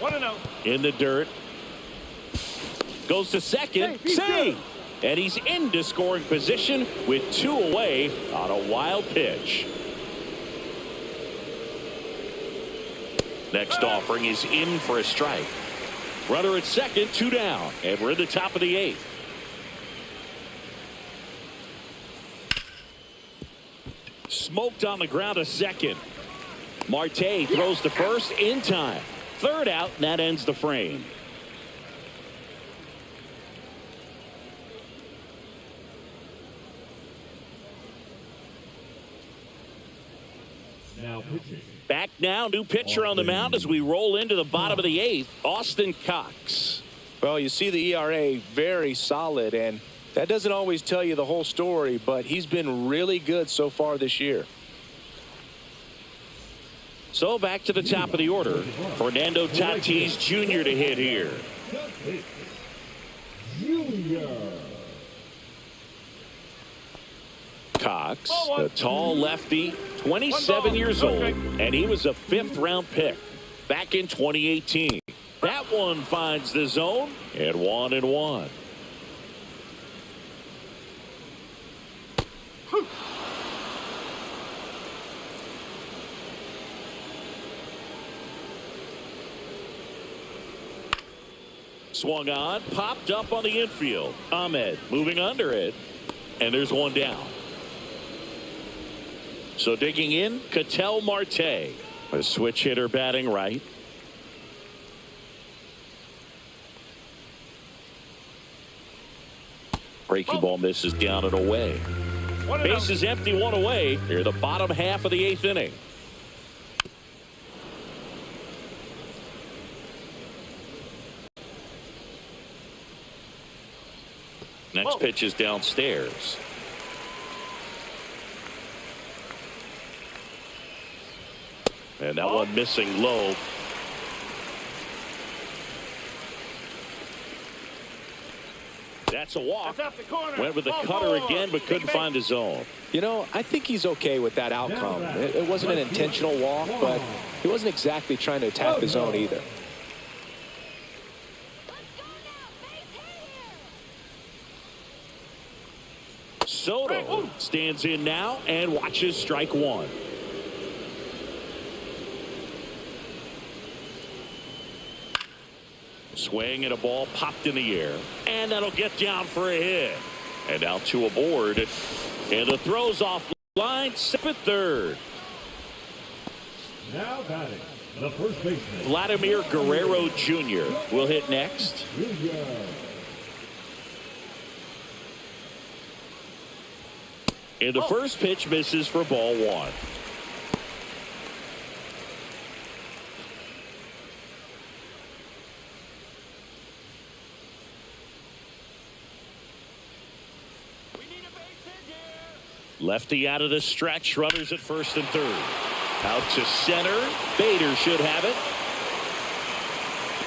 1-0.
In the dirt. Goes to second. Save. And he's into scoring position with 2 away on a wild pitch. Next offering is in for a strike. Runner at second, 2 down, and we're in the top of the 8th. Smoked on the ground to second. Marte throws to first in time. 3rd out, and that ends the frame.
Now pitching.
Back now, new pitcher on the mound as we roll into the bottom of the 8th, Austin Cox.
Well, you see the ERA very solid, and that doesn't always tell you the whole story, but he's been really good so far this year.
So back to the top of the order. Fernando Tatis Jr. to hit here.
Junior.
Cox, a tall lefty, 27 years old, and he was a 5th-round pick back in 2018. That one finds the zone at 1-1. Swung on, popped up on the infield. Ahmed moving under it, and there's 1 down. So digging in, Ketel Marte, a switch hitter batting right. Breaking ball misses down and away. Base is empty, 1 away. Here the bottom half of the 8th inning. Next pitch is downstairs. And that one missing low. That's a walk. Went with the cutter again, but couldn't find the zone.
You know, I think he's okay with that outcome. It wasn't an intentional walk, but he wasn't exactly trying to attack the zone either.
Soto stands in now and watches strike 1. Swing and a ball popped in the air, and that'll get down for a hit. And now 2 aboard, and the throw's off line, safe at 3rd.
Now batting, the first baseman,
Vladimir Guerrero Jr. will hit next.
Junior.
And the first pitch misses for ball 1. Lefty out of the stretch, runners at first and 3rd. Out to center, Bader should have it.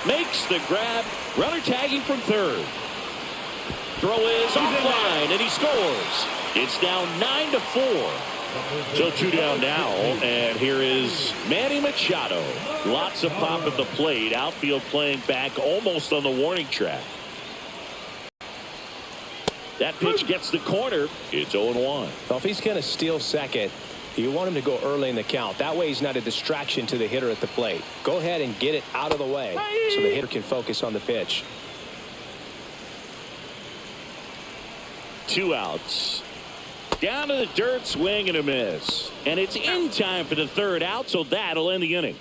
Makes the grab, runner tagging from 3rd. Throw is offline, and he scores. It's now 9-4. So 2 down now, and here is Manny Machado. Lots of pop at the plate, outfield playing back almost on the warning track. That pitch gets the corner. It's 0-1.
Well, if he's going to steal second, you want him to go early in the count. That way he's not a distraction to the hitter at the plate. Go ahead and get it out of the way so the hitter can focus on the pitch.
2 outs. Down to the dirt, swing and a miss. And it's in time for the 3rd out, so that'll end the inning.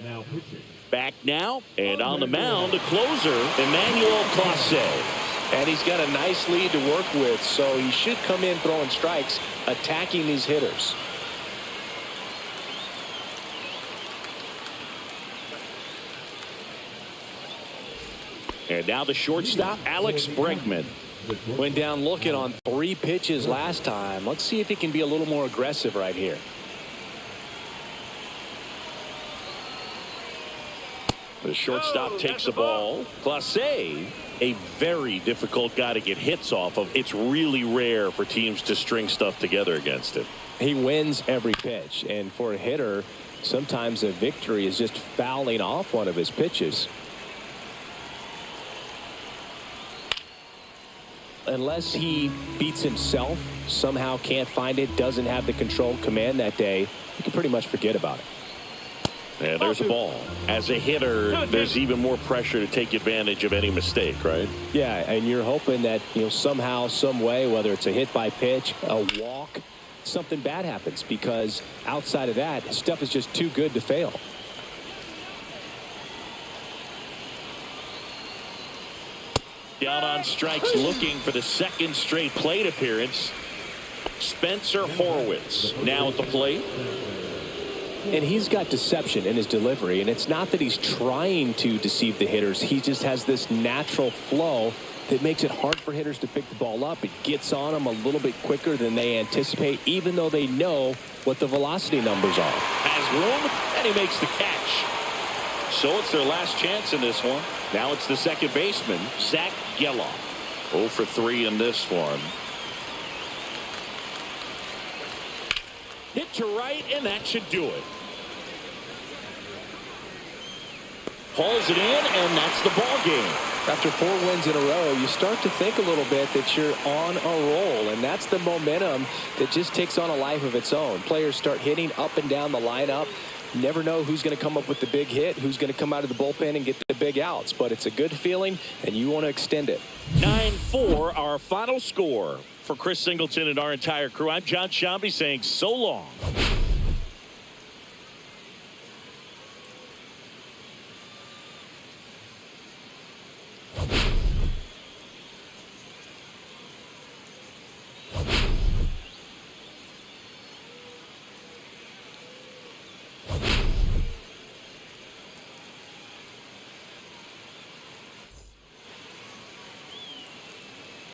Now pitching.
Back now, and on the mound, the closer, Emmanuel Clase.
And he's got a nice lead to work with, so he should come in throwing strikes, attacking these hitters.
And now the shortstop, Alex Bregman.
Went down looking on 3 pitches last time. Let's see if he can be a little more aggressive right here.
The shortstop takes the ball. Clase, a very difficult guy to get hits off of. It's really rare for teams to string stuff together against him.
He wins every pitch, and for a hitter, sometimes a victory is just fouling off one of his pitches. Unless he beats himself, somehow can't find it, doesn't have the control command that day, you can pretty much forget about it.
Yeah, there's a ball. As a hitter, there's even more pressure to take advantage of any mistake, right?
Yeah, and you're hoping that, somehow, some way, whether it's a hit by pitch, a walk, something bad happens, because outside of that, stuff is just too good to fail.
Down on strikes, looking for the second straight plate appearance. Spencer Horwitz now at the plate.
And he's got deception in his delivery, and it's not that he's trying to deceive the hitters. He just has this natural flow that makes it hard for hitters to pick the ball up. It gets on them a little bit quicker than they anticipate, even though they know what the velocity numbers are.
Has room, and he makes the catch. So it's their last chance in this one. Now it's the second baseman, Zach Geloff. 0 for 3 in this one. Hit to right, and that should do it. Pulls it in, and that's the ball game.
After 4 wins in a row, you start to think a little bit that you're on a roll, and that's the momentum that just takes on a life of its own. Players start hitting up and down the lineup. You never know who's going to come up with the big hit, who's going to come out of the bullpen and get the big outs, but it's a good feeling, and you want to extend it.
9-4, our final score. For Chris Singleton and our entire crew, I'm John Shambi saying so long.